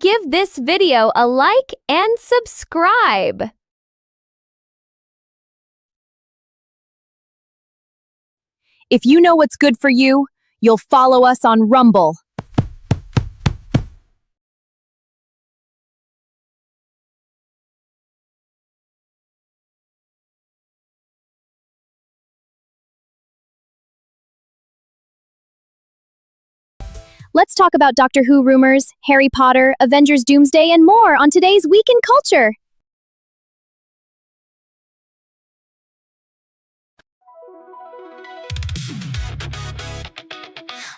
Give this video a like and subscribe. If you know what's good for you, you'll follow us on Rumble. Let's talk about Doctor Who rumors, Harry Potter, Avengers Doomsday, and more on today's Week in Culture.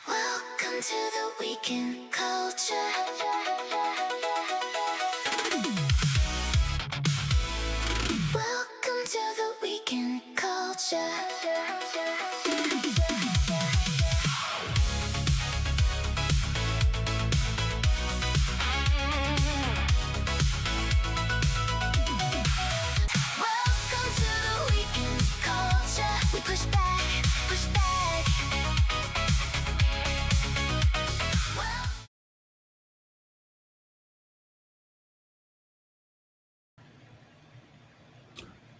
Welcome to the Week in Culture. Welcome to the Week in Culture. Welcome to the Week in Culture. We push back, push back.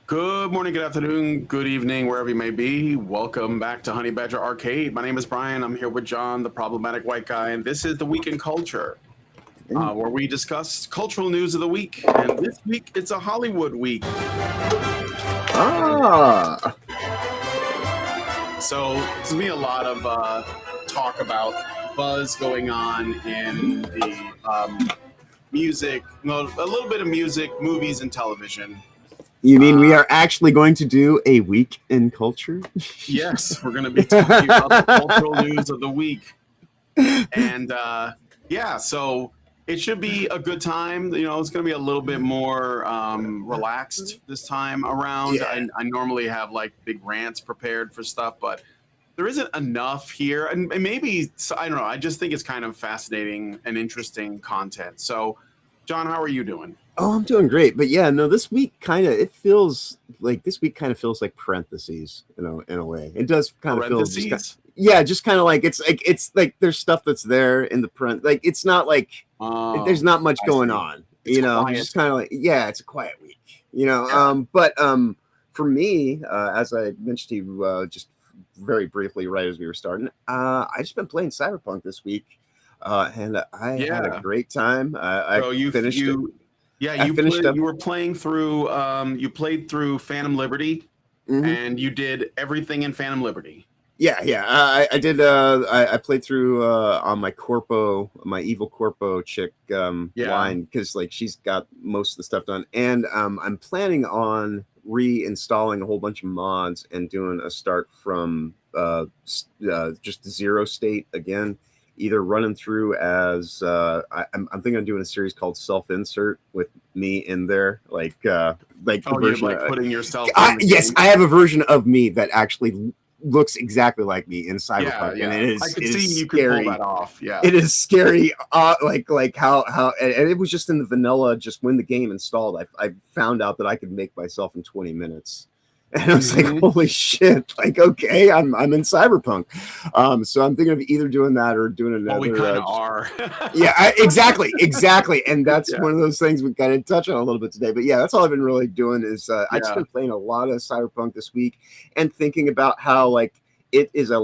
Good morning, good afternoon, good evening, wherever you may be. Welcome back to Honey Badger Arcade. My name is Brian. I'm here with John, the problematic white guy, and this is the Week in Culture, where we discuss cultural news of the week. And this week, it's a Hollywood week. So there's gonna be a lot of talk about buzz going on in the music, well, a little bit of music, movies, and television. You mean we are actually going to do a week in culture? Yes, we're going to be talking about the cultural news of the week. And yeah, so it should be a good time. You know, it's going to be a little bit more relaxed this time around. Yeah. I normally have like big rants prepared for stuff, but there isn't enough here. And maybe, I don't know, I just think it's kind of fascinating and interesting content. So, John, how are you doing? Oh, I'm doing great. But yeah, no, this week kind of feels like parentheses, you know, in a way. It does kind of feel just kind of like it's like there's stuff that's there in the print. Like it's not like there's not much going on. It's, you know, quiet. Just kind of like it's a quiet week. You know, yeah. For me, as I mentioned to you just very briefly right as we were starting, I just been playing Cyberpunk this week. And I had a great time. I finished it. Yeah, you were playing through. You played through Phantom Liberty, and you did everything in Phantom Liberty. Yeah. I did. I played through on my evil Corpo chick line because like she's got most of the stuff done, and I'm planning on reinstalling a whole bunch of mods and doing a start from just zero state again. Either running through as I'm thinking of doing a series called Self Insert with me in there, like putting yourself. Yes, I have a version of me that actually looks exactly like me in Cyberpunk, and it is. I could see you scary. Could pull that off. Yeah, it is scary. Like how, and it was just in the vanilla. Just when the game installed, I found out that I could make myself in 20 minutes. And I was like, holy shit, like, okay, I'm in Cyberpunk. So I'm thinking of either doing that or doing another. Well, we kind of are. Exactly. And that's one of those things we kind of touch on a little bit today. But yeah, that's all I've been really doing is I've just been playing a lot of Cyberpunk this week and thinking about how like it is a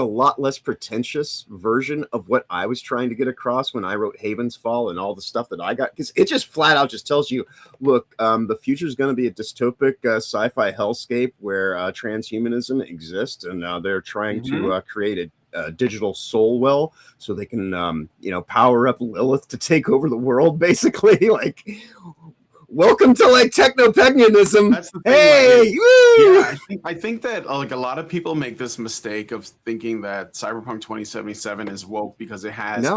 lot less pretentious version of what I was trying to get across when I wrote Haven's Fall and all the stuff that I got. Because it just flat out just tells you, look, the future is going to be a dystopic sci-fi hellscape where transhumanism exists, and they're trying to create a digital soul well so they can, power up Lilith to take over the world, basically. Like, welcome to like techno-paganism. That's the thing. Hey, woo! Yeah, I think that like a lot of people make this mistake of thinking that Cyberpunk 2077 is woke because it has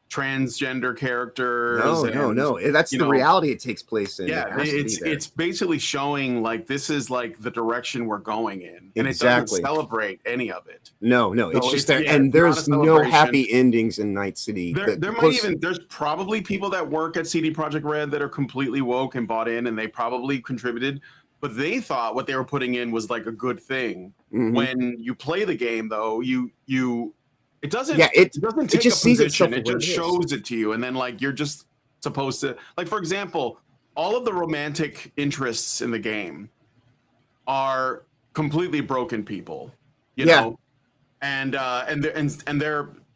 transgender characters. No. That's the reality it takes place in. Yeah, it's basically showing like this is like the direction we're going in, and it doesn't celebrate any of it. No, it's just there, and there's no happy endings in Night City. There's probably people that work at CD Projekt Red that are completely woke and bought in, and they probably contributed. But they thought what they were putting in was like a good thing. When you play the game, though, you It doesn't. Yeah, It doesn't take just a sees itself position. for It what just it is. shows it to you, and then like you're just supposed to like, for example, all of the romantic interests in the game are completely broken people, you Yeah. know, and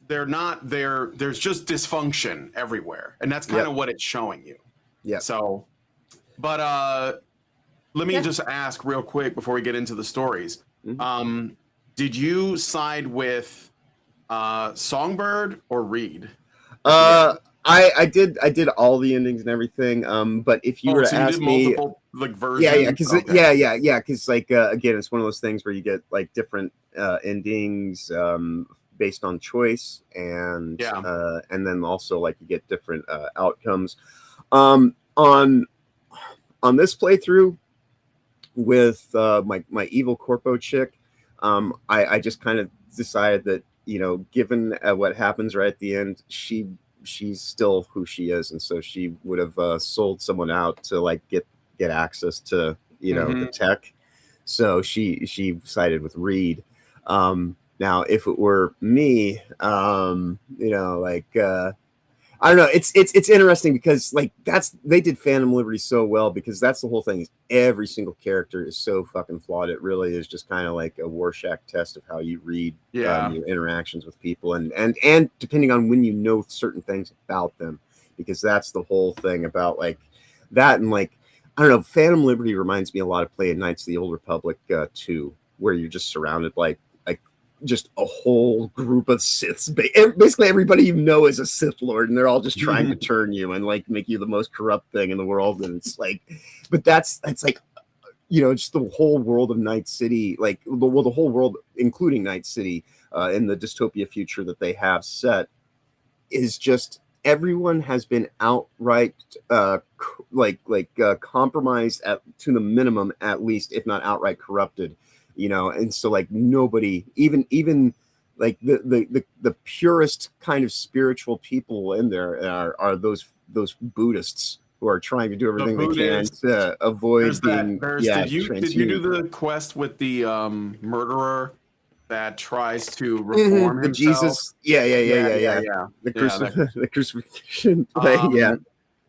they're not there. There's just dysfunction everywhere, and that's kind of what it's showing you. Yeah. So, but let me Yeah. just ask real quick before we get into the stories. Mhm. Did you side with Songbird or Reed? I did all the endings and everything. But if you were to so you ask did me, multiple like versions. yeah, because Okay. because like again, it's one of those things where you get like different endings based on choice, and then also like you get different outcomes. On this playthrough with my evil corpo chick, I just kind of decided that, you know, given what happens right at the end, she's still who she is, and so she would have sold someone out to like get access to, you know, the tech. So she sided with Reed. Now if it were me, you know, like I don't know. It's interesting because like they did Phantom Liberty so well, because that's the whole thing. Is every single character is so fucking flawed. It really is just kind of like a Rorschach test of how you read your interactions with people, and depending on when you know certain things about them, because that's the whole thing about like that. And like, I don't know, Phantom Liberty reminds me a lot of playing Knights of the Old Republic 2, where you're just surrounded like just a whole group of Siths. Basically, everybody you know is a Sith Lord, and they're all just trying to turn you and like make you the most corrupt thing in the world. And it's like, but that's like, you know, just the whole world of Night City, like the whole world, including Night City, in the dystopia future that they have set, is just everyone has been outright compromised to the minimum, at least, if not outright corrupted. You know, and so like nobody, even like the purest kind of spiritual people in there are those Buddhists who are trying to do everything they can to avoid being did you do the quest with the murderer that tries to reform the himself? Jesus? Yeah. The crucifixion play.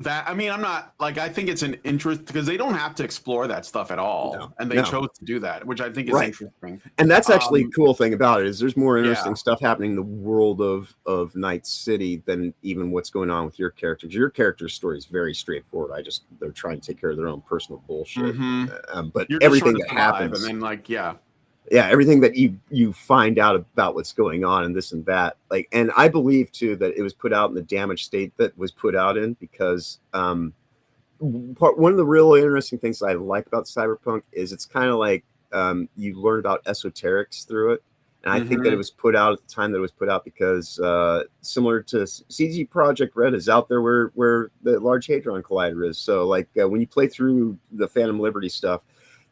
That, I mean, I'm not like, I think it's an interest because they don't have to explore that stuff at all, and they chose to do that, which I think is interesting. And that's actually a cool thing about it, is there's more interesting stuff happening in the world of Night City than even what's going on with your characters. Your character's story is very straightforward. They're trying to take care of their own personal bullshit. But You're everything that happens, and then like everything that you find out about what's going on and this and that, like, and I believe too that it was put out in the damaged state that was put out in, because one of the real interesting things I like about Cyberpunk is it's kind of like you learn about esoterics through it, and I think that it was put out at the time that it was put out because similar to CG Project Red is out there where the Large Hadron Collider is. So like when you play through the Phantom Liberty stuff,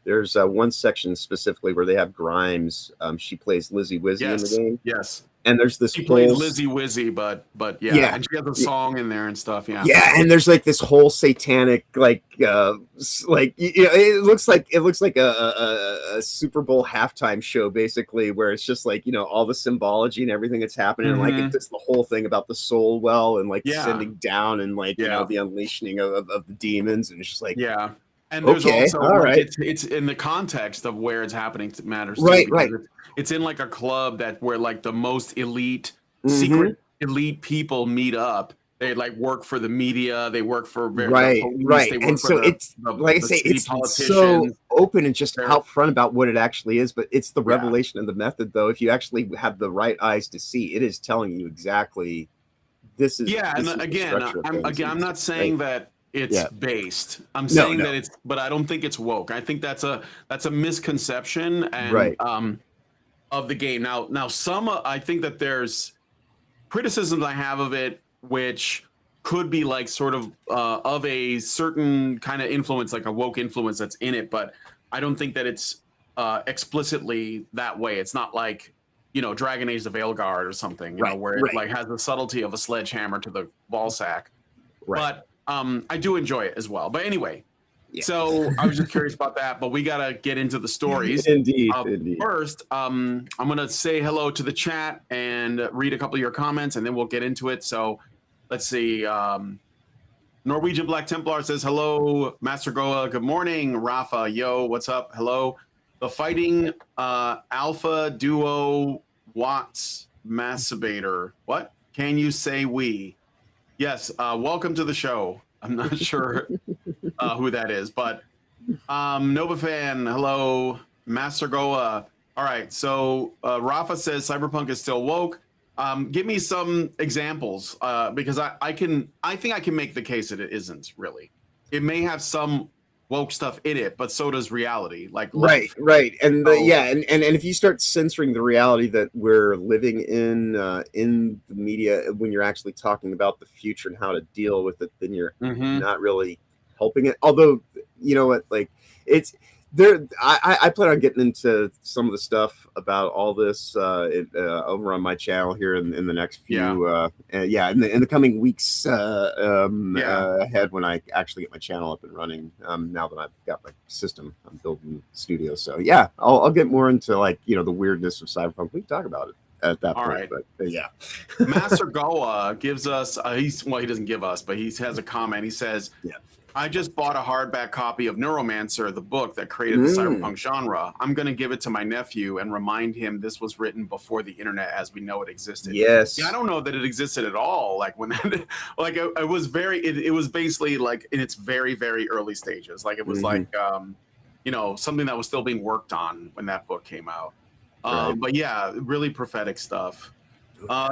there's one section specifically where they have Grimes. She plays Lizzie Wizzy in the game. Yes. And there's this she plays Lizzie Wizzy, but yeah, and she has a song in there and stuff. Yeah, and there's like this whole satanic like it looks like a Super Bowl halftime show, basically, where it's just like, you know, all the symbology and everything that's happening, and like it's the whole thing about the soul well and like descending down and like you know, the unleashing of the demons, and it's just like And there's also like, it's in the context of where it's happening matters too, right. It's in like a club that where like the most elite secret elite people meet up. They like work for the media, they work for right. And so it's like I say, it's so open and just out front about what it actually is, but it's the revelation of the method, though. If you actually have the right eyes to see, it is telling you exactly this is and again, I'm not saying that it's based. I'm saying that it's, but I don't think it's woke. I think that's a misconception and of the game. Now I think that there's criticisms I have of it, which could be like sort of a certain kind of influence, like a woke influence that's in it, but I don't think that it's explicitly that way. It's not like, you know, Dragon Age the Veilguard or something, you know, where it like has the subtlety of a sledgehammer to the ball sack. But I do enjoy it as well. But anyway, Yeah. So I was just curious about that, but we gotta get into the stories. Indeed. First, I'm gonna say hello to the chat and read a couple of your comments, and then we'll get into it. So let's see. Norwegian Black Templar says hello, Master Goa. Good morning, Rafa. Yo, what's up? Hello. The Fighting Alpha Duo Watts Masturbator. What? Can you say we? Yes. Welcome to the show. I'm not sure who that is, but Nova Fan, hello, Master Goa. All right, so Rafa says Cyberpunk is still woke. Give me some examples because I think I can make the case that it isn't really. It may have some woke stuff in it, but so does reality. Like Right, life. right, and So- and if you start censoring the reality that we're living in the media, when you're actually talking about the future and how to deal with it, then you're Mhm. not really helping it. Although, you know what, like it's there. I plan on getting into some of the stuff about all this over on my channel here in the next few in the coming weeks ahead when I actually get my channel up and running. Now that I've got my system, I'm building studio. So yeah, I'll get more into like the weirdness of cyberpunk. We can talk about it at that All point. right. But yeah, Master Goa gives us he doesn't give us, but he has a comment. He says, Yeah. I just bought a hardback copy of Neuromancer, the book that created the cyberpunk genre. I'm going to give it to my nephew and remind him this was written before the internet as we know it existed. yes, Yeah, I don't know that it existed at all. Like when like it was it was basically like in its very, very early stages. Like it was like something that was still being worked on when that book came out. Right. But yeah, really prophetic stuff.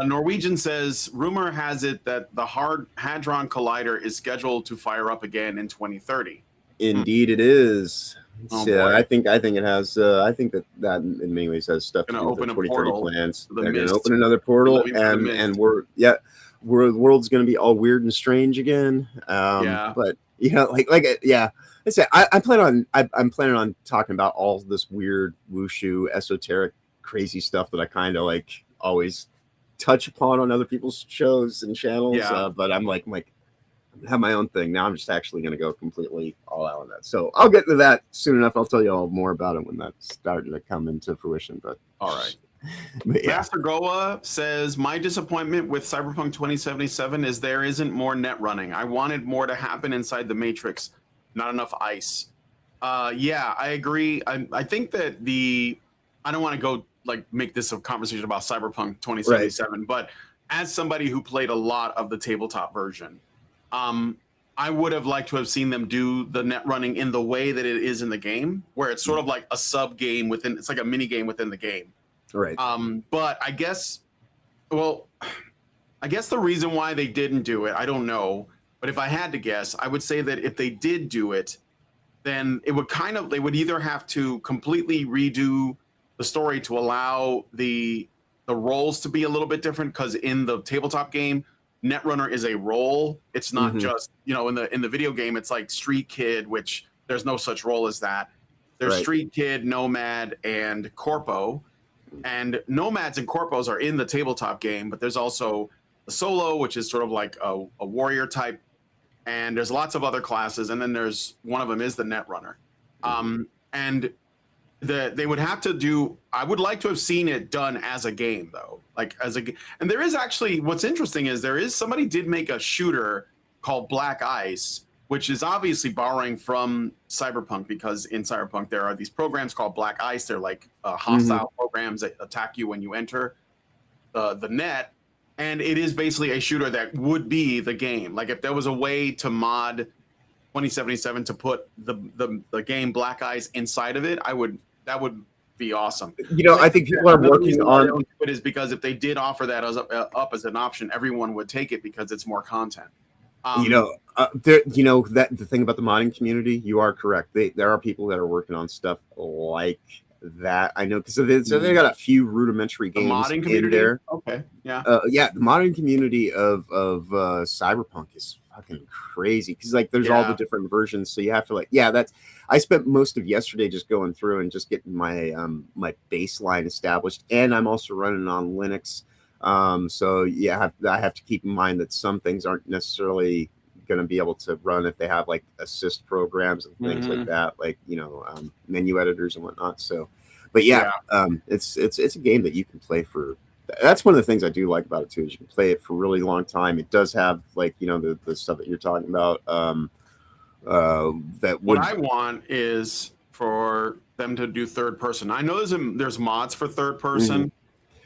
Norwegian says, rumor has it that the Hadron Collider is scheduled to fire up again in 2030. Indeed, it is. Oh, Yeah, boy. I think it has. I think that in many ways has stuff to Gonna do with open the a 2030 portal plans. to the They're going to mist. open another portal, Living through the and mist. the world's going to be all weird and strange again. Yeah. But I said, I'm planning on talking about all this weird wushu, esoteric, crazy stuff that I kind of like always touch upon on other people's shows and channels. Yeah. But I'm like have my own thing now. I'm just actually going to go completely all out on that. So I'll get into that soon enough. I'll tell you all more about it when that's starting to come into fruition. But All right. but yeah, Master Goa says, my disappointment with Cyberpunk 2077 is there isn't more net running. I wanted more to happen inside the Matrix, not enough ice. Yeah, I agree. I think that I don't want to go like make this a conversation about Cyberpunk 2077, but as somebody who played a lot of the tabletop version, I would have liked to have seen them do the net running in the way that it is in the game, where it's sort of like a sub game within, it's like a mini game within the game. right. But I guess the reason why they didn't do it, I don't know. But if I had to guess, I would say that if they did do it, then it would they would either have to completely redo the story to allow the roles to be a little bit different, because in the tabletop game, Netrunner is a role. It's not just, in the video game, it's like Street Kid, which there's no such role as that. There's Right. Street Kid, Nomad, and Corpo. And Nomads and Corpos are in the tabletop game, but there's also the Solo, which is sort of like a warrior type. And there's lots of other classes. And then there's one of them is the Netrunner. And they would have to do, I would like to have seen it done as a game though. And there is actually, what's interesting is somebody did make a shooter called Black Ice, which is obviously borrowing from Cyberpunk, because in Cyberpunk there are these programs called Black Ice. They're like hostile programs that attack you when you enter the net. And it is basically a shooter that would be the game. Like if there was a way to mod 2077 to put the game Black Ice inside of it, that would be awesome. I think people are working on it is because if they did offer that up as an option, everyone would take it because it's more content. that the thing about the modding community, you are correct. There are people that are working on stuff like that. I know, because they got a few rudimentary games modding in community? there. Okay, yeah. The modding community of Cyberpunk is fucking crazy, because like there's all the different versions, so you have to I spent most of yesterday just going through and just getting my my baseline established, and I'm also running on Linux. So yeah, I have to keep in mind that some things aren't necessarily going to be able to run if they have like assist programs and things like that, like menu editors and whatnot. So, but it's a game that you can play for. That's one of the things I do like about it too, is you can play it for a really long time. It does have like the stuff that you're talking about. What I want is for them to do third person. I know there's mods for third person,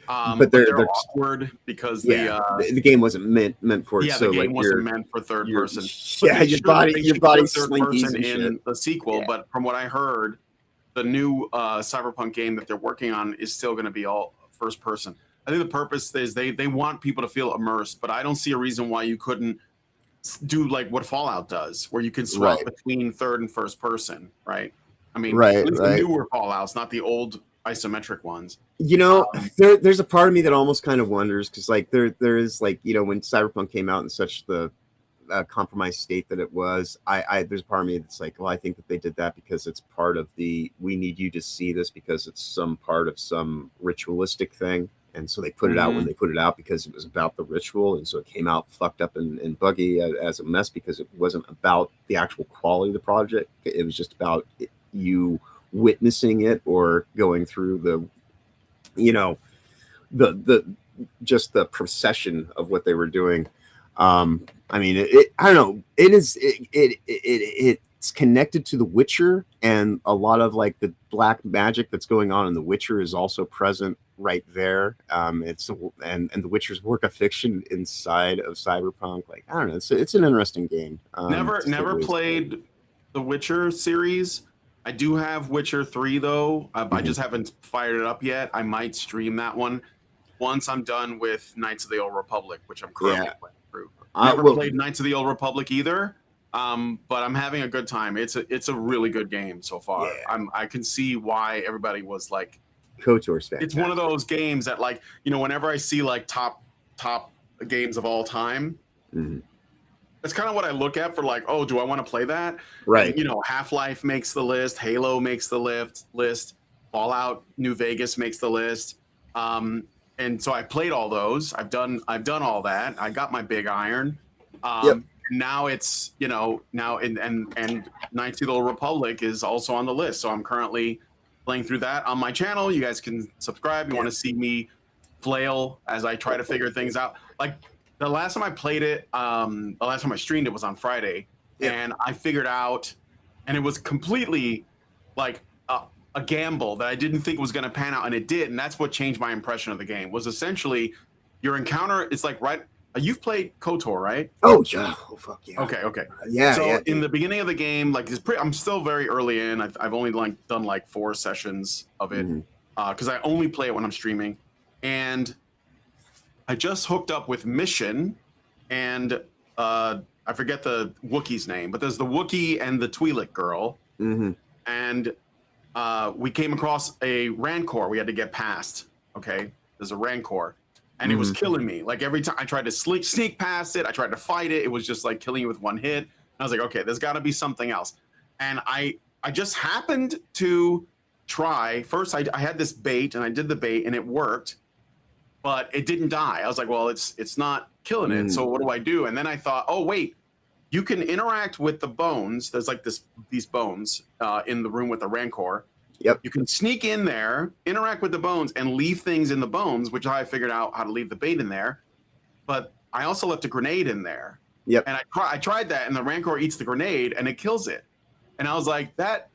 but they're awkward because the game wasn't meant for it. Yeah, so the game like wasn't meant for third person. Your body's third person in the sequel. Yeah. But from what I heard, the new Cyberpunk game that they're working on is still going to be all first person. I think the purpose is they want people to feel immersed, but I don't see a reason why you couldn't do like what Fallout does, where you can swap between third and first person, right? I mean, the newer Fallouts, not the old isometric ones. There's a part of me that almost kind of wonders, because like there is like when Cyberpunk came out in such the compromised state that it was, there's a part of me that's like, well, I think that they did that because it's part of we need you to see this because it's some part of some ritualistic thing. And so they put it out when they put it out because it was about the ritual. And so it came out fucked up and buggy as a mess because it wasn't about the actual quality of the project. It was just about you witnessing it or going through the just the procession of what they were doing. I mean, I don't know. It's connected to The Witcher, and a lot of like the black magic that's going on in The Witcher is also present right there. And The Witcher's work of fiction inside of Cyberpunk. Like, I don't know. It's an interesting game. Never played The Witcher series. I do have Witcher 3 though. I just haven't fired it up yet. I might stream that one once I'm done with Knights of the Old Republic, which I'm currently playing through. Never played Knights of the Old Republic either. But I'm having a good time. It's a really good game so far. Yeah. I can see why everybody was like, CULT-ure's fantastic. It's one of those games that like, whenever I see like top games of all time, that's kind of what I look at for like, oh, do I want to play that? Right. And, Half-Life makes the list, Halo makes the list, Fallout New Vegas makes the list. And so I played all those. I've done all that. I got my big iron. Now it's and Knights of the Old Republic is also on the list. So I'm currently playing through that on my channel. You guys can subscribe. You want to see me flail as I try to figure things out. Like the last time I played it, the last time I streamed it was on Friday, and I figured out, and it was completely like a gamble that I didn't think was going to pan out, and it did. And that's what changed my impression of the game. Was essentially your encounter. It's like you've played KOTOR, right? Oh yeah. Oh fuck yeah. Okay. Yeah. So in the beginning of the game, like I'm still very early in. I've only done 4 sessions of it because I only play it when I'm streaming, and I just hooked up with Mission, and I forget the Wookiee's name, but there's the Wookiee and the Twi'lek girl, and we came across a Rancor we had to get past. Okay, there's a Rancor. And it was killing me. Like every time I tried to sneak past it, I tried to fight it. It was just like killing you with one hit. And I was like, okay, there's got to be something else. And I just happened to try. First, I had this bait, and I did the bait, and it worked, but it didn't die. I was like, well, it's not killing it. So what do I do? And then I thought, oh wait, you can interact with the bones. There's like these bones in the room with the Rancor. Yep. You can sneak in there, interact with the bones, and leave things in the bones, which I figured out how to leave the bait in there. But I also left a grenade in there. Yep. And I tried that, and the Rancor eats the grenade, and it kills it. And I was like, that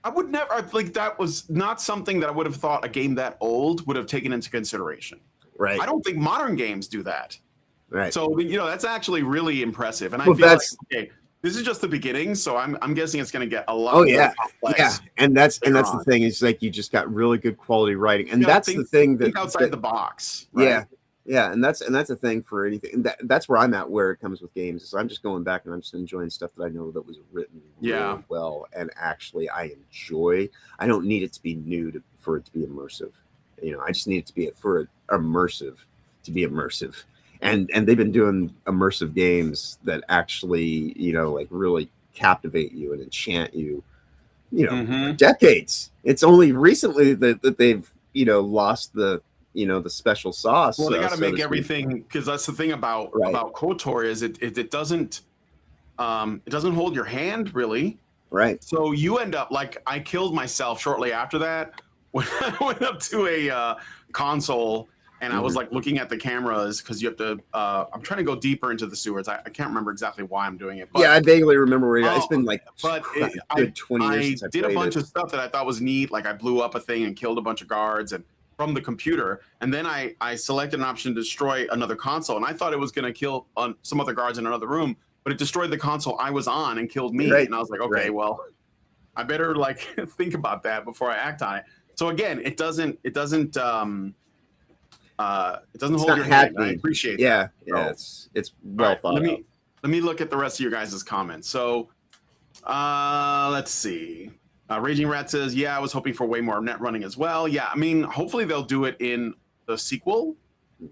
was not something that I would have thought a game that old would have taken into consideration. Right. I don't think modern games do that. Right. So that's actually really impressive. And I feel like, okay, this is just the beginning, so I'm guessing it's going to get a lot. Oh yeah, and that's the thing is like you just got really good quality writing, and that's the thing that outside the box. Right? Yeah, and that's the thing for anything. That's where I'm at. Where it comes with games is I'm just going back and I'm just enjoying stuff that I know that was written really well, and actually I enjoy. I don't need it to be new for it to be immersive. I just need it to be immersive to be immersive. And they've been doing immersive games that actually, like really captivate you and enchant you, for decades. It's only recently that they've, lost the, the special sauce. Well, they got to make everything, because that's the thing about KOTOR is it doesn't It doesn't hold your hand really. Right. So you end up like I killed myself shortly after that when I went up to a console and I was like looking at the cameras because you have to. I'm trying to go deeper into the sewers. I can't remember exactly why I'm doing it. But, Yeah, I vaguely remember where it's been like I 20 years since I did a played bunch it. of stuff that I thought was neat. Like I blew up a thing and killed a bunch of guards and from the computer. And then I selected an option to destroy another console. And I thought it was going to kill some other guards in another room, but it destroyed the console I was on and killed me. Right. And I was like, okay, well, I better like think about that before I act on it. So again, it doesn't hold your hand. I appreciate that. Yeah, it's well thought out. Let me look at the rest of your guys' comments. So let's see. Raging Rat says, yeah, I was hoping for way more net running as well. Yeah, I mean, hopefully they'll do it in the sequel.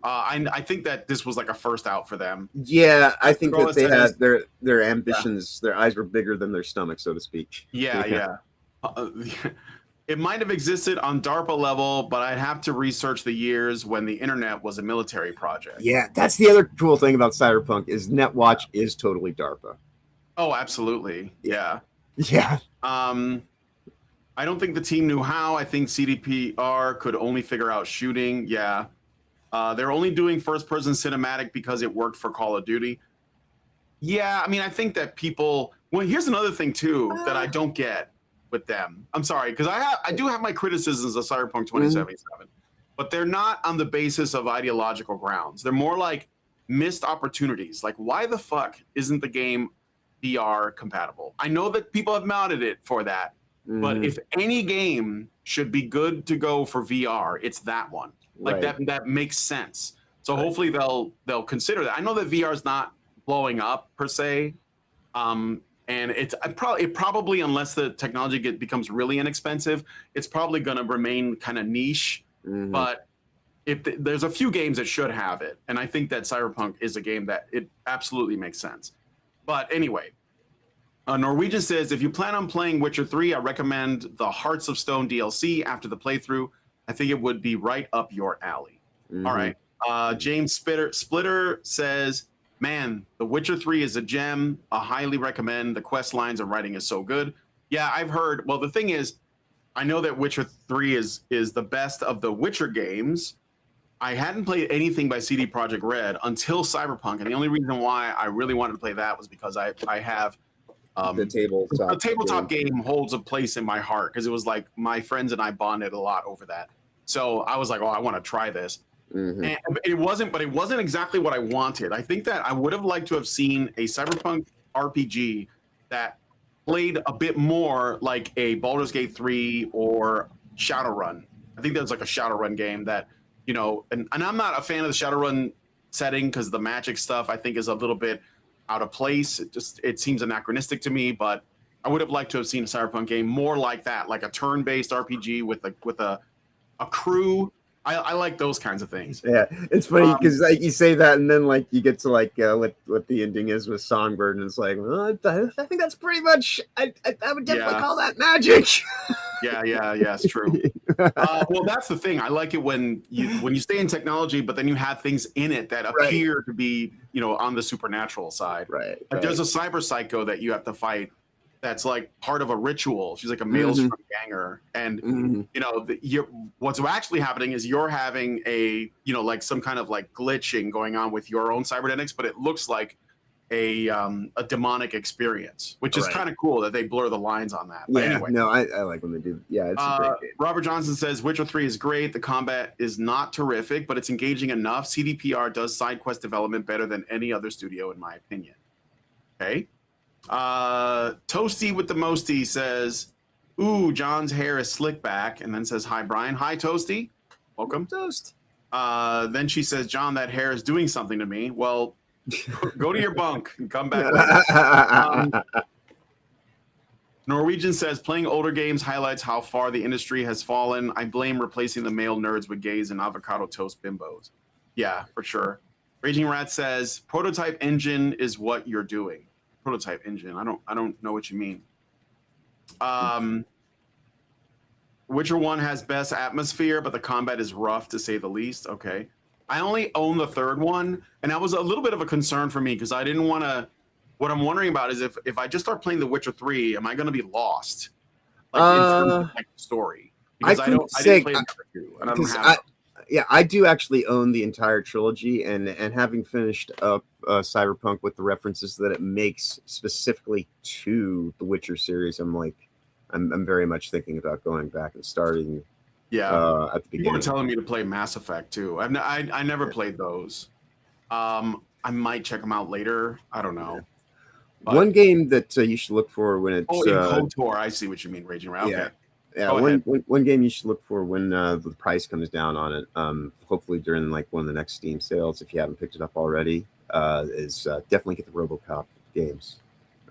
I think that this was like a first out for them. Yeah, I think that they had their ambitions, their eyes were bigger than their stomach, so to speak. Yeah. It might have existed on DARPA level, but I'd have to research the years when the internet was a military project. Yeah, that's the other cool thing about Cyberpunk is NetWatch is totally DARPA. Oh, absolutely. Yeah. Yeah. I don't think the team knew how. I think CDPR could only figure out shooting. Yeah. They're only doing first-person cinematic because it worked for Call of Duty. Yeah, I mean, I think that people... Well, here's another thing, too, that I don't get with them. I'm sorry, because I do have my criticisms of Cyberpunk 2077, but they're not on the basis of ideological grounds. They're more like missed opportunities. Like, why the fuck isn't the game VR compatible? I know that people have mounted it for that, but if any game should be good to go for VR, it's that one. Like that makes sense. So hopefully they'll consider that. I know that VR is not blowing up per se, and it probably unless the technology becomes really inexpensive, it's probably going to remain kind of niche. But if there's a few games that should have it, and I think that Cyberpunk is a game that it absolutely makes sense. But anyway. Norwegian says, if you plan on playing Witcher 3, I recommend the Hearts of Stone DLC after the playthrough. I think it would be right up your alley. All right. James Splitter says, man, The Witcher 3 is a gem. I highly recommend. The quest lines and writing is so good. Yeah, I've heard. Well, the thing is, I know that Witcher 3 is the best of the Witcher games. I hadn't played anything by CD Projekt Red until Cyberpunk. And the only reason why I really wanted to play that was because I have... the tabletop game holds a place in my heart because it was like my friends and I bonded a lot over that. So I was like, oh, I want to try this. And it wasn't exactly what I wanted. I think that I would have liked to have seen a Cyberpunk RPG that played a bit more like a Baldur's Gate 3 or Shadowrun. I think there's like a Shadowrun game that, you know, and I'm not a fan of the Shadowrun setting because the magic stuff I think is a little bit out of place. It seems anachronistic to me, but I would have liked to have seen a Cyberpunk game more like that, like a turn-based RPG with a crew. I like those kinds of things. Yeah, it's funny because like you say that, and then like you get to like what the ending is with Songbird, and it's like, well, I think that's pretty much. I would definitely call that magic. Yeah, it's true. Well, that's the thing. I like it when you stay in technology, but then you have things in it that appear to be, you know, on the supernatural side. Right. Like there's a cyber psycho that you have to fight. That's like part of a ritual. She's like a maelstrom ganger, and you know, what's actually happening is you're having a, you know, like some kind of like glitching going on with your own cybernetics, but it looks like a demonic experience, which is kind of cool that they blur the lines on that. But anyway, no, I like when they do. Yeah, it's a great game. Robert Johnson says Witcher 3 is great. The combat is not terrific, but it's engaging enough. CDPR does side quest development better than any other studio, in my opinion. Okay. Toasty with the Mosty says, ooh, John's hair is slick back, and then says, hi, Brian. Hi, Toasty. Welcome. Toast. Then she says, John, that hair is doing something to me. Well, go to your bunk and come back later. Norwegian says, playing older games highlights how far the industry has fallen. I blame replacing the male nerds with gays and avocado toast bimbos. Yeah, for sure. Raging Rat says, prototype engine is what you're doing. Prototype engine. I don't know what you mean. Witcher 1 has best atmosphere, but the combat is rough to say the least. Okay. I only own the third one, and that was a little bit of a concern for me because I didn't want to What I'm wondering about is if I just start playing The Witcher 3, am I going to be lost? Like in terms of like the story, because I didn't play the other two, and I don't have. Yeah, I do actually own the entire trilogy, and having finished up Cyberpunk with the references that it makes specifically to the Witcher series, I'm very much thinking about going back and starting. Yeah, at the beginning. People were telling me to play Mass Effect too. I never played those. I might check them out later. I don't know. But one game that you should look for when it's in CULT-ure, I see what you mean. Raging Around. Yeah. Okay. Yeah, one game you should look for when the price comes down on it, hopefully during like one of the next Steam sales, if you haven't picked it up already, is definitely get the RoboCop games.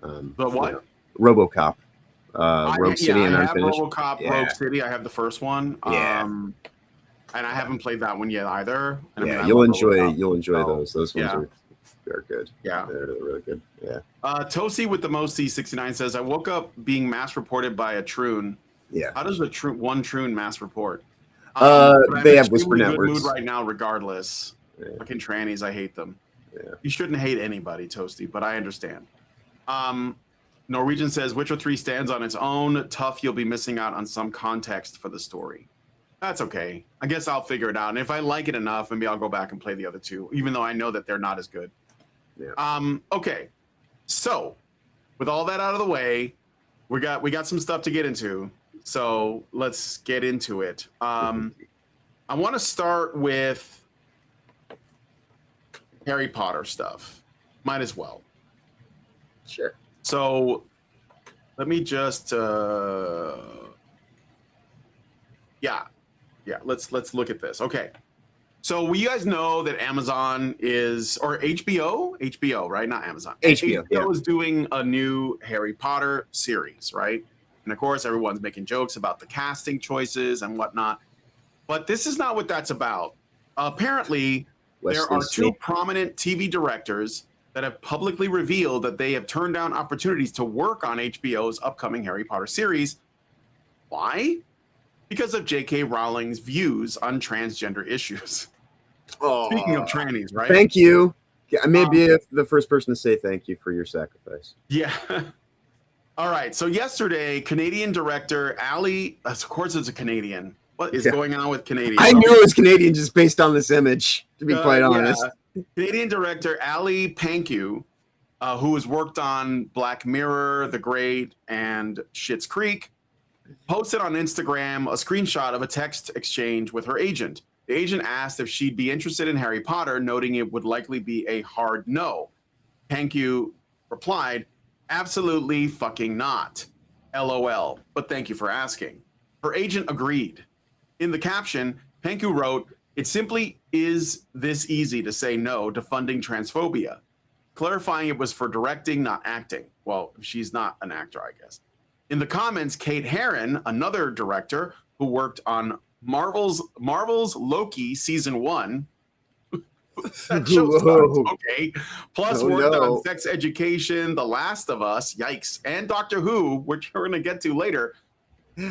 The what? RoboCop, Rogue City, and I Unfinished. have RoboCop, Rogue City. I have the first one. Yeah. And I haven't played that one yet either. And yeah, I mean, you'll enjoy those. Those ones are good. Yeah, they're really good. Yeah. Tosi with the most C69 says, I woke up being mass reported by a troon. Yeah. How does one troon mass report? They have whisper networks. Good mood right now, regardless. Yeah. Fucking trannies, I hate them. Yeah. You shouldn't hate anybody, Toasty, but I understand. Norwegian says Witcher 3 stands on its own. Tough, you'll be missing out on some context for the story. That's okay. I guess I'll figure it out. And if I like it enough, maybe I'll go back and play the other two, even though I know that they're not as good. Yeah. Okay. So, with all that out of the way, we got some stuff to get into. So let's get into it. I want to start with Harry Potter stuff. Might as well. Sure. So let me just let's look at this. Okay. So you guys know that Amazon or HBO, right? Not Amazon. HBO is doing a new Harry Potter series, right? And of course, everyone's making jokes about the casting choices and whatnot. But this is not what that's about. Apparently, there are two prominent TV directors that have publicly revealed that they have turned down opportunities to work on HBO's upcoming Harry Potter series. Why? Because of J.K. Rowling's views on transgender issues. Oh, speaking of trannies, right? Thank you. Yeah, maybe the first person to say thank you for your sacrifice. Yeah. All right. So yesterday, Canadian director Ali, of course it's a Canadian. What is going on with Canadian? I knew it was Canadian just based on this image, to be quite honest. Canadian director Ali Panku, who has worked on Black Mirror, The Great, and Schitt's Creek, posted on Instagram a screenshot of a text exchange with her agent. The agent asked if she'd be interested in Harry Potter, noting it would likely be a hard no. Panku replied, absolutely fucking not. LOL, but thank you for asking. Her agent agreed. In the caption, Panku wrote, it simply is this easy to say no to funding transphobia, clarifying it was for directing, not acting. Well, she's not an actor, I guess. In the comments, Kate Herron, another director who worked on Marvel's Loki season 1, that show sucks. Okay. Plus worked on Sex Education, The Last of Us, yikes, and Doctor Who, which we're going to get to later.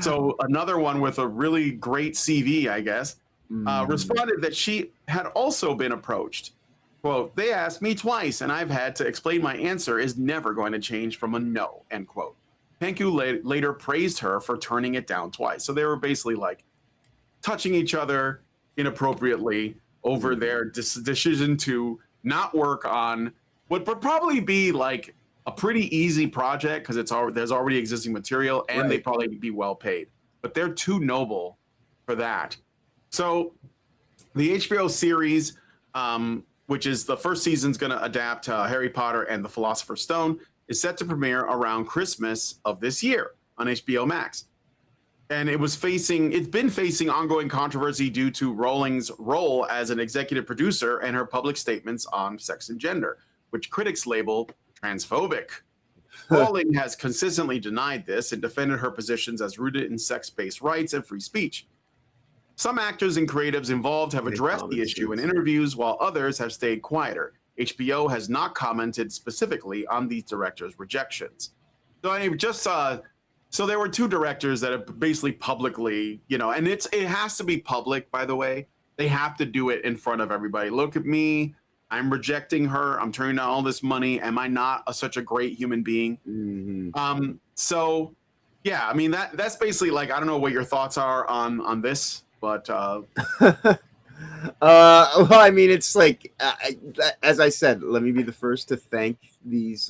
So another one with a really great CV, I guess, responded that she had also been approached. Quote, they asked me twice, and I've had to explain my answer is never going to change from a no, end quote. Panku later praised her for turning it down twice. So they were basically like touching each other inappropriately over their decision to not work on what would probably be like a pretty easy project because there's already existing material and they'd probably be well paid. But they're too noble for that. So the HBO series, which is the first season's going to adapt Harry Potter and the Philosopher's Stone, is set to premiere around Christmas of this year on HBO Max. And it's been facing ongoing controversy due to Rowling's role as an executive producer and her public statements on sex and gender, which critics label transphobic. Rowling has consistently denied this and defended her positions as rooted in sex-based rights and free speech. Some actors and creatives involved have addressed the issue in interviews, while others have stayed quieter. HBO has not commented specifically on these directors' rejections. So I mean, so there were two directors that have basically publicly, and it has to be public, by the way. They have to do it in front of everybody. Look at me. I'm rejecting her. I'm turning down all this money. Am I not such a great human being? So yeah, I mean that's basically like, I don't know what your thoughts are on this, but well, I mean, it's like, as I said, let me be the first to thank these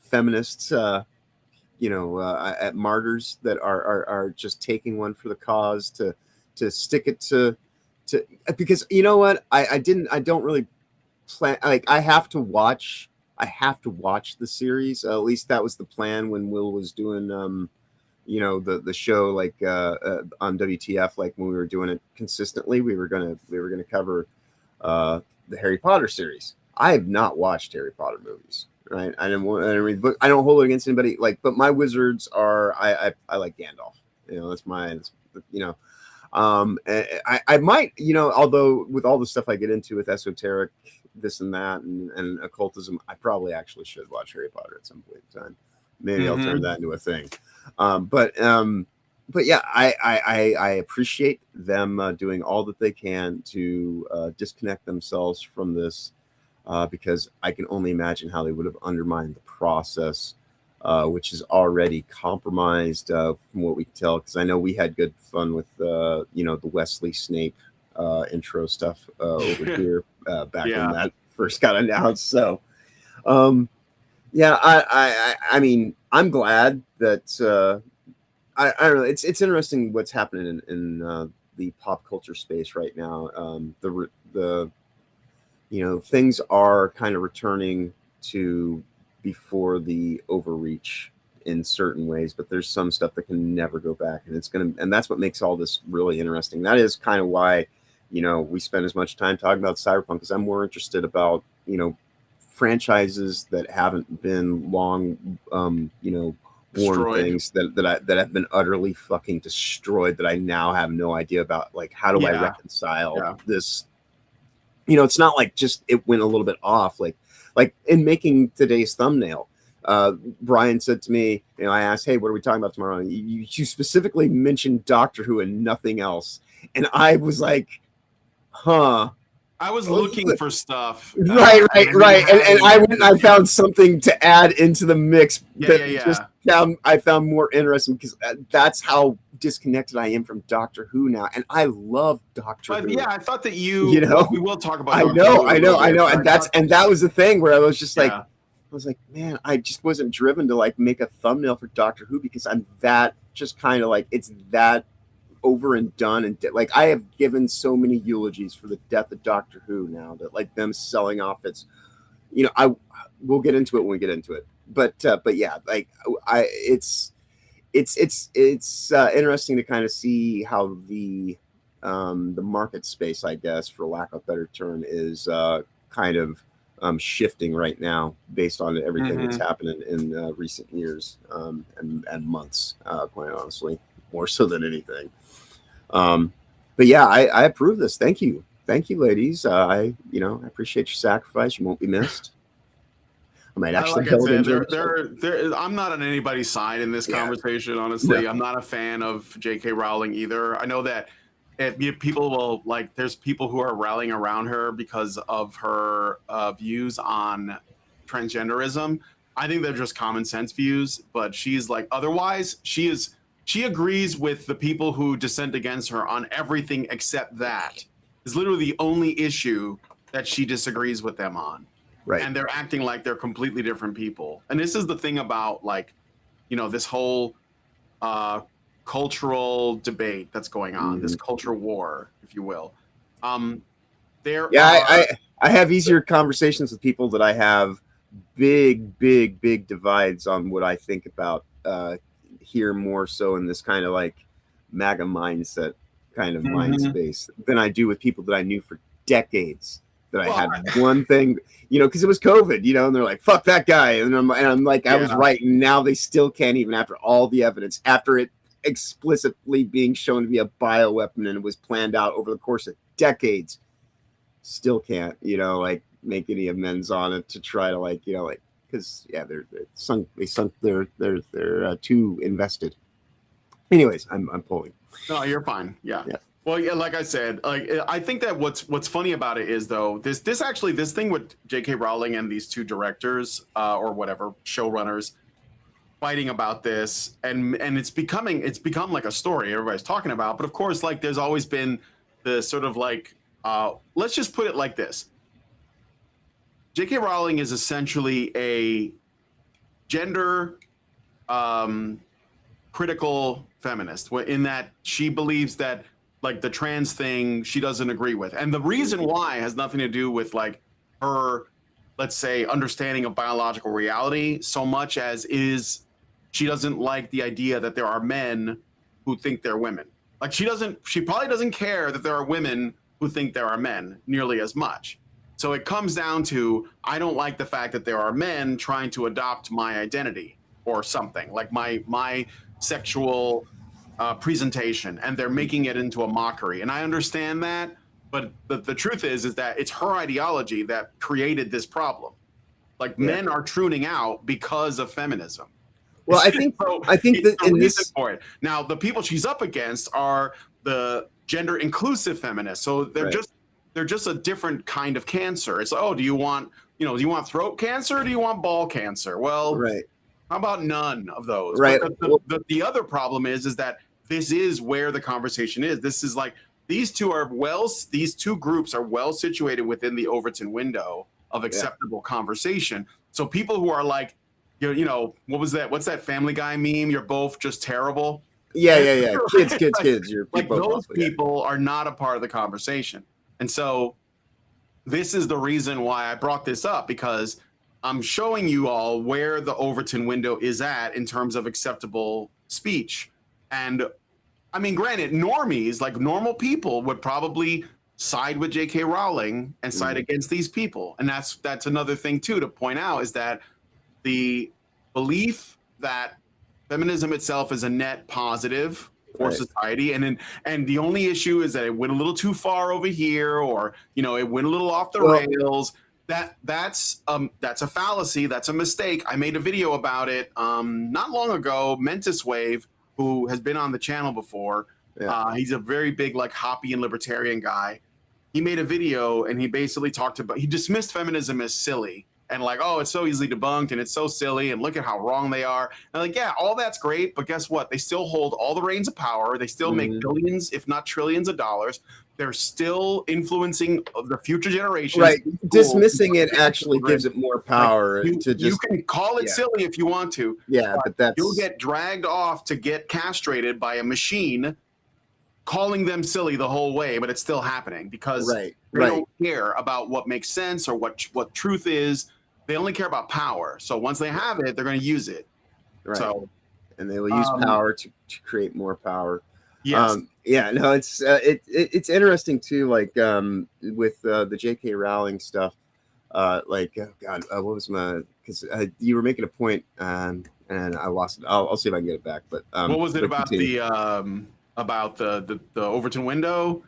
feminists, martyrs that are just taking one for the cause to stick it to because you know what, I don't really plan, like I have to watch the series. At least that was the plan when Will was doing the show, like on WTF, like when we were doing it consistently, we were gonna cover the Harry Potter series. I have not watched Harry Potter movies, right? I didn't read the book. I don't hold it against anybody, like, but my wizards are, I like Gandalf. That's mine. I might, although with all the stuff I get into with esoteric, this and that, and occultism, I probably actually should watch Harry Potter at some point in time. Maybe I'll turn that into a thing. But yeah, I appreciate them doing all that they can to disconnect themselves from this, because I can only imagine how they would have undermined the process, which is already compromised from what we can tell. Because I know we had good fun with the Wesley Snape intro stuff over here back when that first got announced. So yeah, I mean, I'm glad that I don't know. It's interesting what's happening in the pop culture space right now. The things are kind of returning to before the overreach in certain ways, but there's some stuff that can never go back, and that's what makes all this really interesting. That is kind of why we spend as much time talking about cyberpunk, because I'm more interested about franchises that haven't been long born things that have been utterly fucking destroyed, that I now have no idea about, like, how do I reconcile this. It's not like just it went a little bit off, like in making today's thumbnail. Brian said to me, I asked, hey, what are we talking about tomorrow? And you specifically mentioned Doctor Who and nothing else, and I was like, huh. I was looking for stuff. Right. And I went and I found something to add into the mix I found more interesting, because that's how disconnected I am from Doctor Who now. And I love Doctor Who. Yeah, I thought that we will talk about I know. And that was the thing where I was just like, I was like, man, I just wasn't driven to like make a thumbnail for Doctor Who, because I'm that just kind of like, it's that over and done, and like I have given so many eulogies for the death of Doctor Who now, that like them selling off its, we'll get into it when we get into it, but yeah, like it's interesting to kind of see how the market space, I guess, for lack of a better term, is kind of shifting right now based on everything that's happening in recent years and months, quite honestly, more so than anything. But yeah, I approve this. Thank you, ladies. I appreciate your sacrifice. You won't be missed. I might actually I'm not on anybody's side in this conversation, honestly. I'm not a fan of J.K. Rowling either. I know that people will, like, there's people who are rallying around her because of her views on transgenderism. I think they're just common sense views, but she's like, otherwise, she agrees with the people who dissent against her on everything except that. It's literally the only issue that she disagrees with them on. Right. And they're acting like they're completely different people. And this is the thing about, like, this whole cultural debate that's going on, this culture war, if you will. I have easier conversations with people that I have big divides on what I think about here, more so in this kind of like MAGA mindset kind of mind space, than I do with people that I knew for decades, that I had one thing, because it was COVID, and they're like, fuck that guy. And I'm like, I was right. And now they still can't, even after all the evidence, after it explicitly being shown to be a bioweapon and it was planned out over the course of decades, still can't, like make any amends on it to try to because they're too invested. Anyways, I'm pulling. No, you're fine. Yeah. Well, yeah, like I said, like I think that what's funny about it is though this thing with J.K. Rowling and these two directors or whatever showrunners fighting about this, and it's become like a story everybody's talking about. But of course, like there's always been the sort of like let's just put it like this: J.K. Rowling is essentially a gender critical feminist in that she believes that like the trans thing she doesn't agree with, and the reason why has nothing to do with like her, let's say, understanding of biological reality so much as is she doesn't like the idea that there are men who think they're women. Like she probably doesn't care that there are women who think there are men nearly as much. So it comes down to, I don't like the fact that there are men trying to adopt my identity or something like my sexual presentation, and they're making it into a mockery. And I understand that, but the truth is that it's her ideology that created this problem. Like men are tuning out because of feminism. Well, I think that in this for it. Now, the people she's up against are the gender inclusive feminists. So they're just a different kind of cancer. It's like, oh, do you want throat cancer or do you want ball cancer? Well, how about none of those? Right. But the other problem is that this is where the conversation is. This is like these two groups are well situated within the Overton window of acceptable conversation. So people who are like, you know, what's that Family Guy meme? You're both just terrible. Yeah. Kids. You're like those people are not a part of the conversation. And so this is the reason why I brought this up, because I'm showing you all where the Overton window is at in terms of acceptable speech. And I mean, granted, normies, like normal people, would probably side with J.K. Rowling and side against these people. And that's another thing too to point out, is that the belief that feminism itself is a net positive for society, and the only issue is that it went a little too far over here, or you know, it went a little off the rails. That's a fallacy. That's a mistake. I made a video about it not long ago. Mentis Wave, who has been on the channel before, he's a very big like hoppy and libertarian guy. He made a video and he basically he dismissed feminism as silly. And like, oh, it's so easily debunked and it's so silly and look at how wrong they are. And like, yeah, all that's great, but guess what? They still hold all the reins of power. They still make billions, if not trillions of dollars. They're still influencing the future generations. Right. Dismissing it actually gives it more power you can call it silly if you want to. Yeah, but you'll get dragged off to get castrated by a machine calling them silly the whole way, but it's still happening because they don't care about what makes sense or what truth is. They only care about power. So once they have it, they're going to use it. Right. So, and they will use power to create more power. Yes. It's interesting too. Like with the J.K. Rowling stuff. What was my? Because you were making a point, and I lost it. I'll see if I can get it back. But what was it about the Overton window?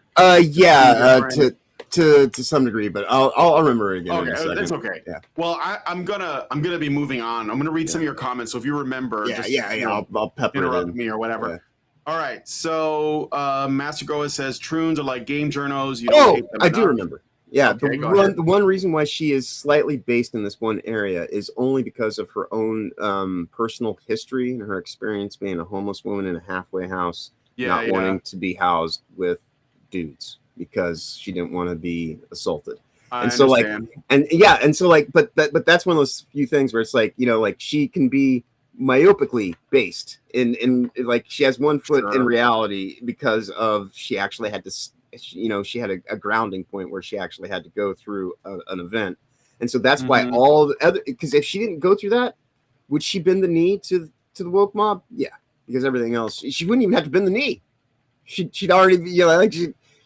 To some degree, but I'll remember it again. Okay, that's okay. Yeah. Well, I'm gonna be moving on. I'm gonna read some of your comments. So if you remember, I'll pepper interrupt it in. me or whatever. Yeah. All right. So Master Goa says troons are like game journals. You don't hate them I do remember. Yeah, okay, the one reason why she is slightly based in this one area is only because of her own personal history and her experience being a homeless woman in a halfway house, not wanting to be housed with dudes because she didn't want to be assaulted. But that's one of those few things where it's like, you know, like she can be myopically based in like she has one foot in reality because of she actually had to, you know, she had a grounding point where she actually had to go through an event. And so that's why all the other, because if she didn't go through that, would she bend the knee to the woke mob? Yeah, because everything else, she wouldn't even have to bend the knee. She'd already be, you know, like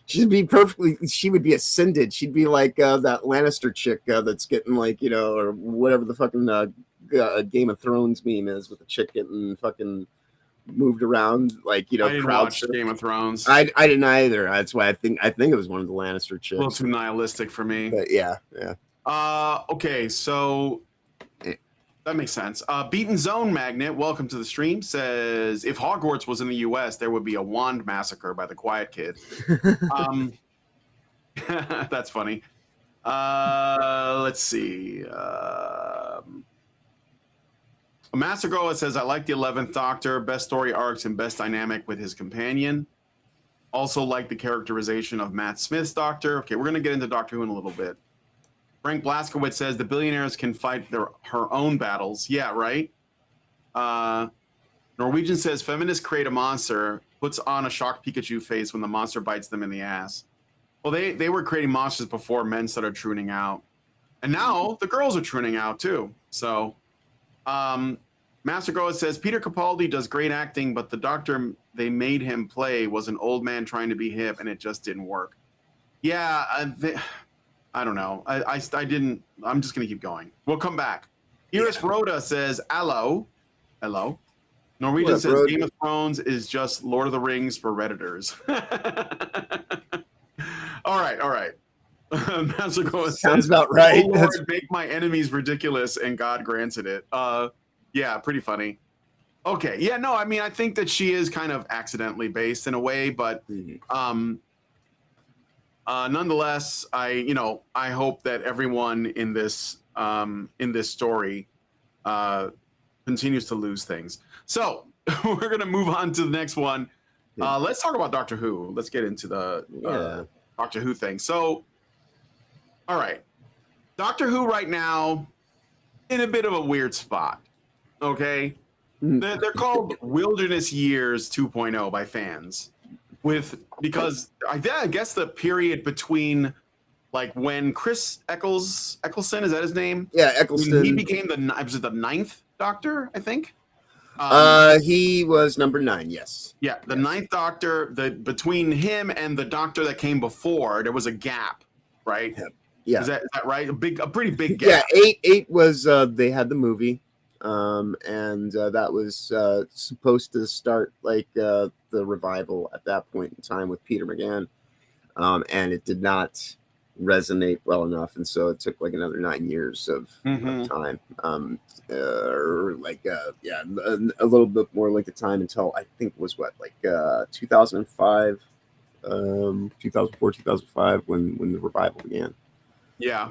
she'd be perfectly, she would be ascended. She'd be like that Lannister chick that's getting like, you know, or whatever the fucking Game of Thrones meme is with the chick getting fucking moved around, like, you know, I didn't watch Game of Thrones. I didn't either. That's why I think it was one of the Lannister chicks. A little too nihilistic for me. But yeah. Okay, so That makes sense. Beaten Zone Magnet, welcome to the stream, says if Hogwarts was in the U.S., there would be a wand massacre by the Quiet Kid. That's funny. Let's see. Mastergoa says, I like the 11th Doctor, best story arcs and best dynamic with his companion. Also like the characterization of Matt Smith's Doctor. Okay, we're going to get into Doctor Who in a little bit. Frank Blaskowitz says the billionaires can fight her own battles. Yeah, right. Norwegian says feminists create a monster, puts on a shocked Pikachu face when the monster bites them in the ass. Well, they were creating monsters before men started tuning out. And now the girls are tuning out too. So Master Goa says Peter Capaldi does great acting, but the Doctor they made him play was an old man trying to be hip and it just didn't work. Yeah, I don't know. I didn't. I'm just going to keep going. We'll come back. Iris Rhoda says, hello. Hello. Norwegian says Rhoda? Game of Thrones is just Lord of the Rings for Redditors. All right. Master Goa sounds about right. Oh Lord, make my enemies ridiculous, and God granted it. Yeah, pretty funny. Okay. Yeah, no, I mean, I think that she is kind of accidentally based in a way, but nonetheless, I hope that everyone in this story continues to lose things. So we're gonna move on to the next one. Let's talk about Doctor Who. Let's get into the Doctor Who thing. So, all right, Doctor Who right now in a bit of a weird spot. Okay, they're called Wilderness Years 2.0 by fans. Because I guess the period between like when Chris Eccleston, is that his name? Yeah, Eccleston. He became the 9th Doctor, I think. He was number 9. Yes. Yeah, the 9th Doctor. Between him and the Doctor that came before, there was a gap, right? Yeah. Is that right? A pretty big gap. Yeah, 8 was they had the movie, and that was supposed to start like the revival at that point in time with Peter McGann, and it did not resonate well enough, and so it took like another 9 years of time, or like a little bit more length of time until I think it was 2005, 2004, 2005 when the revival began. Yeah.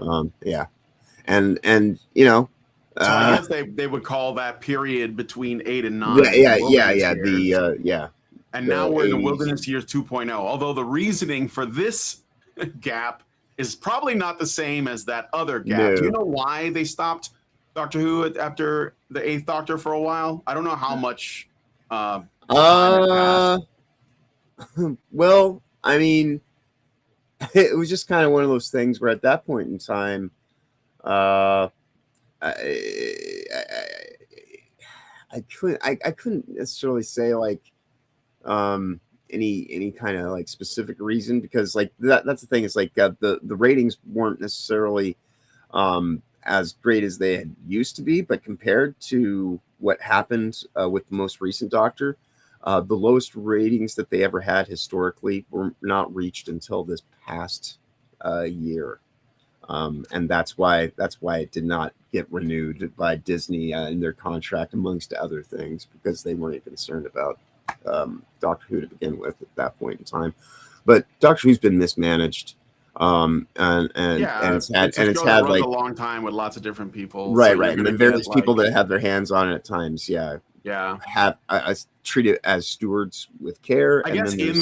And you know. So I guess they would call that period between 8 and 9. Yeah. And now we're in the Wilderness Years 2.0. Although the reasoning for this gap is probably not the same as that other gap. No. Do you know why they stopped Doctor Who after the 8th Doctor for a while? I don't know how much. Well, I mean, it was just kind of one of those things where at that point in time, I couldn't necessarily say like any kind of like specific reason, because like that's the thing, is like the ratings weren't necessarily as great as they had used to be, but compared to what happened with the most recent Doctor, the lowest ratings that they ever had historically were not reached until this past year. And that's why it did not get renewed by Disney in their contract, amongst other things, because they weren't concerned about Doctor Who to begin with at that point in time. But Doctor Who's been mismanaged, and it's had like a long time with lots of different people, right, and then various people that have their hands on it at times. Have treat it as stewards with care. I guess in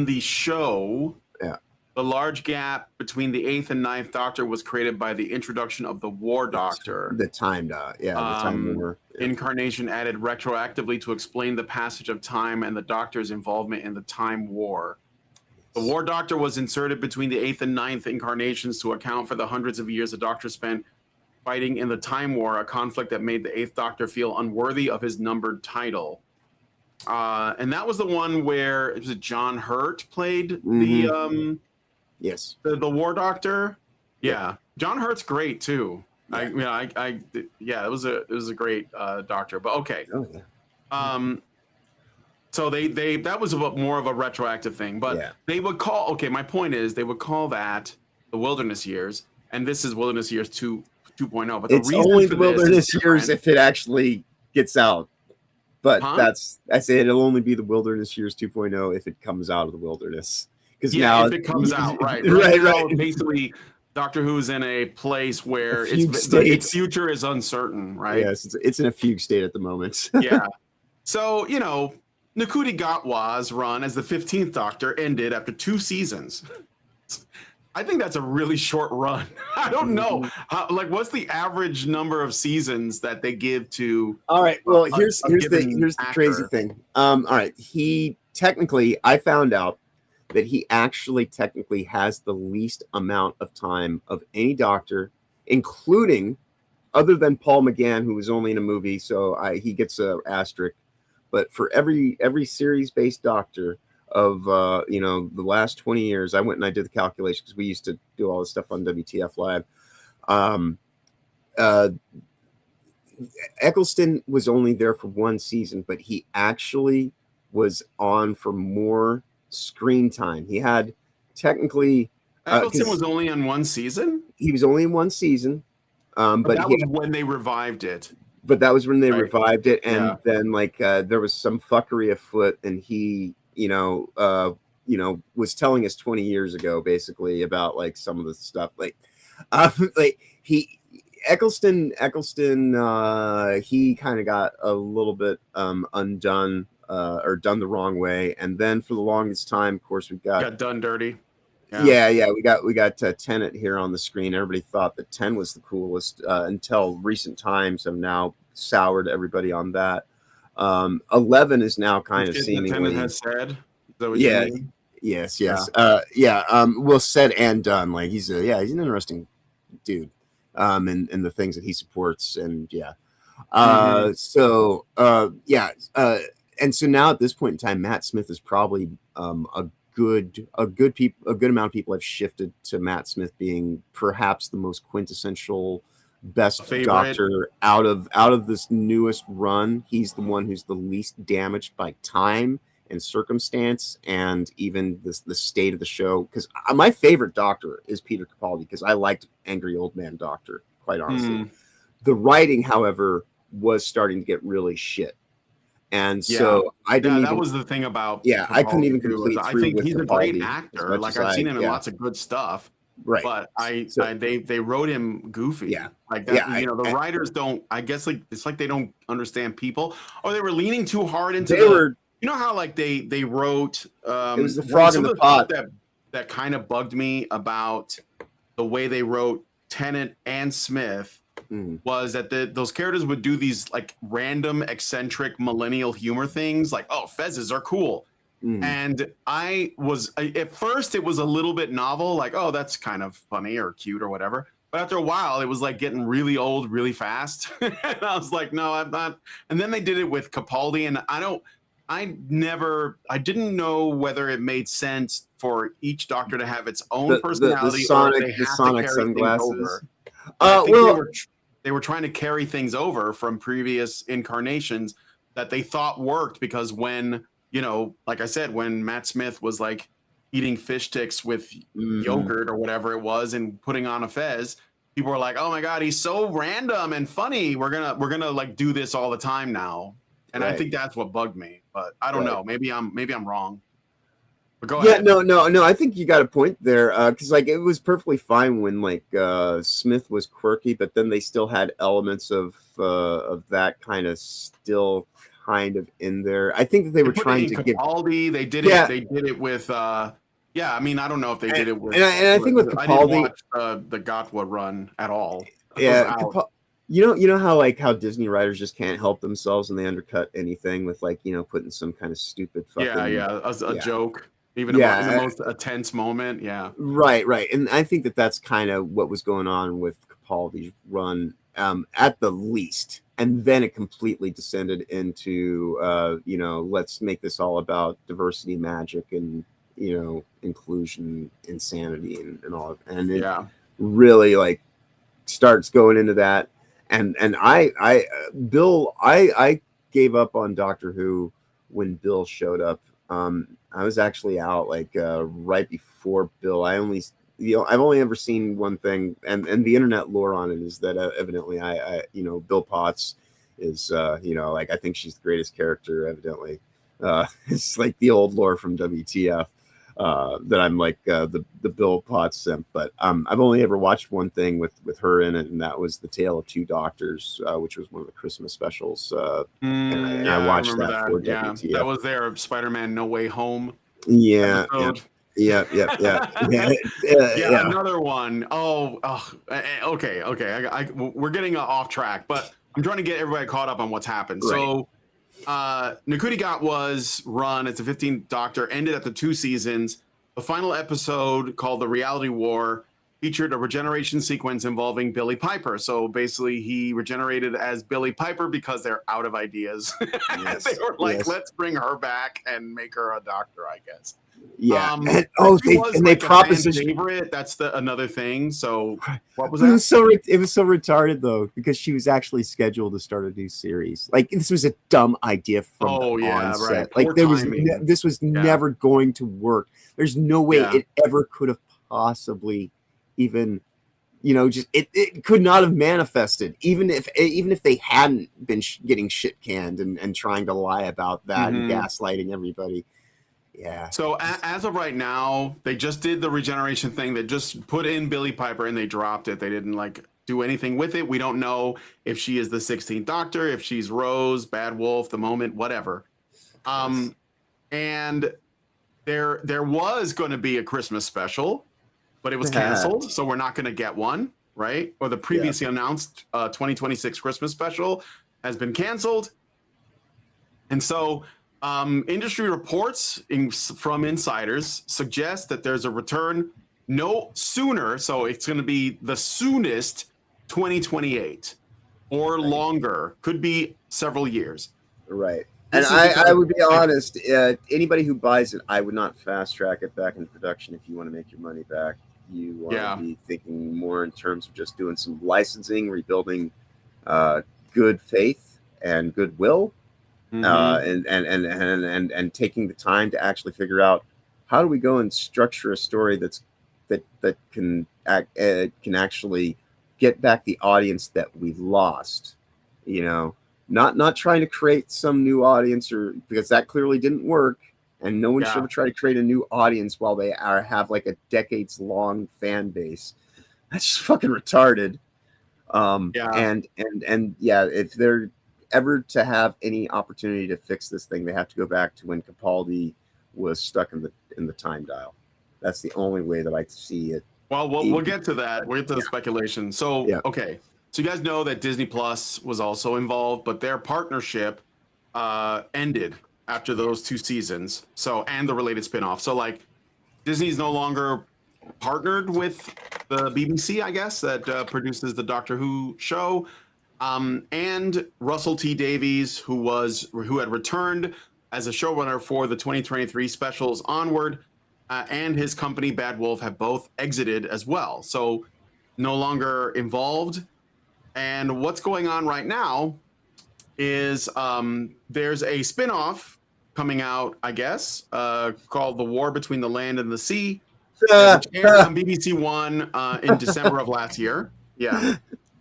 the show, the large gap between the 8th and 9th Doctor was created by the introduction of the War Doctor. The Time War. Incarnation added retroactively to explain the passage of time and the Doctor's involvement in the Time War. The War Doctor was inserted between the 8th and 9th incarnations to account for the hundreds of years the Doctor spent fighting in the Time War, a conflict that made the 8th Doctor feel unworthy of his numbered title. And that was the one where it was John Hurt played the War Doctor. Yeah, John Hurt's great too. It was a great Doctor. But okay. So they that was more of a retroactive thing, but they would call. Okay, my point is they would call that the Wilderness Years, and this is Wilderness Years 2.0. 2.0. But the It's reason only for the this is wilderness years different. if it actually gets out. But Huh? I say it'll only be the wilderness years 2.0 if it comes out of the wilderness. Because Yeah, now if it comes out, right. right, Now, right. basically, Doctor Who's in a place A where fugue its state. future is uncertain, right? Yes, it's in a fugue state at the moment. Yeah. So, Ncuti Gatwa's run as the 15th Doctor ended after 2 seasons. I think that's a really short run. I don't know. What's the average number of seasons that they give to All right. Well, a here's given the crazy actor? thing. All right. I found out that he actually technically has the least amount of time of any doctor, including other than Paul McGann, who was only in a movie, so he gets a asterisk. But for every series-based doctor of the last 20 years, I went and I did the calculation because we used to do all this stuff on WTF Live. Eccleston was only there for 1 season, but he actually was on for more screen time. He had technically Eccleston was only on 1 season? He was only in 1 season. But that was when they revived it. But that was when they Right. revived it, and Yeah. then there was some fuckery afoot, and he, was telling us 20 years ago, basically, about like some of the stuff, Eccleston, he kind of got a little bit undone or done the wrong way, and then for the longest time, of course, we got done dirty. Yeah, we got Tenet here on the screen. Everybody thought that 10 was the coolest until recent times have now soured everybody on that. 11 is now kind of seemingly. Tenet has said. Is that what Yeah. you mean? Yes. Well, said and done. Like he's an interesting dude. And the things that he supports, and yeah. And so now at this point in time, Matt Smith is probably a good amount of people have shifted to Matt Smith being perhaps the most quintessential best Favorite doctor out of this newest run. He's the one who's the least damaged by time and circumstance and even the state of the show, because my favorite doctor is Peter Capaldi, because I liked Angry Old Man Doctor, quite honestly. The writing, however, was starting to get really shit. And so I didn't. That was the thing about. Yeah, I couldn't even complete. I think he's a great actor. Like I've seen him in lots of good stuff. Right. But they wrote him goofy. Yeah. Like that. The writers don't. I guess it's like they don't understand people, or they were leaning too hard into. You know how like they wrote. It was the frog in the pot that kind of bugged me about the way they wrote Tennant and Smith. Was that those characters would do these like random eccentric millennial humor things like, oh, fezzes are cool. And at first it was a little bit novel, like, oh, that's kind of funny or cute or whatever. But after a while, it was like getting really old really fast. And I was like, no, I'm not. And then they did it with Capaldi, and I didn't know whether it made sense for each doctor to have its own personality. The sonic sunglasses. They were trying to carry things over from previous incarnations that they thought worked, because when, like I said, when Matt Smith was like eating fish sticks with yogurt or whatever it was and putting on a fez, people were like, oh my God, he's so random and funny. We're gonna like do this all the time now. And I think that's what bugged me, but I don't know. Maybe I'm wrong. But go ahead. No. I think you got a point there, because like it was perfectly fine when like Smith was quirky, but then they still had elements of that kind of still kind of in there. I think that they were trying to get Capaldi. They did it. Yeah. They did it with. I mean, I don't know if they did it with. And I think with Capaldi, I didn't watch the Gatwa run at all. Yeah. You know how Disney writers just can't help themselves and they undercut anything with like putting some kind of stupid fucking a joke. Even in the most tense moment, right, and I think that's kind of what was going on with Capaldi's run, at the least, and then it completely descended into, let's make this all about diversity, magic, and inclusion, insanity, and all of, and it really like starts going into that, and I gave up on Doctor Who when Bill showed up. I was actually out like right before Bill. I only I've only ever seen one thing, and the internet lore on it is that evidently I Bill Potts is like I think she's the greatest character evidently. It's like the old lore from WTF that I'm like the Bill Potts simp, but I've only ever watched one thing with her in it, and that was The Tale of Two Doctors, which was one of the Christmas specials. And I watched that for WTF. That was their Spider-Man No Way Home. Yeah. Episode. Yeah. Another one. Okay. We're getting off track, but I'm trying to get everybody caught up on what's happened. Right. So, Nakuti Got was run. It's the 15th Doctor. Ended at the 2 seasons. The final episode, called The Reality War, featured a regeneration sequence involving Billy Piper. So basically, he regenerated as Billy Piper because they're out of ideas. Yes. They were like, let's bring her back and make her a doctor, I guess. Yeah. They proposition favorite. That's another thing. So what was it? that? It was so retarded though, because she was actually scheduled to start a new series. Like this was a dumb idea from the onset. Right. Like Poor this was never going to work. There's no way it ever could have possibly even, just it could not have manifested, even if they hadn't been getting shit canned and trying to lie about that and gaslighting everybody. Yeah. So as of right now, they just did the regeneration thing. They just put in Billy Piper and they dropped it. They didn't do anything with it. We don't know if she is the 16th Doctor, if she's Rose, Bad Wolf, the Moment, whatever. And there was going to be a Christmas special, but it was canceled, so we're not going to get one, right? Or the previously announced 2026 Christmas special has been canceled, and so. Industry reports from insiders suggest that there's a return no sooner, so it's going to be the soonest 2028 or longer, could be several years. Right. And I would be honest, anybody who buys it, I would not fast track it back into production if you want to make your money back. You want to be thinking more in terms of just doing some licensing, rebuilding good faith and goodwill. And taking the time to actually figure out how do we go and structure a story that can actually get back the audience that we've lost, not trying to create some new audience, or because that clearly didn't work, and no one should ever try to create a new audience while they have like a decades long fan base. That's just fucking retarded. If they're ever to have any opportunity to fix this thing, they have to go back to when Capaldi was stuck in the time dial. That's the only way that I see it. Well, we'll get to that. We'll get to the speculation. So, okay. So you guys know that Disney Plus was also involved, but their partnership ended after those 2 seasons. So, and the related spinoff. So, Disney's no longer partnered with the BBC, I guess, that produces the Doctor Who show. And Russell T Davies, who had returned as a showrunner for the 2023 specials onward, and his company Bad Wolf have both exited as well. So no longer involved. And what's going on right now is there's a spinoff coming out, I guess, called The War Between the Land and the Sea, which aired on BBC One in December of last year. Yeah.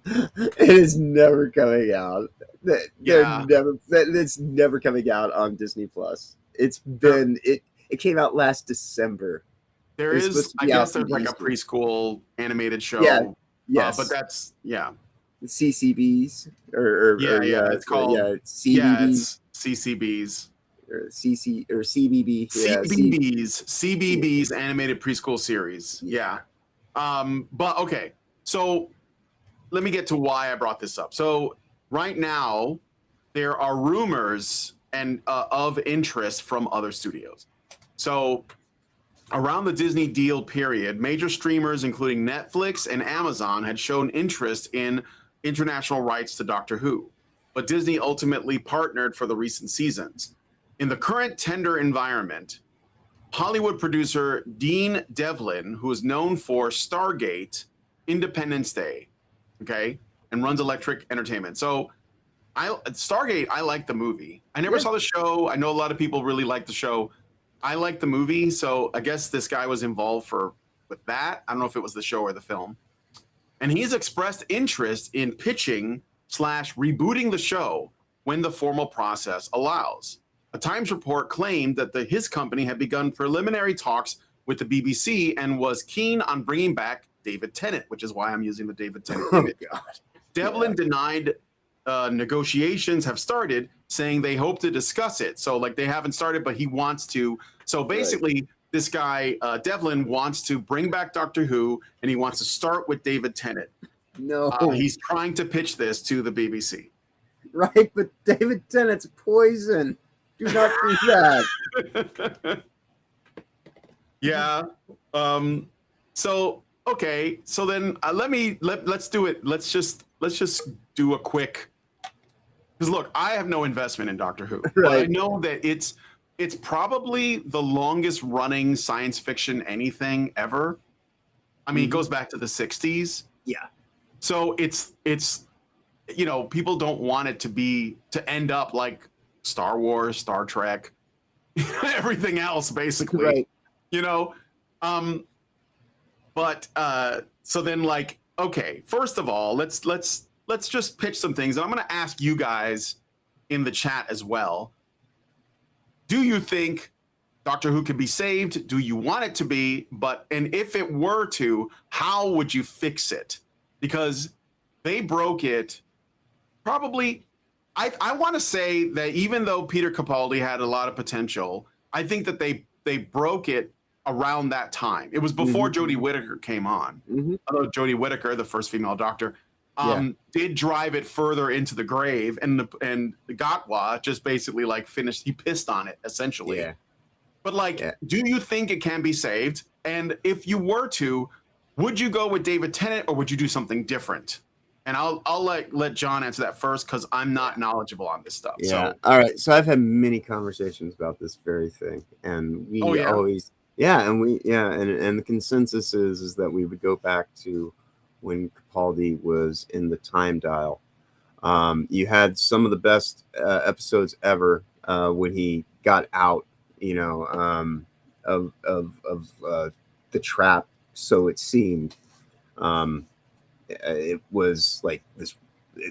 It is never coming out. It's never coming out on Disney Plus. It's been it came out last December. I guess there's like a preschool animated show. Yes. But that's CCBs it's called CBBs. it's CCBs. Or CBB. CBBs animated preschool series. Yeah. But okay. So let me get to why I brought this up. So right now, there are rumors and of interest from other studios. So around the Disney deal period, major streamers, including Netflix and Amazon, had shown interest in international rights to Doctor Who, but Disney ultimately partnered for the recent seasons. In the current tender environment, Hollywood producer Dean Devlin, who is known for Stargate, Independence Day, and runs Electric Entertainment. So Stargate, I like the movie. I never saw the show. I know a lot of people really like the show. I like the movie, so I guess this guy was involved for with that. I don't know if it was the show or the film. And he's expressed interest in pitching / rebooting the show when the formal process allows. A Times report claimed that his company had begun preliminary talks with the BBC and was keen on bringing back David Tennant, which is why I'm using the David Tennant image. God. Devlin denied negotiations have started, saying they hope to discuss it. So like they haven't started, but he wants to. So basically, this guy Devlin wants to bring back Doctor Who, and he wants to start with David Tennant. No, He's trying to pitch this to the BBC. right, but David Tennant's poison. Do not do that. Yeah. So okay. So then let's do it. Let's just do a quick. Because look, I have no investment in Doctor Who, but I know that it's probably the longest running science fiction anything ever. I mean, it goes back to the 60s. Yeah. So it's people don't want it to end up like Star Wars, Star Trek, everything else, basically. Right. But so then like, okay, first of all, let's just pitch some things. And I'm going to ask you guys in the chat as well. Do you think Doctor Who could be saved? Do you want it to be? And if it were to, how would you fix it? Because they broke it probably. I want to say that even though Peter Capaldi had a lot of potential, I think that they broke it around that time. It was before Jodie Whittaker came on. Although Jodie Whittaker, the first female Doctor, did drive it further into the grave, and the Gatwa just basically like finished. He pissed on it essentially. Yeah. But do you think it can be saved? And if you were to, would you go with David Tennant or would you do something different? And I'll let John answer that first because I'm not knowledgeable on this stuff. Yeah. So. All right. So I've had many conversations about this very thing, and we always, and the consensus is that we would go back to when Capaldi was in the time dial. You had some of the best episodes ever when he got out, of the trap. So it seemed. It was like this.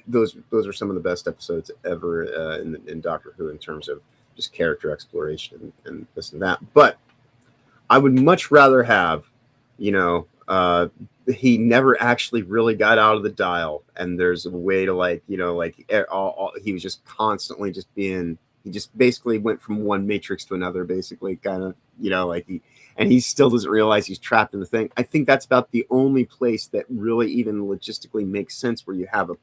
Those are some of the best episodes ever in Doctor Who in terms of just character exploration and this and that. But I would much rather have, he never actually really got out of the dial, and there's a way to he was just constantly just being. He just basically went from one matrix to another, basically, kind of, and he still doesn't realize he's trapped in the thing. I think that's about the only place that really even logistically makes sense, where you have a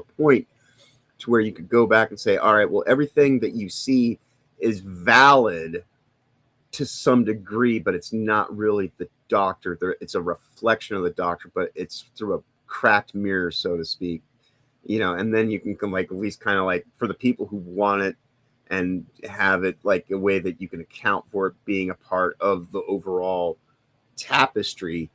point to where you could go back and say, all right, well, everything that you see is valid to some degree, but it's not really the Doctor. It's a reflection of the Doctor, but it's through a cracked mirror, so to speak. And then you can come at least kind of for the people who want it and have it like a way that you can account for it being a part of the overall tapestry.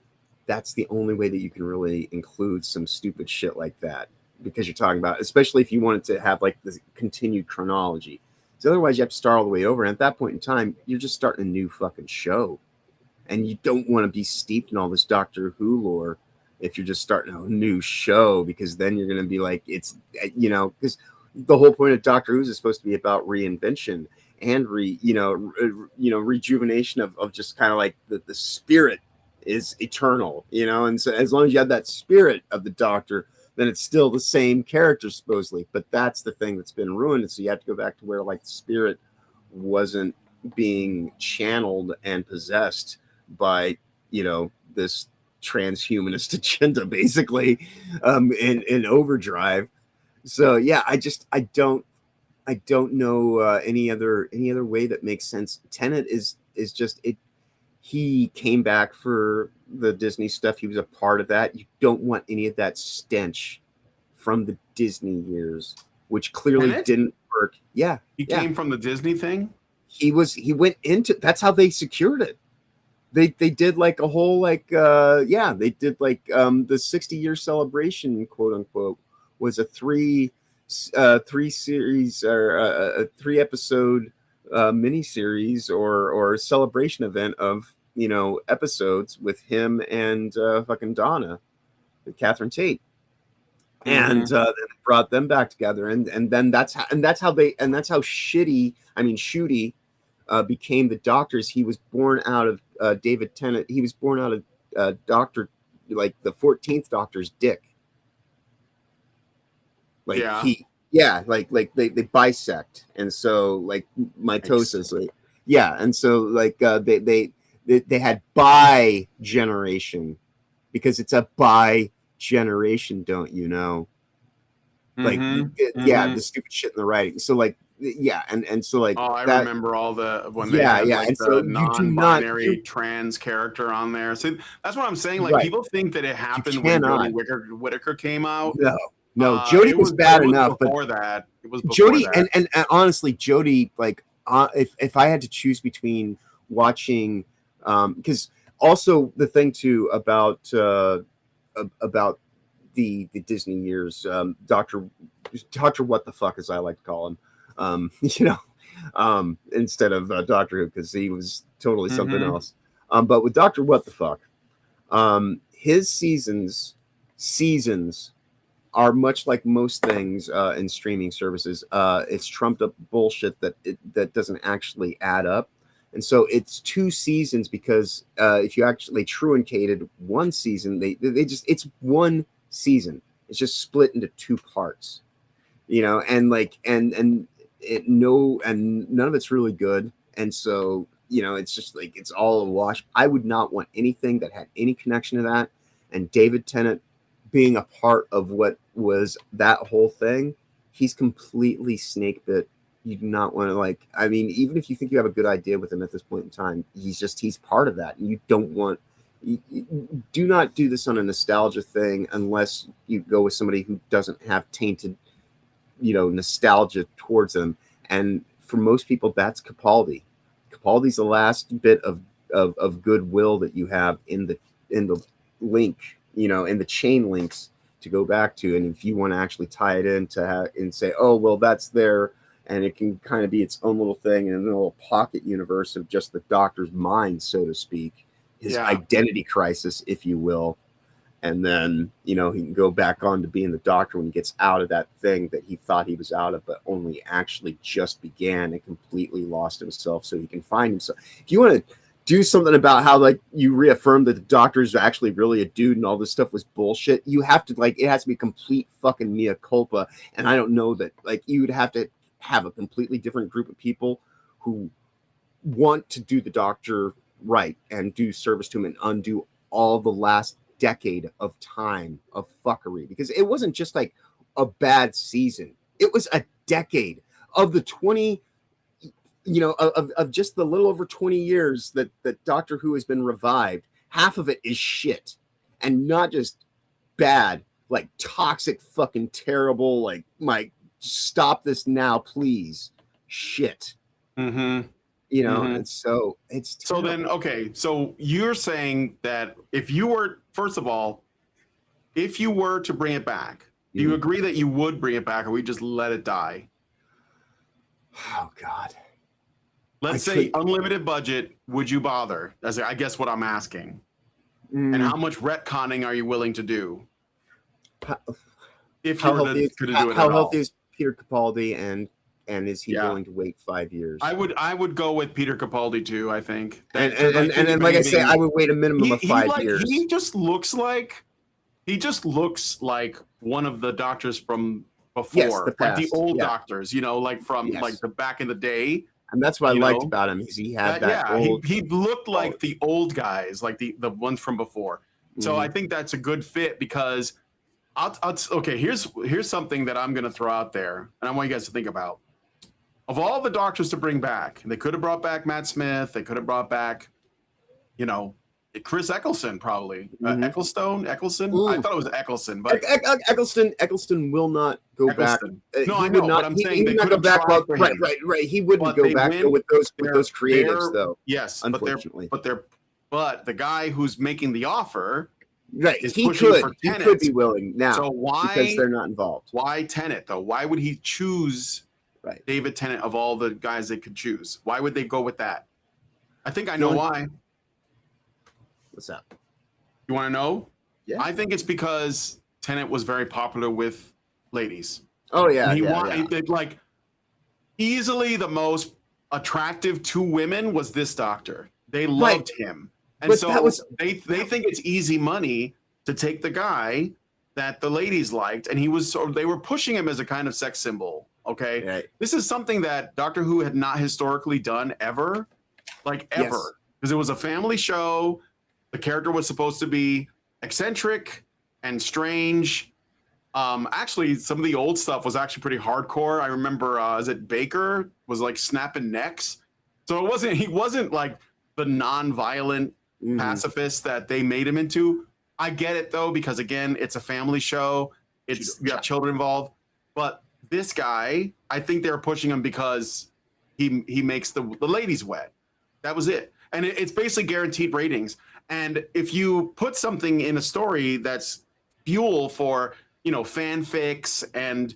That's the only way that you can really include some stupid shit like that, because you're talking about, especially if you wanted to have this continued chronology. So otherwise you have to start all the way over. And at that point in time, you're just starting a new fucking show, and you don't want to be steeped in all this Doctor Who lore if you're just starting a new show, because then you're going to be it's, because the whole point of Doctor Who is supposed to be about reinvention and rejuvenation of just kind of the spirit is eternal, and so as long as you have that spirit of the Doctor, then it's still the same character supposedly, but that's the thing that's been ruined. And so you have to go back to where the spirit wasn't being channeled and possessed by, this transhumanist agenda, basically, in overdrive. So yeah, I don't know any other way that makes sense. Tenet is just it. He came back for the Disney stuff. He was a part of that. You don't want any of that stench from the Disney years, which clearly didn't work. Yeah, he came from the Disney thing. He went into. That's how they secured it. They did a whole they did the 60-year celebration, quote unquote, was a three series or a 3-episode mini series or celebration event of episodes with him and fucking Donna, Catherine Tate. And then brought them back together, and then that's how Shitty, Shooty, became the Doctors. He was born out of David Tennant. He was born out of Doctor, like the 14th Doctor's dick. Like they bisect, and so like mitosis, like and so like they had bi generation because it's a bi generation, don't you know? Like the stupid shit in the writing. So like and so like I remember all the when they had like and the so non-binary trans character on there. So that's what I'm saying. Like people think that it happened when Jodie Whittaker came out. No, Jodie was bad enough, but before that, it was Jodie and honestly, Jodie, like if I had to choose between watching, because also the thing too about the Disney years, Doctor what the fuck, as I like to call him, instead of Doctor Who, because he was totally something else. But with Doctor What the Fuck, his seasons are much like most things in streaming services. It's trumped up bullshit that doesn't actually add up. And so it's 2 seasons because if you actually truncated one season, it's 1 season. It's just split into 2 parts, and like and none of it's really good. And so it's just like it's all a wash. I would not want anything that had any connection to that. And David Tennant being a part of what was that whole thing, he's completely snake bit. You do not want to even if you think you have a good idea with him at this point in time, he's part of that, and you don't want. You do not do this on a nostalgia thing unless you go with somebody who doesn't have tainted, nostalgia towards them. And for most people, that's Capaldi. Capaldi's the last bit of goodwill that you have in the link, in the chain links to go back to. And if you want to actually tie it in and say, oh, well, that's there, and it can kind of be its own little thing and a little pocket universe of just the Doctor's mind, so to speak. His identity crisis, if you will. And then, he can go back on to being the Doctor when he gets out of that thing that he thought he was out of, but only actually just began and completely lost himself so he can find himself. If you want to do something about how, like, you reaffirm that the Doctor is actually really a dude and all this stuff was bullshit, you have to, like, it has to be complete fucking mea culpa. And I don't know that, like, you would have to have a completely different group of people who want to do the Doctor right and do service to him and undo all the last decade of time of fuckery, because it wasn't just like a bad season, it was a decade of the 20 of just the little over 20 years that Doctor Who has been revived. Half of it is shit, and not just bad, like toxic, fucking terrible, like, Mike, stop this now, please, shit. And so it's so then okay. So you're saying that if you were, first of all, if you were to bring it back, do you agree that you would bring it back, or we just let it die? Oh God. Let's say unlimited budget. Would you bother? That's, I guess, what I'm asking. And how much retconning are you willing to do? If you were to do it at all. How healthy is Peter Capaldi, and is he willing to wait 5 years? I would go with Peter Capaldi too, I think. And then, like I say, I would wait a minimum of 5 years. He just looks like one of the Doctors from before, like the old Doctors, like from like the back in the day. And that's what I liked about him, is he had that old. He looked like the old guys, like the ones from before. So I think that's a good fit, because okay, here's something that I'm gonna throw out there, and I want you guys to think about. Of all the Doctors to bring back, they could have brought back Matt Smith. They could have brought back, Chris Eccleston, probably. Eccleston. Ooh. I thought it was Eccleston, but Eccleston will not go back. No, I know, but I'm saying they could have back. tried for him. Right. He wouldn't go back with those creatives, though. Yes, unfortunately. But the guy who's making the offer, right? He could be willing now. So why? Because they're not involved. Why Tennant though? Why would he choose? Right. David Tennant of all the guys they could choose? Why would they go with that? I think I know why. What's that? You want to know? Yeah. I think it's because Tenet was very popular with ladies. Oh yeah, And yeah. like easily the most attractive to women was this doctor. They loved him, and But so that was- they think it's easy money to take the guy that the ladies liked, and they were pushing him as a kind of sex symbol. Okay, Right. this is something that Doctor Who had not historically done ever, like Yes. ever, because it was a family show. The character was supposed to be eccentric and strange. Actually, some of the old stuff was actually pretty hardcore. I remember, is it Baker was like snapping necks? So he wasn't like the non-violent Mhm. pacifist that they made him into. I get it though, because again, it's a family show. You got children involved. But this guy, I think they're pushing him because he makes the ladies wet. That was it. And it's basically guaranteed ratings. And if you put something in a story that's fuel for, fanfics and,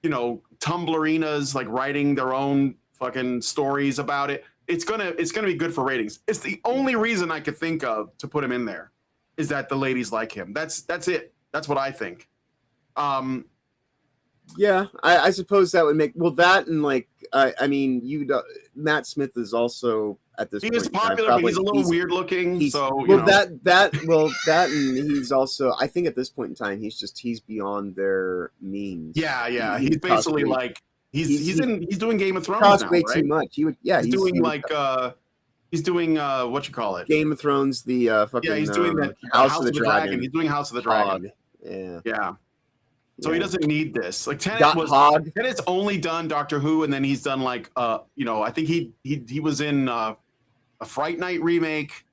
Tumblrinas like writing their own fucking stories about it, it's gonna be good for ratings. It's the only reason I could think of to put him in there is that the ladies like him. That's it. That's what I think. Yeah, I suppose that would make that, and like I mean, Matt Smith is also at this He point is in time, popular, but he's a little weird looking. So that and he's also, I think at this point in time he's beyond their means. Yeah. He's basically like he's doing Game of Thrones costs now, way right? too much. He's doing what you call it? Game of Thrones, the fucking he's doing that House of the Dragon. He's doing House of the Hog. Dragon. Yeah. Yeah. So he doesn't need this. Like Tenet's only done Doctor Who, and then he's done like I think he was in a Fright Night remake,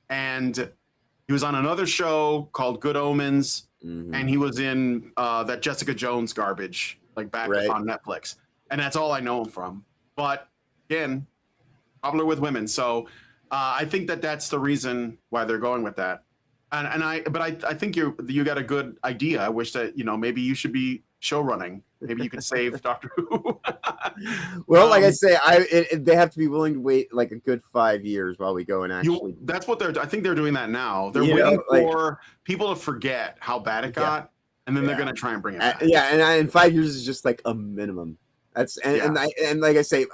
and he was on another show called Good Omens, and he was in that Jessica Jones garbage, like back on Netflix. And that's all I know him from. But again, popular with women. So I think that's the reason why they're going with that. But I think you got a good idea. I wish that maybe you should be show running. Maybe you can save Doctor Who. Well, like I say, they have to be willing to wait like a good 5 years while we go and actually. That's what I think they're doing that now. They're waiting for people to forget how bad it got, and then they're going to try and bring it back. And 5 years is just like a minimum. That's and like I say,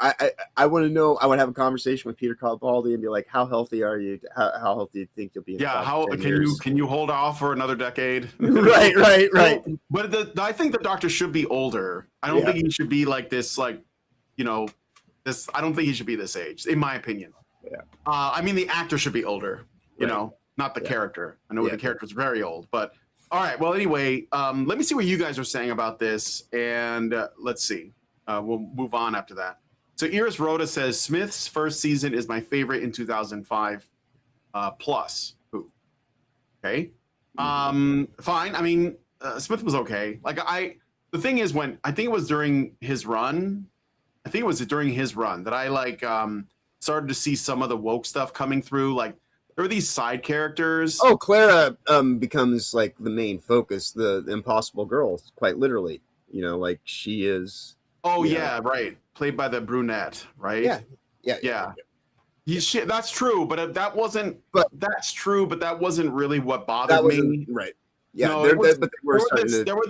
I want to know. I would have a conversation with Peter Capaldi and be like, "How healthy are you? How healthy do you think you'll be?" In can you hold off for another decade? Right. But I think the Doctor should be older. I don't think he should be like this. This. I don't think he should be this age, in my opinion. Yeah. I mean, the actor should be older. Not the character. I know the character's very old, but all right. Well, anyway, let me see what you guys are saying about this, and let's see. We'll move on after that. So Iris Rhoda says Smith's first season is my favorite in 2005 plus. Who? Okay. Fine. I mean, Smith was okay. Like the thing is, when I think it was during his run, that I started to see some of the woke stuff coming through. Like there were these side characters. Oh, Clara becomes like the main focus, the impossible girl, quite literally. Like she is. Oh yeah, right. Played by the brunette, right? Yeah. That's true, but that wasn't. But that's true, but that wasn't really what bothered me. Right. Yeah. No, there were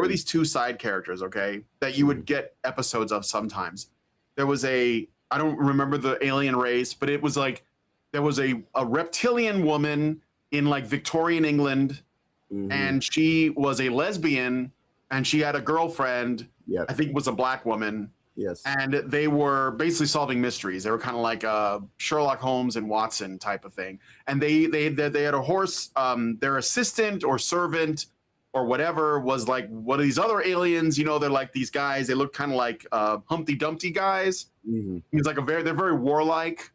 these two side characters, okay, that you would get episodes of sometimes. There was I don't remember the alien race, but it was like there was a reptilian woman in like Victorian England, and she was a lesbian, and she had a girlfriend. Yeah, I think it was a black woman. Yes. And they were basically solving mysteries. They were kind of like Sherlock Holmes and Watson type of thing. And they had a horse. Their assistant or servant or whatever was like one of these other aliens. They're like these guys. They look kind of like Humpty Dumpty guys. He's like they're very warlike.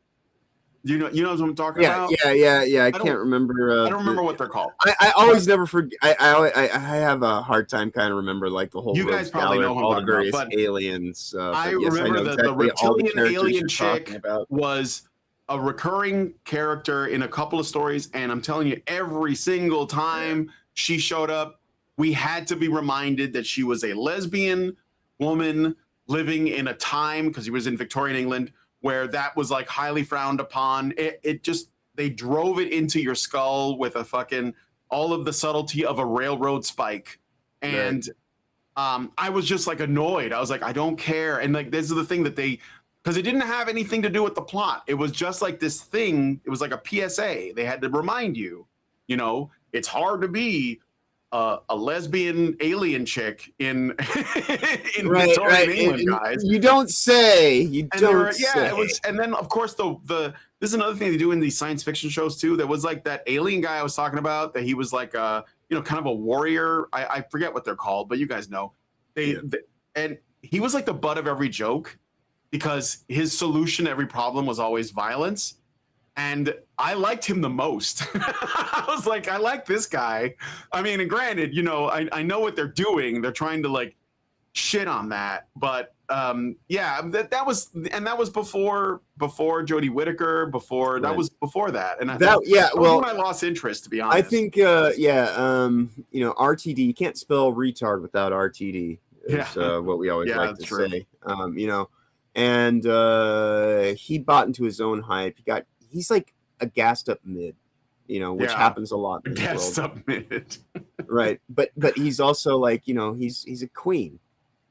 You know what I'm talking about? Yeah. I can't remember. I don't remember what they're called. I always never forget. I have a hard time kind of remember like the whole. You guys probably know all the various aliens. I remember the reptilian alien chick was a recurring character in a couple of stories, and I'm telling you, every single time she showed up, we had to be reminded that she was a lesbian woman living in a time, because he was in Victorian England, where that was like highly frowned upon. They they drove it into your skull with a fucking all of the subtlety of a railroad spike. And I was just like annoyed. I was like, I don't care. And like, this is the thing that because it didn't have anything to do with the plot. It was just like this thing. It was like a PSA. They had to remind you, it's hard to be a lesbian alien chick in Victorian England, guys. You don't say. You don't say. It was, and then of course this is another thing they do in these science fiction shows too. There was like that alien guy I was talking about. That he was like kind of a warrior. I forget what they're called, but you guys know. And he was like the butt of every joke because his solution to every problem was always violence. And I liked him the most. I was like, I like this guy. I mean, and granted, I know what they're doing. They're trying to like shit on that. But that was before Jodie Whittaker, that was before that. And I lost interest, to be honest. I think RTD, you can't spell retard without RTD. Is what we always like to say. And he bought into his own hype. He's like a gassed up mid, which happens a lot in gassed up mid. Right. But he's also like, he's a queen.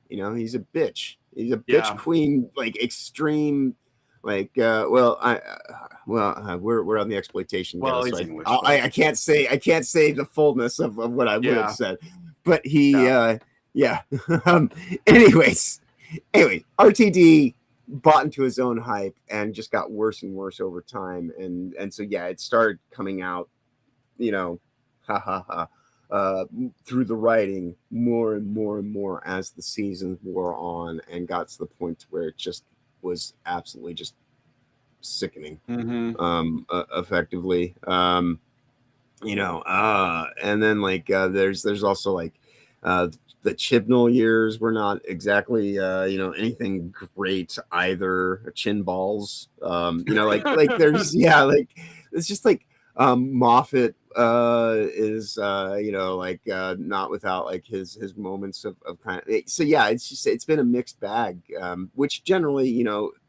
He's a bitch. He's a bitch queen, like extreme, like we're on the exploitation. Well, so I can't say the fullness of what I would have said. But he anyways, RTD bought into his own hype and just got worse and worse over time, and so it started coming out, through the writing more and more and more as the seasons wore on, and got to the point where it just was absolutely just sickening, effectively, and then like there's also like the Chibnall years were not exactly anything great either. Chin balls, like there's it's just like Moffat is not without like his moments of kind of, so it's been a mixed bag, which generally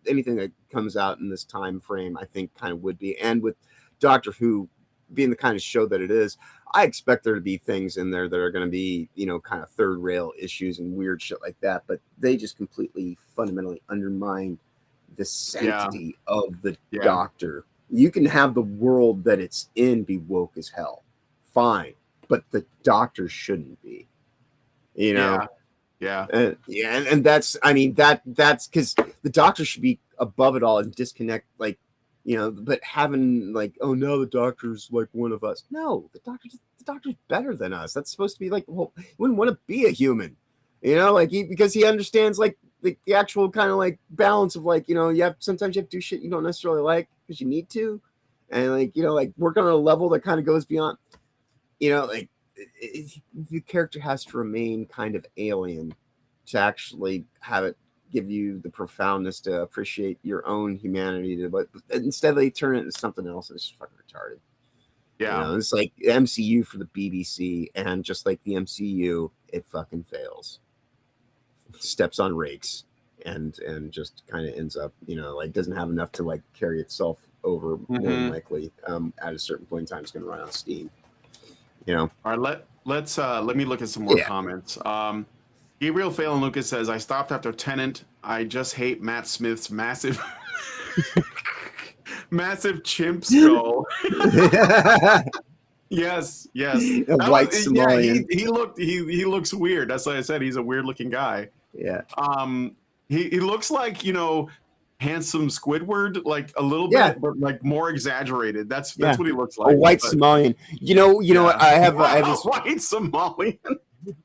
anything that comes out in this time frame I think kind of would be, and with Doctor Who being the kind of show that it is, I expect there to be things in there that are going to be, kind of third rail issues and weird shit like that. But they just completely fundamentally undermine the sanctity of the Doctor. You can have the world that it's in be woke as hell. Fine. But the Doctor shouldn't be. And that's, that's because the Doctor should be above it all and disconnect, like, but having like, oh no, the Doctor's like one of us. No, the Doctor's better than us. That's supposed to be like, well, he wouldn't want to be a human, because he understands like the actual kind of like balance of like, sometimes you have to do shit you don't necessarily like because you need to, and like, like work on a level that kind of goes beyond, the character has to remain kind of alien to actually have it give you the profoundness to appreciate your own humanity, but instead they turn it into something else that's just fucking retarded. It's like MCU for the BBC, and just like the MCU, it fucking fails, steps on rakes, and just kind of ends up, like doesn't have enough to like carry itself over. More than likely, at a certain point in time, it's going to run out of steam. All right, let me look at some more comments. Gabriel Phelan Lucas says, I stopped after Tenant. I just hate Matt Smith's massive chimp skull. yes. White Somalian. He looks weird. That's why I said he's a weird looking guy. Yeah. He looks like, handsome Squidward, like a little bit, but like more exaggerated. That's what he looks like. A white Somalian. What? I have this white Somalian.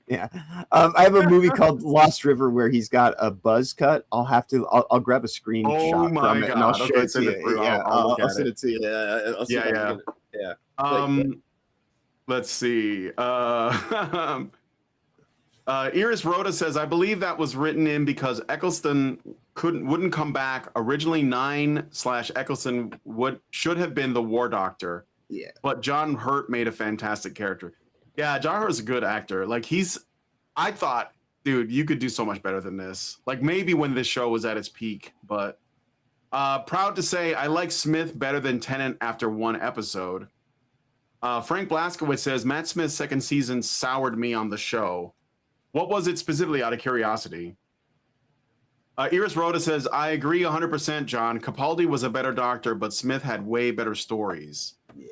Yeah, I have a movie called Lost River where he's got a buzz cut. I'll grab a screenshot from it and I'll show it to you. I'll send it to you. Let's see. Iris Rhoda says, I believe that was written in because Eccleston wouldn't come back. Originally, 9/Eccleston should have been the War Doctor. Yeah, but John Hurt made a fantastic character. Yeah, John Hurt's a good actor. Like I thought, dude, you could do so much better than this. Like maybe when this show was at its peak, but Proud to say I like Smith better than Tennant after one episode. Frank Blaskowitz says Matt Smith's second season soured me on the show. What was it specifically, out of curiosity? Iris Rhoda says, I agree 100%, John. Capaldi was a better doctor, but Smith had way better stories. Yeah.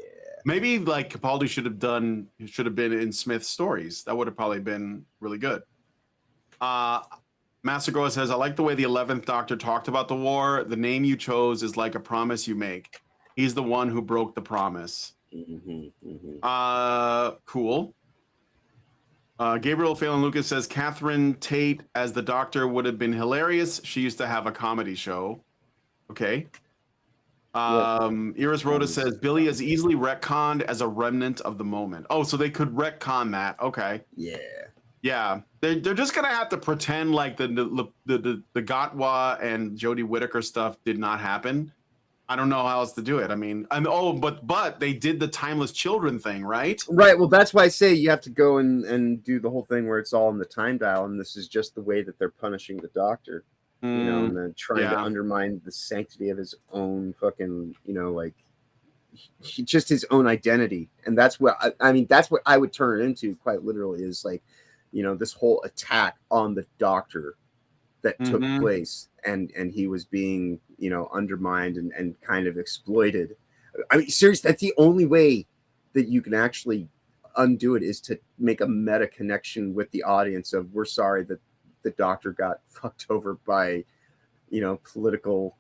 Maybe like Capaldi should have been in Smith's stories. That would have probably been really good. Master Groa says, I like the way the 11th Doctor talked about the war. The name you chose is like a promise you make. He's the one who broke the promise. Cool. Gabriel Phelan Lucas says Catherine Tate as the Doctor would have been hilarious. She used to have a comedy show. Okay. Iris Rhoda says Billy is easily retconned as a remnant of the moment. Oh, so they could retcon that. Okay. Yeah. They're just gonna have to pretend like the Gatwa and Jodie Whittaker stuff did not happen. I don't know how else to do it. I mean, but they did the timeless children thing, right? Right. Well, that's why I say you have to go and do the whole thing where it's all in the time dial, and this is just the way that they're punishing the Doctor, you know, and then trying to undermine the sanctity of his own fucking, you know, like just his own identity. And that's what I mean. That's what I would turn it into, quite literally, is like, you know, this whole attack on the Doctor that took place, and he was being, you know, undermined and kind of exploited. I mean, seriously, that's the only way that you can actually undo it, is to make a meta connection with the audience of, we're sorry that the Doctor got fucked over by, you know, political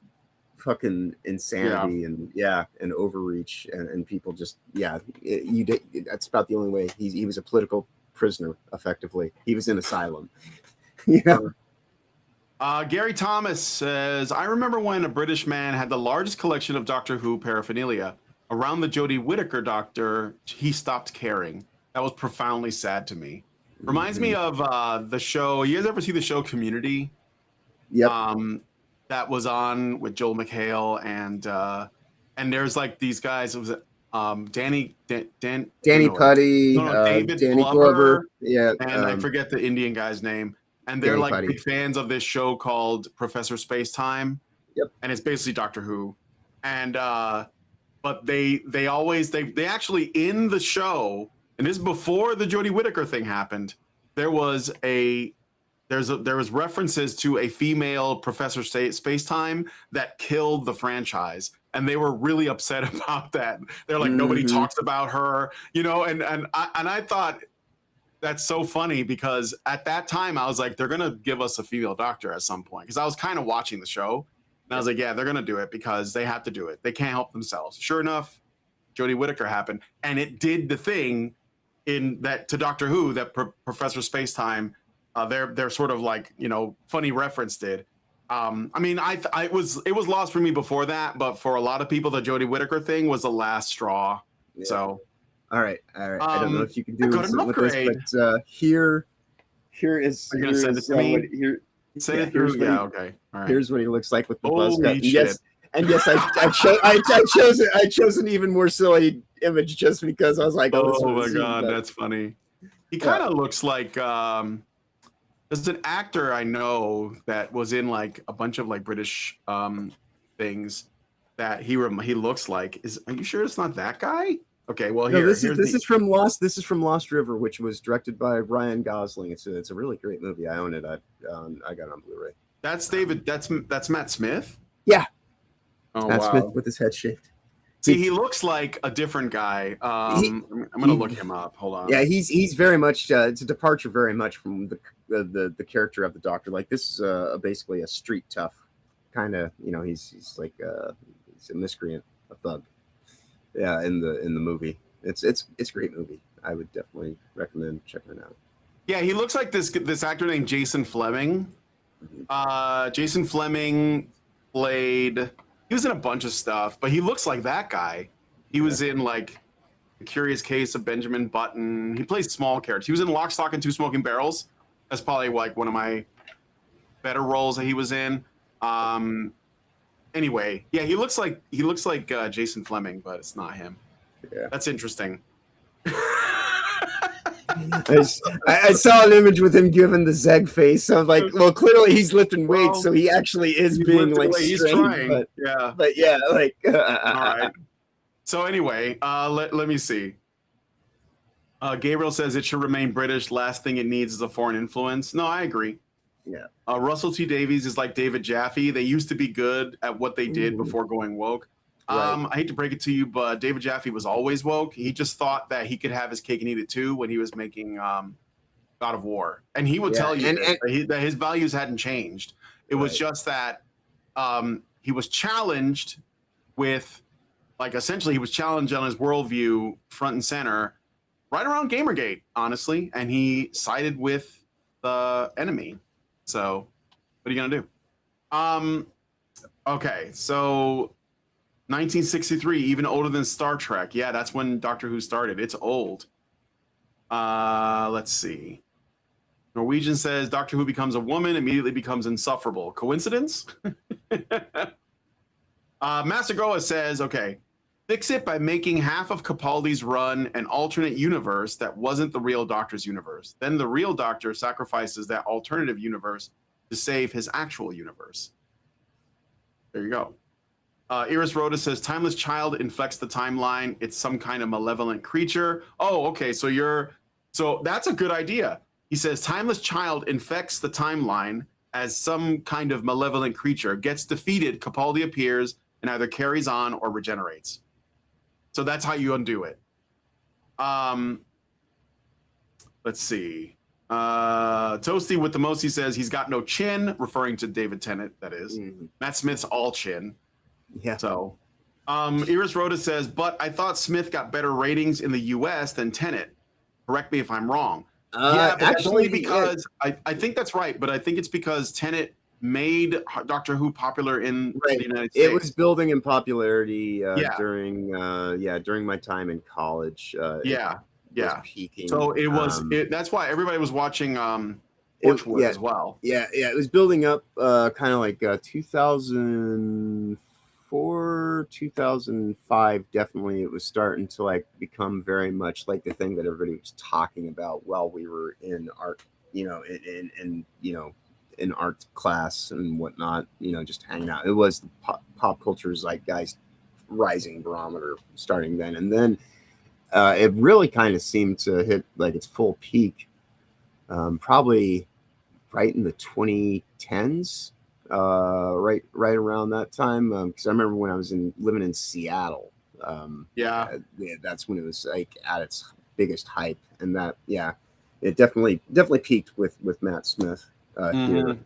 fucking insanity and overreach, and people just that's about the only way. He was a political prisoner, effectively. He was in asylum. You know. Gary Thomas says, I remember when a British man had the largest collection of Doctor Who paraphernalia. Around the Jodie Whittaker Doctor, he stopped caring. That was profoundly sad to me. Reminds me of the show. You guys ever see the show Community? Yep. That was on with Joel McHale and there's like these guys. It was Danny Putty, David Danny Glover, and I forget the Indian guy's name. And they're Danny like Putty. big fans of this show called Professor Spacetime. Yep. And it's basically Doctor Who. And but they actually, in the show, and this is before the Jodie Whittaker thing happened, there was references to a female Professor Spacetime that killed the franchise. And they were really upset about that. They're like, nobody talks about her, you know, and I thought, that's so funny, because at that time I was like, they're gonna give us a female Doctor at some point, because I was kind of watching the show and I was like, yeah, they're gonna do it because they have to do it. They can't help themselves. Sure enough, Jodie Whittaker happened, and it did the thing in that to Doctor Who that Professor Spacetime, their sort of like, you know, funny reference did. I mean, it was lost for me before that, but for a lot of people, the Jodie Whittaker thing was the last straw. Yeah. So. All right. I don't know if you can do this with this, but here is. Are you gonna send it to me? Send it through. Yeah. Okay. All right. Here's what he looks like with the buzz cut. Yes, I chose an even more silly image just because I was like, oh my god, that's funny. He kind of looks like there's an actor I know that was in like a bunch of like British things that he looks like. Are you sure it's not that guy? Okay, well, no, this is from Lost. This is from Lost River, which was directed by Ryan Gosling. It's a really great movie. I own it. I got it on Blu-ray. That's David. That's Matt Smith. Yeah. Oh, Matt wow. Smith with his head shaved. See, he looks like a different guy. I'm gonna look him up. Hold on. Yeah, he's very much. It's a departure very much from the character of the Doctor. Like, this is basically a street tough kind of. You know, he's like he's a miscreant, a thug. Yeah, in the movie, it's a great movie. I would definitely recommend checking it out. Yeah, he looks like this actor named Jason Fleming. Jason Fleming played. He was in a bunch of stuff, but he looks like that guy. He was in like The Curious Case of Benjamin Button. He plays small characters. He was in Lock, Stock, and Two Smoking Barrels. That's probably like one of my better roles that he was in. Anyway, yeah, he looks like Jason Fleming, but it's not him. Yeah, that's interesting. I saw an image with him giving the Zeg face. So I was like, well, clearly he's lifting weights, Well, so he actually is he's being lifting like weight, he's strained. trying. Yeah. But yeah, like. All right. So anyway, let me see. Gabriel says it should remain British. Last thing it needs is a foreign influence. No, I agree. Yeah. Russell T Davies is like David Jaffe. They used to be good at what they did before going woke. Right. I hate to break it to you, but David Jaffe was always woke. He just thought that he could have his cake and eat it too when he was making God of War, and he would tell you that his values hadn't changed. It was just that he was challenged with, like, essentially he was challenged on his worldview front and center right around Gamergate, honestly, and he sided with the enemy. So what are you gonna do? Okay, so 1963, even older than Star Trek. Yeah, that's when Doctor Who started. It's old. Let's see. Norwegian says Doctor Who becomes a woman, immediately becomes insufferable. Coincidence? Master Goa says, okay, fix it by making half of Capaldi's run an alternate universe that wasn't the real Doctor's universe. Then the real Doctor sacrifices that alternative universe to save his actual universe. There you go. Iris Rhoda says, timeless child inflects the timeline. It's some kind of malevolent creature. Oh, okay. So that's a good idea. He says, timeless child infects the timeline as some kind of malevolent creature, gets defeated, Capaldi appears, and either carries on or regenerates. So that's how you undo it. Let's see. Toasty with the most, he says, he's got no chin, referring to David Tennant, that is. Matt Smith's all chin. Yeah. So, Iris Rhoda says, but I thought Smith got better ratings in the U.S. than Tenet. Correct me if I'm wrong. Yeah, actually, because I think that's right, but I think it's because Tenet made Doctor Who popular in the United States. It was building in popularity during my time in college. It was peaking. So it was. That's why everybody was watching Torchwood as well. Yeah, it was building up, kind of like 2004, 2005. Definitely, it was starting to like become very much like the thing that everybody was talking about while we were in art, in art class and whatnot. Just hanging out. It was the pop culture zeitgeist rising barometer starting then, and then it really kind of seemed to hit like its full peak, probably right in the 2010s. Right around that time, because I remember when I was living in Seattle. That's when it was like at its biggest hype, and that it definitely peaked with Matt Smith here,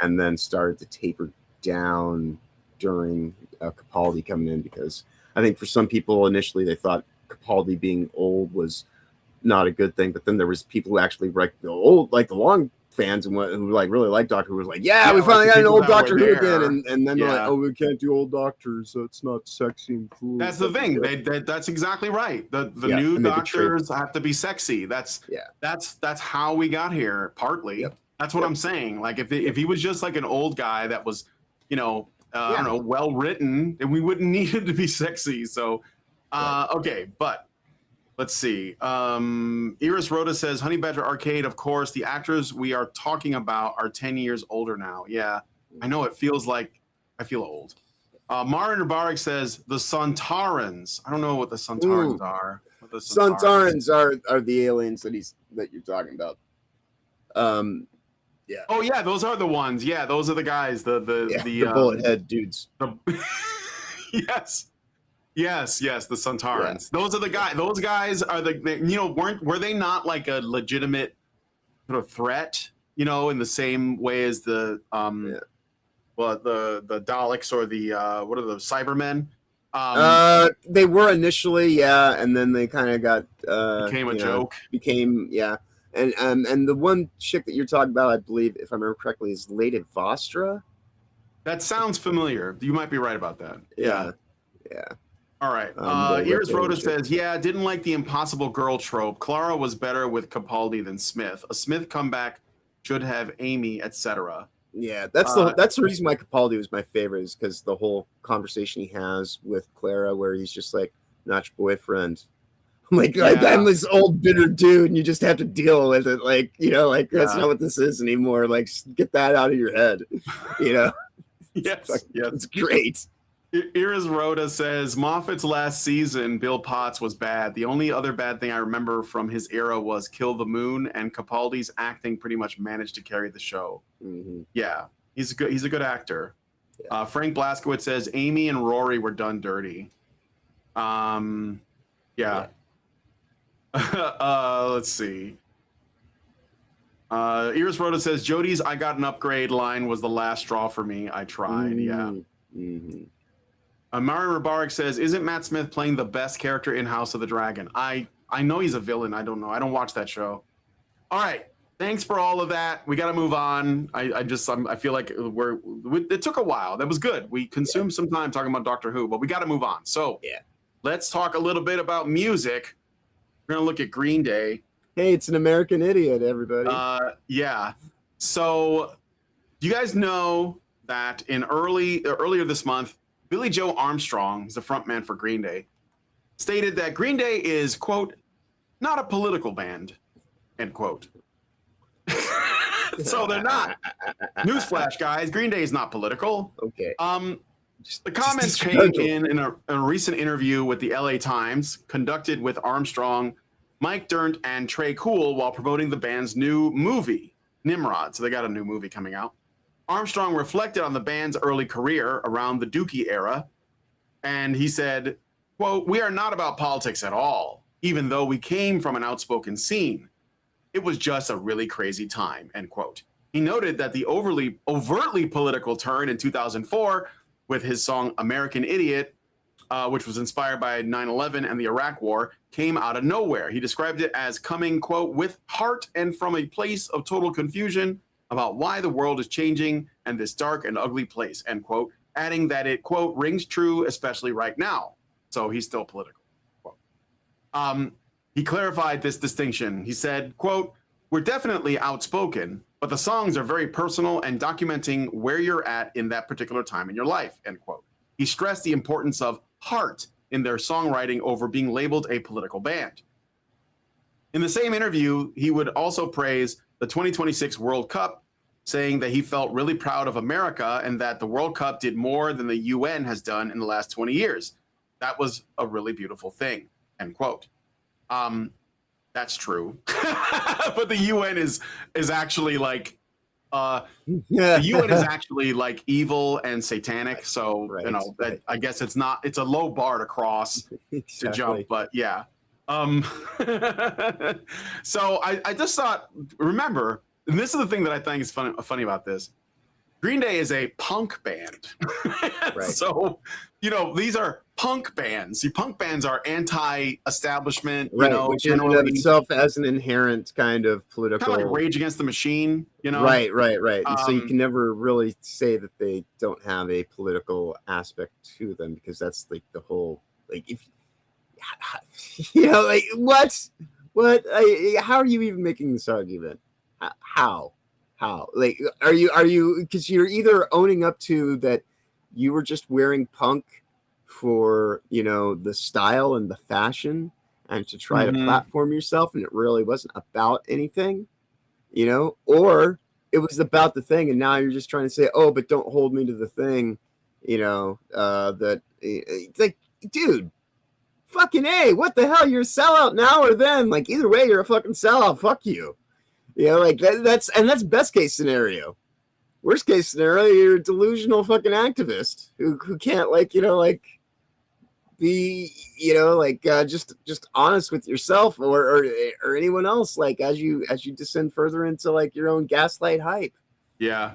and then started to taper down during Capaldi coming in, because I think for some people initially they thought Capaldi being old was not a good thing, but then there was people who actually like the long fans and who like really like Doctor Who was like, we finally got an old Doctor Who again, and then they're like, we can't do old Doctors, so it's not sexy and cool. That's the thing. That's exactly right. The new Doctors have to be sexy. That's how we got here. Partly. That's what I'm saying. Like if he was just like an old guy that was, I don't know, well written, then we wouldn't need him to be sexy. So, okay, but. Let's see. Iris Rhoda says, Honey Badger Arcade, of course, the actors we are talking about are 10 years older now. Yeah, I know, it feels like I feel old. Mara Nabarik says, the Sontarans. I don't know what the Sontarans are. Sontarans are the aliens that you're talking about. Yeah. Oh, yeah, those are the ones. Yeah, those are the guys. The bullet head dudes. Yes, the Sontarans. Yeah. Those are the guys. Those guys are were they not like a legitimate sort of threat, in the same way as the the Daleks or the what are the Cybermen? They were initially, and then they kind of got became a joke. And the one chick that you're talking about, I believe, if I remember correctly, is Lady Vostra. That sounds familiar. You might be right about that. Yeah. All right. Iris Rhoda says, didn't like the impossible girl trope. Clara was better with Capaldi than Smith. A Smith comeback should have Amy, etc. Yeah, that's the reason why Capaldi was my favorite, is because the whole conversation he has with Clara, where he's just like, not your boyfriend. Like, I'm this old bitter dude, and you just have to deal with it. Like, that's not what this is anymore. Like, get that out of your head. Yes. It's great. Iris Rhoda says Moffat's last season, Bill Potts, was bad. The only other bad thing I remember from his era was Kill the Moon, and Capaldi's acting pretty much managed to carry the show. Mm-hmm. Yeah, he's a good actor. Yeah. Frank Blaskowitz says Amy and Rory were done dirty. Yeah. Let's see. Iris Rhoda says Jodie's "I got an upgrade" line was the last straw for me. I tried. Yeah. Mm-hmm. Mari Rabarik says, "Isn't Matt Smith playing the best character in House of the Dragon?" I know he's a villain. I don't know. I don't watch that show. All right. Thanks for all of that. We got to move on. I feel like it took a while. That was good. We consumed some time talking about Doctor Who, but we got to move on. So let's talk a little bit about music. We're going to look at Green Day. Hey, it's an American Idiot, everybody. Yeah. So do you guys know that earlier this month, Billy Joe Armstrong, who's the frontman for Green Day, stated that Green Day is, quote, not a political band, end quote. So they're not. Newsflash, guys. Green Day is not political. Okay. The comments came in a recent interview with the LA Times conducted with Armstrong, Mike Dirnt, and Trey Cool while promoting the band's new movie, Nimrod. So they got a new movie coming out. Armstrong reflected on the band's early career around the Dookie era, and he said, quote, "We are not about politics at all, even though we came from an outspoken scene. It was just a really crazy time," end quote. He noted that the overtly political turn in 2004 with his song American Idiot, which was inspired by 9/11 and the Iraq War, came out of nowhere. He described it as coming, quote, "with heart and from a place of total confusion about why the world is changing and this dark and ugly place," end quote, adding that it, quote, "rings true, especially right now." So he's still political. Quote. He clarified this distinction. He said, quote, "We're definitely outspoken, but the songs are very personal and documenting where you're at in that particular time in your life," end quote. He stressed the importance of heart in their songwriting over being labeled a political band. In the same interview, he would also praise the 2026 World Cup, saying that he felt really proud of America and that the World Cup did more than the UN has done in the last 20 years. That was a really beautiful thing, end quote. That's true. But the UN is actually like, the UN is actually like evil and satanic. So, I guess it's a low bar to cross to jump, but yeah. So I just thought, remember, and this is the thing that I think is funny about this. Green Day is a punk band. Right. So, these are punk bands. See, punk bands are anti-establishment, which in and of itself has an inherent kind of political, kind of like Rage Against the Machine, Right. And so you can never really say that they don't have a political aspect to them, because that's like the whole, like, if like what? How are you even making this argument? How? Like, are you? Because you're either owning up to that you were just wearing punk for the style and the fashion and to try to platform yourself, and it really wasn't about anything, or it was about the thing, and now you're just trying to say, oh, but don't hold me to the thing, that it's like, dude. Fucking A, what the hell? You're a sellout now or then. Like, either way, you're a fucking sellout. Fuck you. Like that's best case scenario. Worst case scenario, you're a delusional fucking activist who can't be just honest with yourself or anyone else, like as you descend further into like your own gaslight hype. Yeah.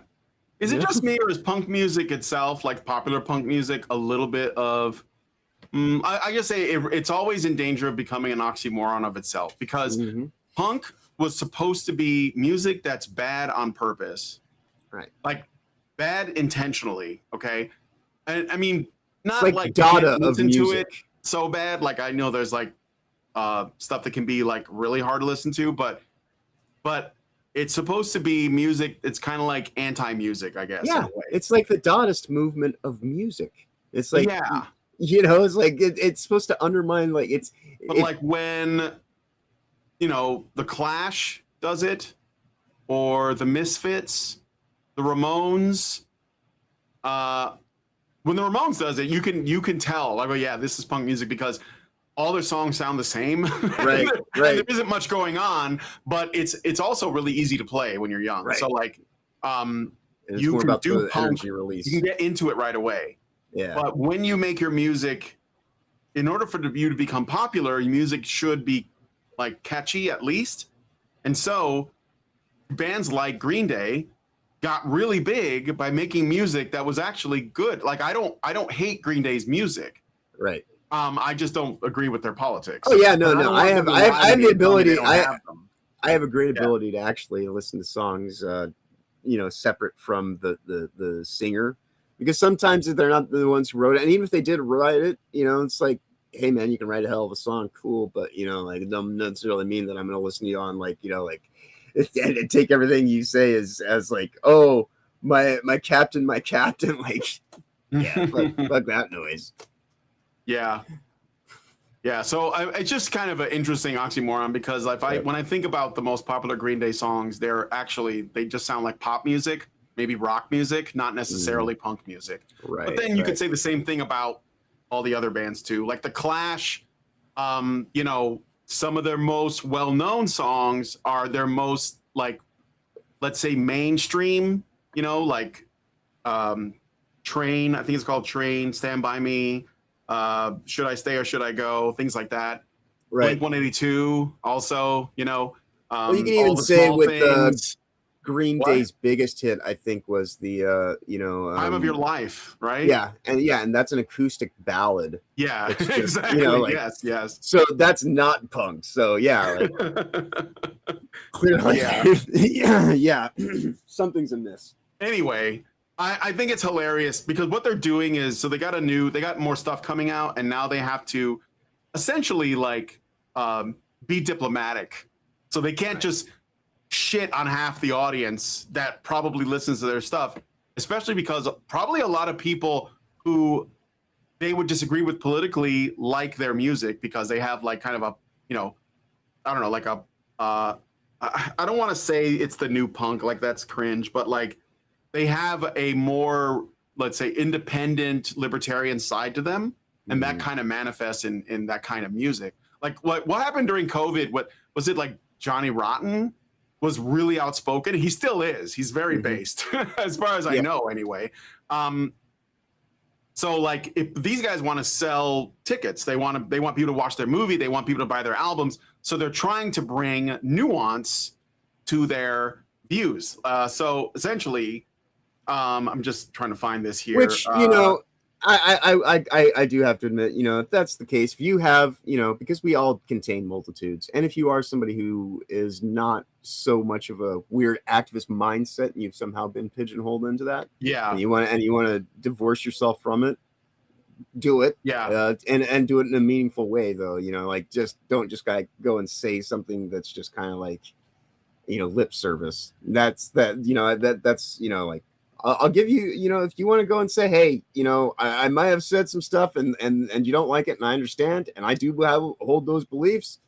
Is it just me, or is punk music itself, like popular punk music, a little bit of I guess it's always in danger of becoming an oxymoron of itself, because punk was supposed to be music that's bad on purpose, right? Like bad intentionally, okay? And I mean, not it's like data of music. To it so bad. Like, I know there's like stuff that can be like really hard to listen to, but it's supposed to be music. It's kind of like anti-music, I guess. Yeah, it's like the Dadaist movement of music. It's like You know, it's like it's supposed to undermine like But like when the Clash does it, or the Misfits, the Ramones. When the Ramones does it, you can tell like, oh yeah, this is punk music because all their songs sound the same. Right, and right. there isn't much going on, but it's also really easy to play when you're young. Right. So like, And it's you more can about do the punk. energy release. You can get into it right away. Yeah. But when you make your music, in order for you to become popular, your music should be like catchy at least. And so bands like Green Day got really big by making music that was actually good. Like I don't hate Green Day's music. Right. I just don't agree with their politics. Oh yeah, no, But no. don't want them to lie I have to the me and tell me they ability. don't have them. I have a great Yeah. ability to actually listen to songs, separate from the singer, because sometimes they're not the ones who wrote it, and even if they did write it, it's like, hey man, you can write a hell of a song, cool, but like it doesn't necessarily mean that I'm going to listen to you on like and take everything you say as like, oh my captain, like yeah, fuck that noise. Yeah. Yeah, so it's just kind of an interesting oxymoron because when I think about the most popular Green Day songs, they just sound like pop music, maybe rock music, not necessarily punk music. Right. But then you could say the same thing about all the other bands too, like the Clash. Some of their most well-known songs are their most like, let's say mainstream. Like Train. I think it's called Train. Stand by Me. Should I Stay or Should I Go? Things like that. Right. Blink 182 also, Well, you can all even the say small with things. Green What? Day's biggest hit, I think, was the Time of Your Life, right? Yeah, and that's an acoustic ballad. Yeah, It's just, exactly. like- yes. So that's not punk. So yeah, like clearly, yeah, something's amiss. Anyway, I think it's hilarious because what they're doing is, so they got more stuff coming out, and now they have to essentially like be diplomatic. So they can't just shit on half the audience that probably listens to their stuff, especially because probably a lot of people who they would disagree with politically like their music because they have like kind of a, I don't know, like I don't want to say it's the new punk, like that's cringe, but like they have a more, let's say, independent libertarian side to them, and that kind of manifests in that kind of music. Like what happened during COVID? What was it like? Johnny Rotten was really outspoken. He still is. He's very based, as far as I know, anyway. So like, if these guys want to sell tickets, they want people to watch their movie, they want people to buy their albums. So they're trying to bring nuance to their views. So essentially, I'm just trying to find this here. Which I do have to admit, if that's the case, if you have, because we all contain multitudes, and if you are somebody who is not so much of a weird activist mindset, and you've somehow been pigeonholed into that, and you want to divorce yourself from it, do it, and do it in a meaningful way, though. Like don't just go and say something that's just kind of like, lip service. That's like. I'll give you, if you want to go and say, hey, I might have said some stuff and you don't like it, and I understand, and I do hold those beliefs,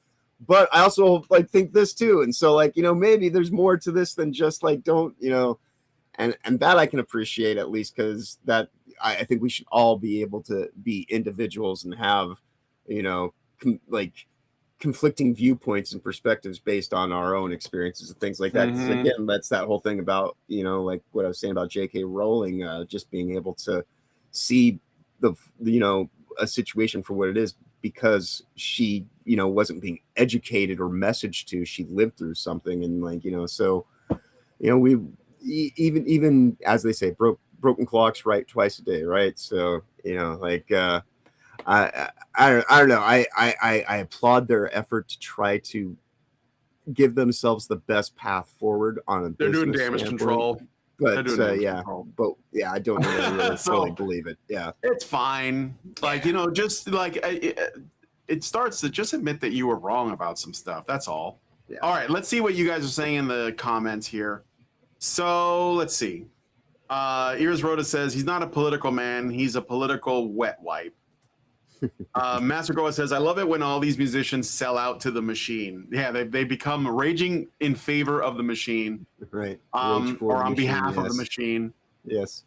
but I also like think this too, and so like maybe there's more to this than just like don't and that I can appreciate, at least, because that I think we should all be able to be individuals and have conflicting viewpoints and perspectives based on our own experiences and things like that. 'Cause again, that's that whole thing about like what I was saying about J.K. Rowling, just being able to see a situation for what it is, because she wasn't being educated or messaged to. She lived through something, and so we even as they say, broken clocks right twice a day, right? So I don't know. I applaud their effort to try to give themselves the best path forward on a They're doing business damage standpoint. control. But They're doing damage yeah, control. but yeah, I don't really So- fully believe it. Yeah, It's fine. Like, just like it starts to just admit that you were wrong about some stuff. That's all. Yeah. All right, let's see what you guys are saying in the comments here. So let's see. Ears Rhoda says he's not a political man, he's a political wet wipe. Master Goa says, I love it when all these musicians sell out to the machine. Yeah, they become raging in favor of the machine. Right. Or on behalf of the machine. Yes.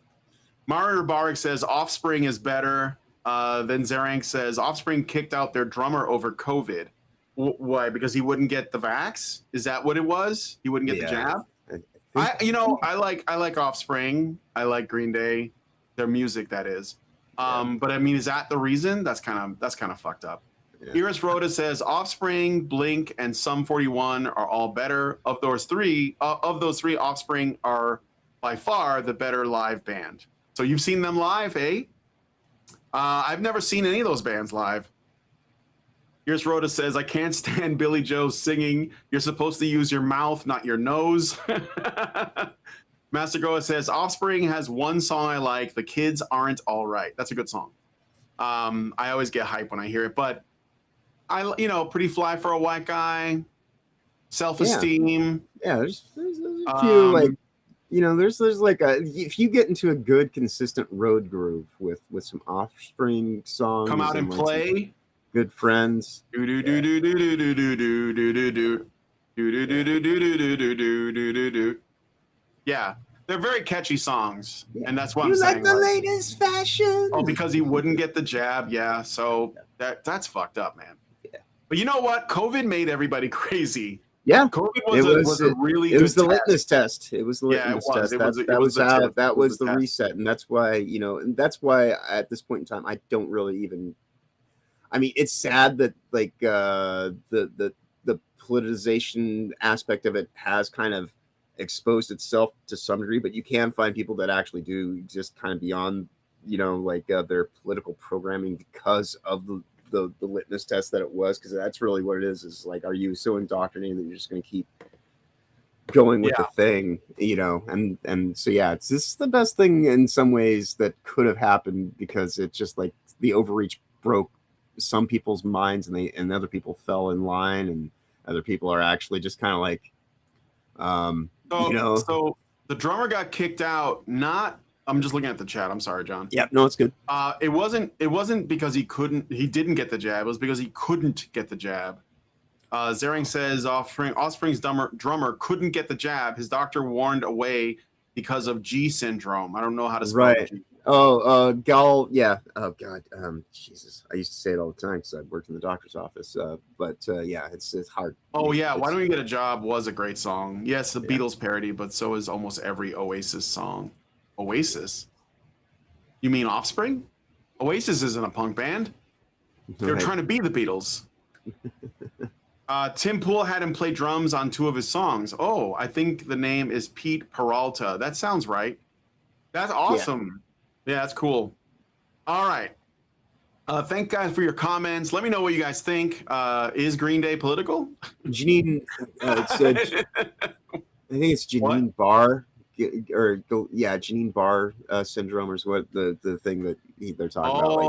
Mario Barik says, Offspring is better. Then Zerank says, Offspring kicked out their drummer over COVID. Why? Because he wouldn't get the vax? Is that what it was? He wouldn't get the jab? I like Offspring. I like Green Day. Their music, that is. But I mean, is that the reason? That's kind of fucked up. Yeah. Iris Rhoda says Offspring, Blink, and Sum 41 are all better. Of those three, Offspring are by far the better live band. So you've seen them live, eh? I've never seen any of those bands live. Iris Rhoda says, I can't stand Billy Joe singing. You're supposed to use your mouth, not your nose. Master Goa says, Offspring has one song I like. The Kids Aren't All Right. That's a good song. I always get hype when I hear it, but Pretty Fly for a White Guy, Self-Esteem. Yeah, there's a few there's like if you get into a good consistent road groove with some Offspring songs, Come Out and Play, Good Friends. Yeah, they're very catchy songs, and that's what I'm saying. You like the latest fashion? Oh, because he wouldn't get the jab. Yeah, so that's fucked up, man. Yeah. But you know what? COVID made everybody crazy. Yeah, COVID was a really good It was the test. Litmus test. It was the litmus test. That was the reset, and that's why at this point in time, I don't really even. I mean, it's sad that like the politicization aspect of it has kind of exposed itself to some degree, but you can find people that actually do exist kind of beyond their political programming because of the litmus test that it was, because that's really what it is like, are you so indoctrinated that you're just going to keep going with the thing, and so it's just the best thing in some ways that could have happened, because it's just like the overreach broke some people's minds, and other people fell in line, and other people are actually just kind of like So the drummer got kicked out. I'm just looking at the chat. I'm sorry, John. Yeah, no, it's good. It wasn't because he didn't get the jab. It was because he couldn't get the jab. Zering says Offspring's drummer couldn't get the jab. His doctor warned away because of G syndrome. I don't know how to spell it. Gal. Yeah. Oh God. Jesus. I used to say it all the time because I worked in the doctor's office. It's hard. Oh yeah. Why Don't We Get a Job was a great song. Yes, the Beatles parody, but so is almost every Oasis song. Oasis? You mean Offspring? Oasis isn't a punk band. They're trying to be the Beatles. Tim Pool had him play drums on 2 of his songs. Oh, I think the name is Pete Peralta. That sounds right. That's awesome. Yeah, that's cool. All right. Thank guys for your comments. Let me know what you guys think. Is Green Day political? Janine, I think it's Janine Barr. Janine Barr syndrome is what the thing that they're talking about.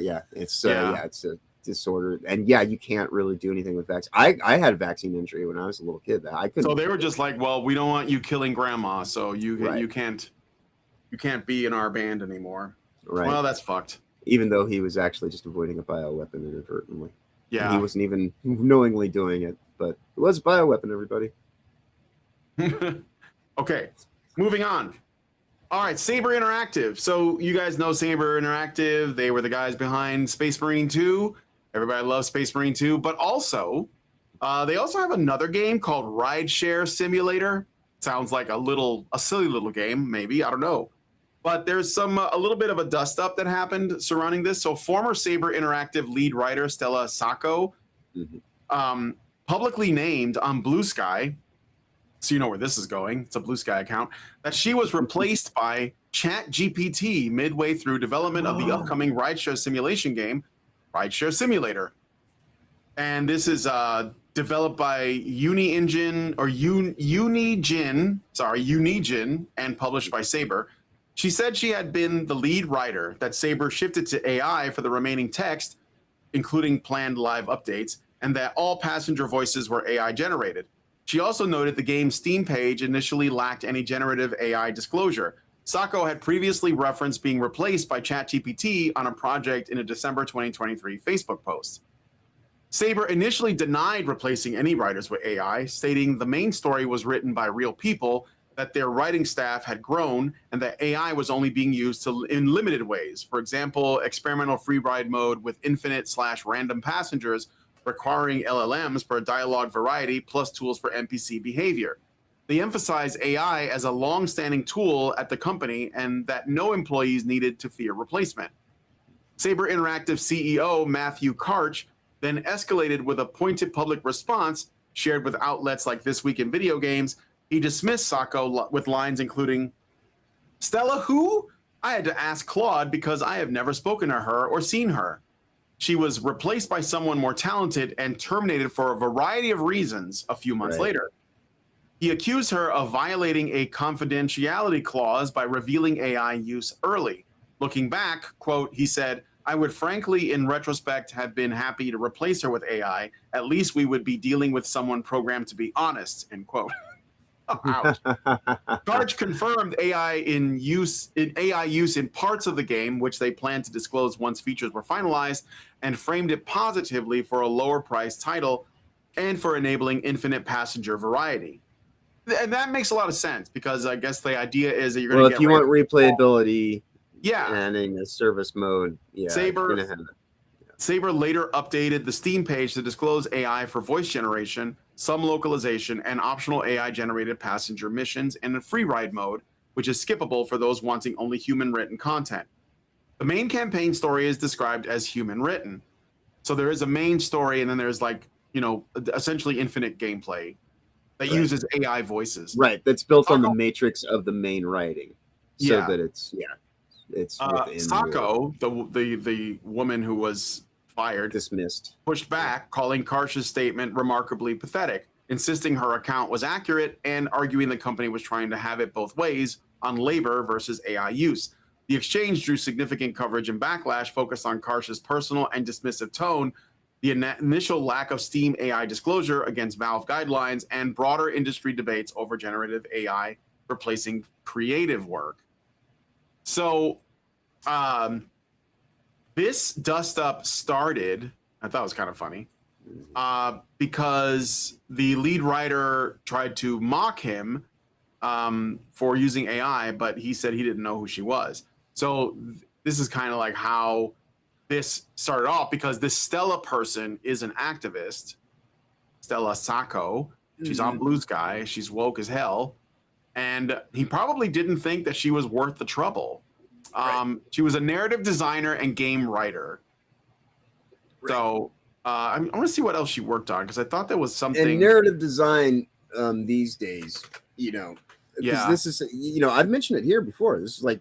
Like, it's it's a disorder, and you can't really do anything with vaccine. I had a vaccine injury when I was a little kid that I couldn't. So they were just like, well, we don't want you killing grandma, so you can't be in our band anymore. Right. Well, that's fucked. Even though he was actually just avoiding a bioweapon inadvertently. Yeah. And he wasn't even knowingly doing it, but it was a bioweapon, everybody. Okay, moving on. All right, Saber Interactive. So you guys know Saber Interactive. They were the guys behind Space Marine 2. Everybody loves Space Marine 2. But also, they also have another game called Rideshare Simulator. Sounds like a silly little game, maybe. I don't know. But there's a little bit of a dust up that happened surrounding this. So former Saber Interactive lead writer Stella Sacco, publicly named on Blue Sky, so you know where this is going, it's a Blue Sky account, that she was replaced by ChatGPT midway through development of the upcoming rideshare simulation game, Rideshare Simulator. And this is developed by Unigine, and published by Saber. She said she had been the lead writer, that Saber shifted to AI for the remaining text, including planned live updates, and that all passenger voices were AI generated. She also noted the game's Steam page initially lacked any generative AI disclosure. Sacco had previously referenced being replaced by ChatGPT on a project in a December 2023 Facebook post. Saber initially denied replacing any writers with AI, stating the main story was written by real people, that their writing staff had grown, and that AI was only being used in limited ways. For example, experimental free ride mode with infinite/random passengers requiring LLMs for dialogue variety plus tools for NPC behavior. They emphasized AI as a long-standing tool at the company and that no employees needed to fear replacement. Saber Interactive CEO Matthew Karch then escalated with a pointed public response shared with outlets like This Week in Video Games. He dismissed Sacco with lines including, "Stella who? I had to ask Claude because I have never spoken to her or seen her. She was replaced by someone more talented and terminated for a variety of reasons a few months later." He accused her of violating a confidentiality clause by revealing AI use early. Looking back, quote, he said, "I would frankly, in retrospect, have been happy to replace her with AI. At least we would be dealing with someone programmed to be honest," end quote. Ouch. Karch confirmed AI use in parts of the game, which they plan to disclose once features were finalized, and framed it positively for a lower priced title and for enabling infinite passenger variety. And that makes a lot of sense because I guess the idea is that you're going to if you want replayability, and in a service mode, Saber later updated the Steam page to disclose AI for voice generation, some localization, and optional AI-generated passenger missions in a free ride mode, which is skippable for those wanting only human-written content. The main campaign story is described as human-written. So there is a main story, and then there's essentially infinite gameplay that uses AI voices. Right, that's built on the matrix of the main writing, so that it's Sacco, the woman who was fired, dismissed, pushed back, calling Karch's statement remarkably pathetic, insisting her account was accurate and arguing the company was trying to have it both ways on labor versus AI use. The exchange drew significant coverage and backlash focused on Karch's personal and dismissive tone, the initial lack of Steam AI disclosure against Valve guidelines, and broader industry debates over generative AI replacing creative work. So this dust-up started, I thought it was kind of funny, because the lead writer tried to mock him for using AI, but he said he didn't know who she was. So this is kind of like how this started off, because this Stella person is an activist, Stella Sacco. She's on Blue Sky. She's woke as hell. And he probably didn't think that she was worth the trouble. She was a narrative designer and game writer. So I want to see what else she worked on, because I thought there was something. And narrative design these days, because this is, I've mentioned it here before. This is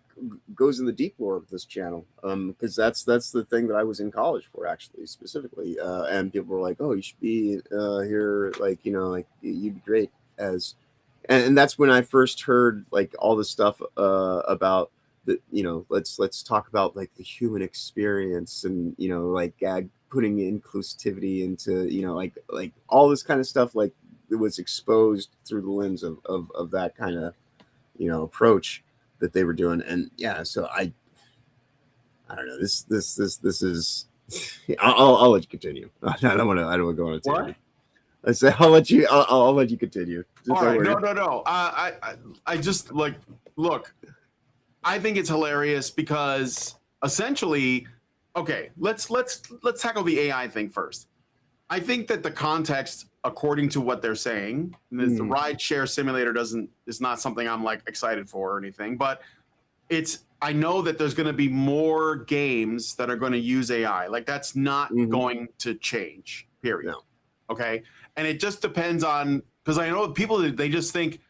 goes in the deep lore of this channel, because that's the thing that I was in college for, actually, specifically. And people were like, "Oh, you should be here, you'd be great as," and that's when I first heard all this stuff about the, let's talk about the human experience, and putting inclusivity into all this kind of stuff, it was exposed through the lens of that kind of approach that they were doing. And so I don't know, this is I'll let you continue. I don't want to go on a tangent. I say I'll let you continue. All right, no. I just look, I think it's hilarious because essentially, okay, let's tackle the AI thing first. I think that the context, according to what they're saying, the ride share simulator is not something I'm excited for or anything, but I know that there's going to be more games that are going to use AI. That's not going to change, period. No. Okay. And it just depends on, because I know people, they just think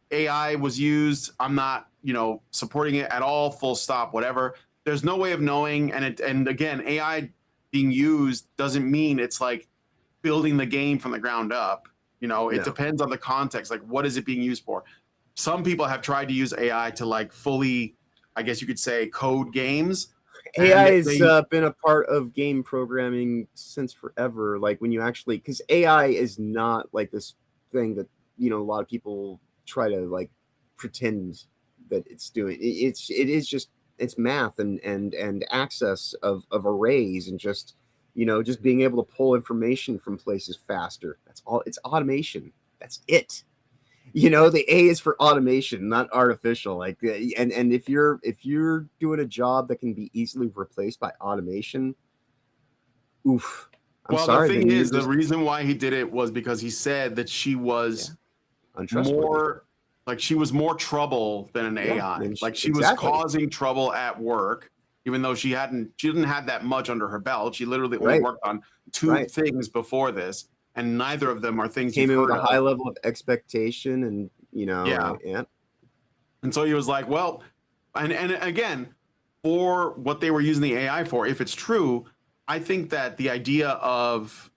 AI was used. I'm not, supporting it at all, full stop, whatever. There's no way of knowing. And again, AI being used doesn't mean it's building the game from the ground up. It depends on the context. What is it being used for? Some people have tried to use AI to fully, I guess you could say, code games. AI has been a part of game programming since forever. When you actually, because AI is not this thing that a lot of people try to pretend that it's doing. It is just it's math and access of arrays and just just being able to pull information from places faster. That's all. It's automation. That's it. The A is for automation, not artificial. Like, and if you're doing a job that can be easily replaced by automation, oof. I'm Well, sorry. the thing is, the reason why he did it was because he said that she was untrustworthy. more like she was more trouble than an AI. Like she was exactly. causing trouble at work, even though she didn't have that much under her belt. She literally only worked on two things before this, and neither of them are things Came you've in with heard a of. high level of expectation, and yeah. And so he was like, well, and again, for what they were using the AI for, if it's true, I think that the idea of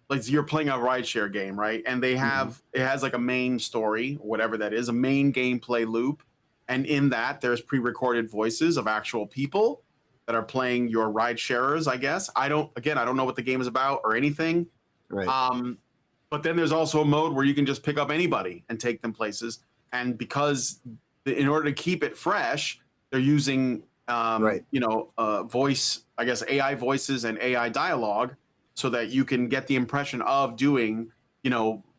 like you're playing a rideshare game, right? And they have it has like a main story, whatever that is, a main gameplay loop. And in that, there's pre-recorded voices of actual people that are playing your ride sharers, I guess. I don't know what the game is about or anything. Right. But then there's also a mode where you can just pick up anybody and take them places. And because in order to keep it fresh, they're using voice, I guess AI voices and AI dialogue so that you can get the impression of doing,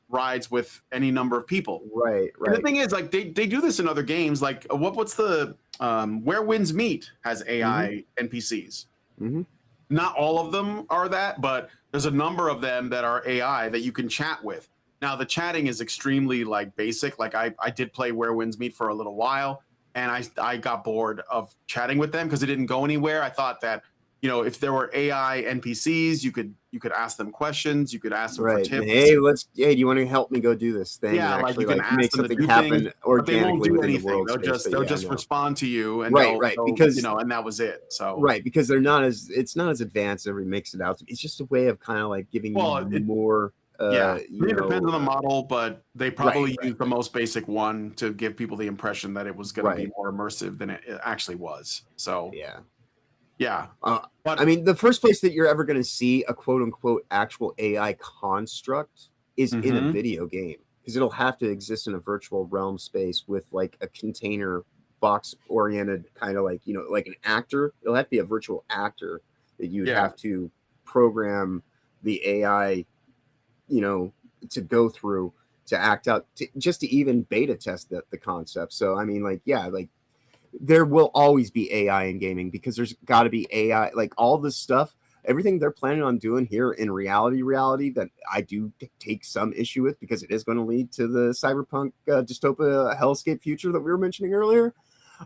rides with any number of people. Right. And the thing is, like they do this in other games. Like what's the Where Winds Meet has AI NPCs. Not all of them are that, but there's a number of them that are AI that you can chat with. Now the chatting is extremely like basic. Like I did play Where Winds Meet for a little while, and I got bored of chatting with them because it didn't go anywhere. I thought that if there were AI NPCs, you could ask them questions, you could ask them for tips. Hey, do you want to help me go do this thing? Yeah, and actually, like you can ask make them something to do happen things, organically but they won't do within the anything. world. They'll just respond to you, and because and that was it. So because it's not as advanced as everybody makes it out to be. It's just a way of kind of like giving you more. It depends on the model, but they probably used the most basic one to give people the impression that it was going to be more immersive than it actually was. So yeah. But I mean, the first place that you're ever going to see a quote unquote actual AI construct is in a video game, because it'll have to exist in a virtual realm space with like a container box oriented kind of like like an actor. It'll have to be a virtual actor that you'd have to program the AI to go through to act out just to even beta test the concept. So I mean, like there will always be AI in gaming, because there's got to be AI, like all this stuff, everything they're planning on doing here in reality that I do take some issue with, because it is going to lead to the cyberpunk dystopia hellscape future that we were mentioning earlier,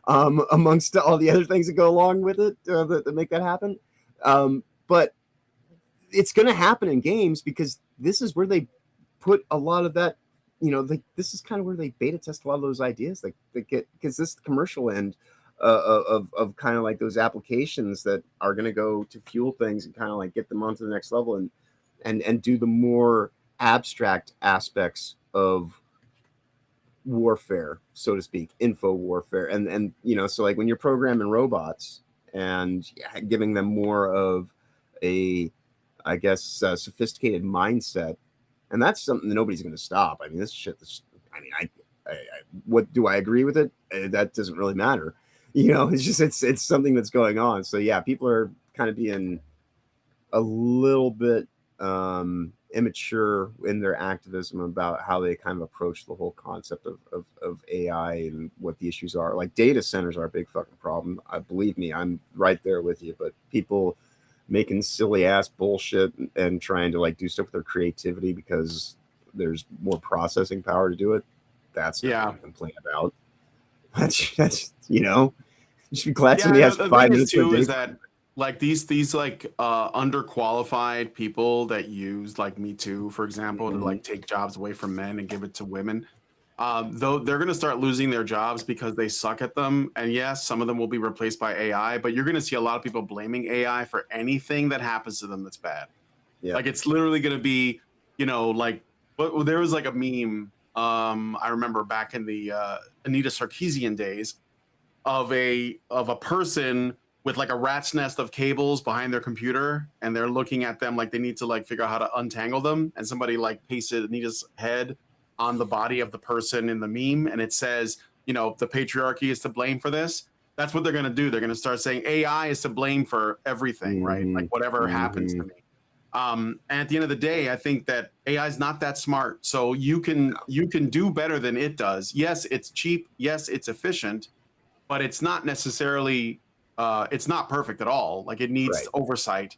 amongst all the other things that go along with it that make that happen. But it's going to happen in games, because this is where they put a lot of that. This is kind of where they beta test a lot of those ideas. Like they get, because this is the commercial end of kind of like those applications that are going to go to fuel things and kind of like get them onto the next level and do the more abstract aspects of warfare, so to speak, info warfare. And so like when you're programming robots and giving them more of a, I guess, sophisticated mindset. And that's something that nobody's going to stop. I mean, what do I agree with it? That doesn't really matter. It's just, it's something that's going on. So yeah, people are kind of being a little bit immature in their activism about how they kind of approach the whole concept of AI and what the issues are. Like data centers are a big fucking problem. Believe me, I'm right there with you, but people making silly ass bullshit and trying to like do stuff with their creativity because there's more processing power to do it. That's not to complain about. That's just be glad somebody has 5 minutes too. Is that like these like underqualified people that use like Me Too, for example, to like take jobs away from men and give it to women? Though they're going to start losing their jobs because they suck at them. And yes, some of them will be replaced by AI, but you're going to see a lot of people blaming AI for anything that happens to them that's bad. Yeah. Like it's literally going to be, there was like a meme. I remember back in the Anita Sarkeesian days of a person with like a rat's nest of cables behind their computer, and they're looking at them like they need to like figure out how to untangle them. And somebody like pasted Anita's head on the body of the person in the meme, and it says, the patriarchy is to blame for this. That's what they're going to do. They're going to start saying AI is to blame for everything, right? Like whatever happens to me. And at the end of the day, I think that AI is not that smart. So you can do better than it does. Yes, it's cheap. Yes, it's efficient, but it's not necessarily it's not perfect at all. Like it needs oversight.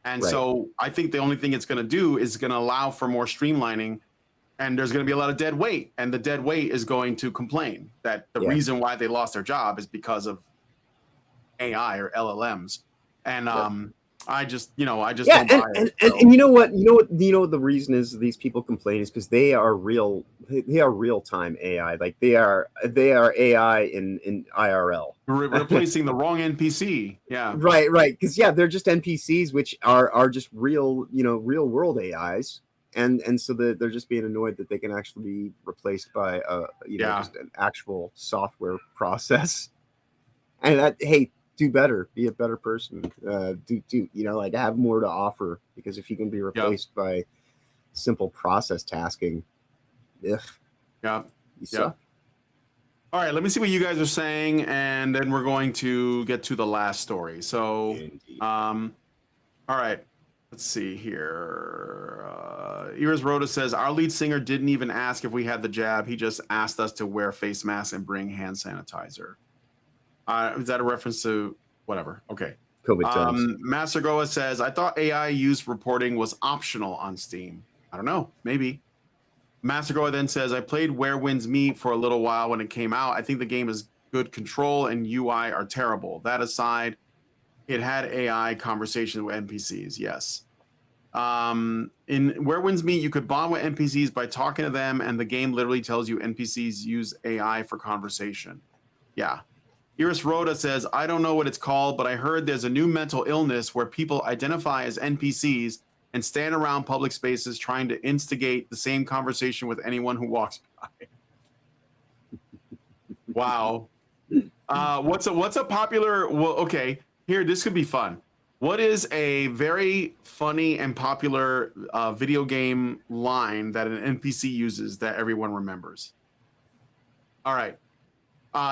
And so I think the only thing it's going to do is going to allow for more streamlining. And there's going to be a lot of dead weight, and the dead weight is going to complain that the reason why they lost their job is because of AI or LLMs. And I just don't buy it. And you know what the reason is these people complain is because they are real time AI. Like they are AI in IRL. Replacing the wrong NPC. Yeah. Right. Because they're just NPCs, which are just real world AIs. And so they're just being annoyed that they can actually be replaced by just an actual software process. And hey, do better, be a better person. Like have more to offer, because if you can be replaced by simple process tasking, you suck. All right, let me see what you guys are saying, and then we're going to get to the last story. So, all right. Let's see here. Iris Rhoda says, our lead singer didn't even ask if we had the jab. He just asked us to wear face masks and bring hand sanitizer. Is that a reference to whatever? Okay. Master Goa says, I thought AI use reporting was optional on Steam. I don't know. Maybe. Master Goa then says, I played Where Winds Meet for a little while when it came out. I think the game is good control and UI are terrible. That aside, it had AI conversations with NPCs, yes. In Where Winds Meet, you could bond with NPCs by talking to them, and the game literally tells you NPCs use AI for conversation. Yeah. Iris Rhoda says, I don't know what it's called, but I heard there's a new mental illness where people identify as NPCs and stand around public spaces trying to instigate the same conversation with anyone who walks by. Wow. What's a popular, well, okay. Here, this could be fun. What is a very funny and popular video game line that an NPC uses that everyone remembers? All right.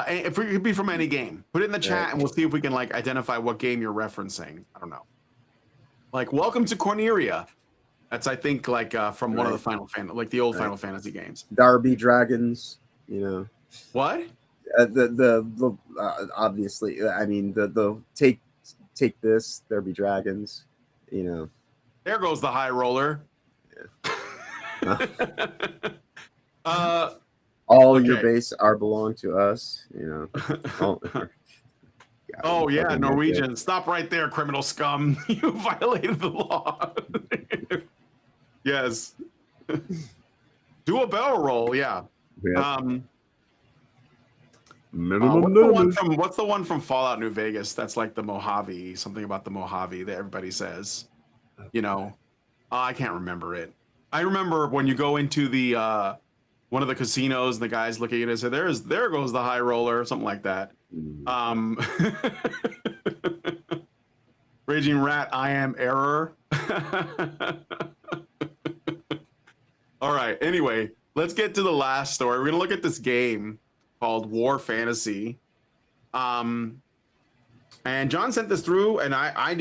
If it could be from any game, put it in the chat and we'll see if we can identify what game you're referencing. I don't know. Like, welcome to Corneria. That's, I think, from one of the Final Fantasy, the old Final Fantasy games. Darby Dragons, What? Obviously, I mean, the take this, there be dragons, There goes the high roller. All your base belong to us, Oh yeah, Norwegian. Stop right there, criminal scum. You violated the law. Yes. Do a barrel roll, yeah. What's the one from Fallout New Vegas? That's like the Mojave, something about the Mojave that everybody says. I can't remember it. I remember when you go into the one of the casinos and the guys look at you and say, there goes the high roller, something like that. Raging Rat, I am error. All right, anyway, let's get to the last story. We're gonna look at this game called War Fantasy. And John sent this through, and I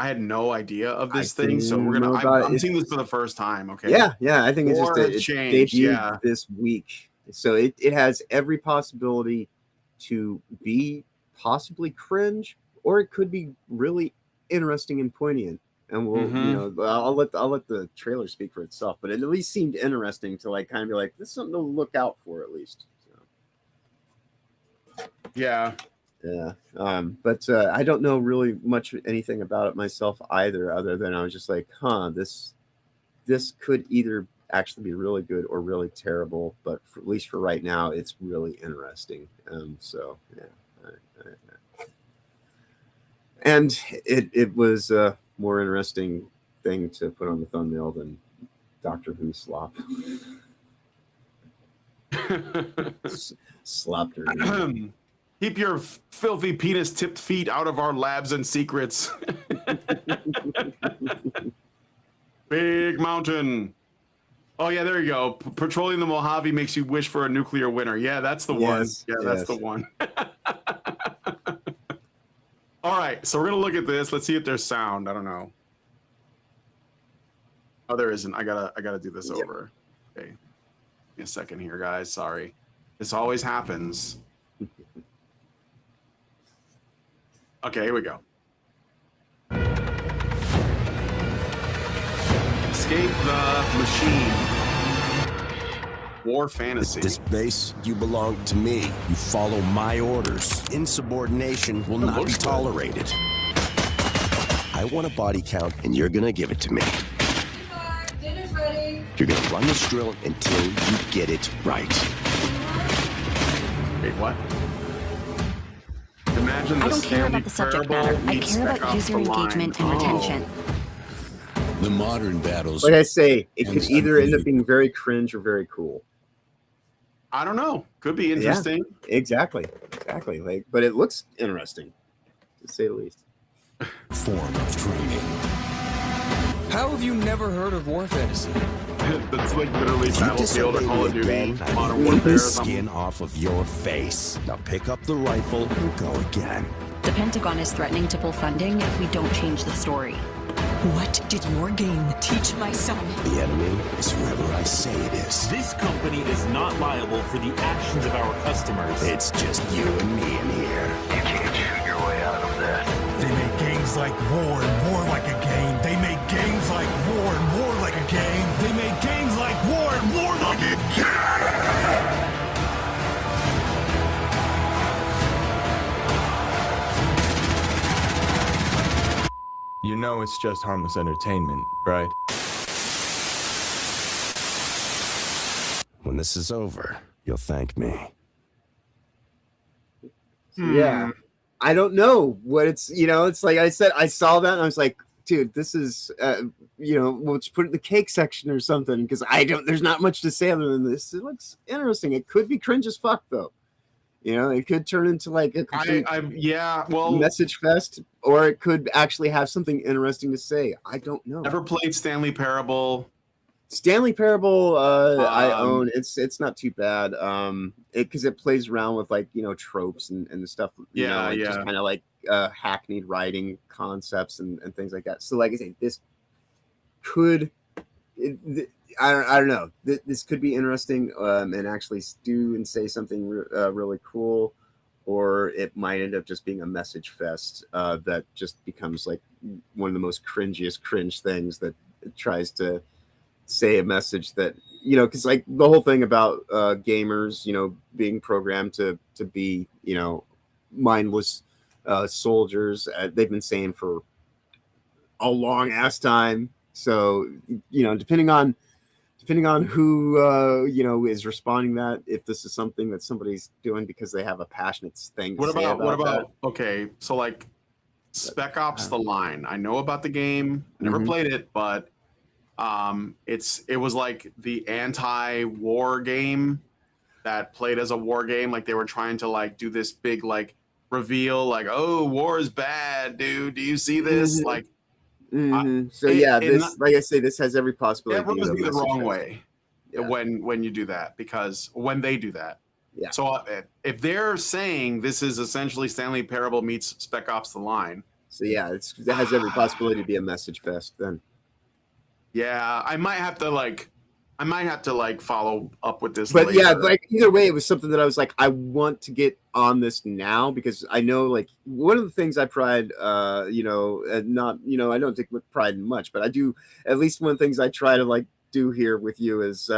had no idea of this thing, so I'm seeing this for the first time. Okay. Yeah. I think it's just it debuted this week, so it has every possibility to be possibly cringe, or it could be really interesting and poignant. And we'll, I'll let the trailer speak for itself, but it at least seemed interesting to kind of be like, this is something to look out for at least. So. Yeah. But I don't know really much anything about it myself either, other than I was just like, this could either actually be really good or really terrible, but at least for right now, it's really interesting. So yeah. And it was a more interesting thing to put on the thumbnail than Doctor Who slop. Slopped her. Keep your filthy penis-tipped feet out of our labs and secrets. Big Mountain. Oh yeah, there you go. Patrolling the Mojave makes you wish for a nuclear winter. Yeah, that's the one. Yes, Yeah, that's the yes. one. All right, so we're gonna look at this. Let's see if there's sound. I don't know. Oh, there isn't. I gotta do this over. Okay, give me a second here, guys. Sorry, this always happens. Okay, here we go. Escape the machine. War fantasy. This base, you belong to me. You follow my orders. Insubordination will not be looks good. tolerated. I want a body count, and you're gonna give it to me. Dinner's ready. You're gonna run this drill until you get it right. Wait, what? Imagine the I don't care about the subject matter. I care about user engagement and retention. The modern battles. Like I say, it could Ends either end up unbeatable. being very cringe or very cool. I don't know. Could be interesting. Exactly. Like, but it looks interesting, to say the least. Form of training. How have you never heard of war fantasy? That's like literally If you Battlefield or disobey Call of me Duty, again, I Modern will rip Warfare or the something. skin off of your face. Now pick up the rifle and go again. The Pentagon is threatening to pull funding if we don't change the story. What did your game teach my son? The enemy is whoever I say it is. This company is not liable for the actions of our customers. It's just you and me in here. You can't shoot your way out of that. They make games like war and war like a game. They make games like war and war like a game. They make games like war and war like a game. You know it's just harmless entertainment, right? When this is over, you'll thank me. Yeah. I don't know what it's, it's like I said, I saw that and I was like, dude, this is, we'll just put it in the cake section or something because there's not much to say other than this. It looks interesting. It could be cringe as fuck though. It could turn into like a complete message fest, or it could actually have something interesting to say. I don't know. Never played Stanley Parable. Stanley Parable, I own. It's not too bad. Because it plays around with like tropes and stuff. Just kind of like hackneyed writing concepts and things like that. So like I say, this could. I don't know. This could be interesting and actually do and say something really cool, or it might end up just being a message fest that just becomes like one of the most cringiest cringe things that it tries to say a message that because like the whole thing about gamers being programmed to be mindless soldiers, they've been saying for a long ass time. So depending on who is responding that, if this is something that somebody's doing because they have a passionate thing. What about okay, so like Spec Ops: The Line. I know about the game. I never played it, but it was like the anti-war game that played as a war game. Like they were trying to like do this big like reveal, like, oh, war is bad, dude. Do you see this? Like. Like I say, this has every possibility. It rubs me the wrong way when you do that, because when they do that. Yeah. So if they're saying this is essentially Stanley Parable meets Spec Ops: The Line. So yeah, it has every possibility to be a message fest then. Yeah, I might have to follow up with this. But later. yeah, like either way, it was something that I was like, I want to get on this now because I know like one of the things I pride, I don't take pride in much, but I do at least one of the things I try to like do here with you is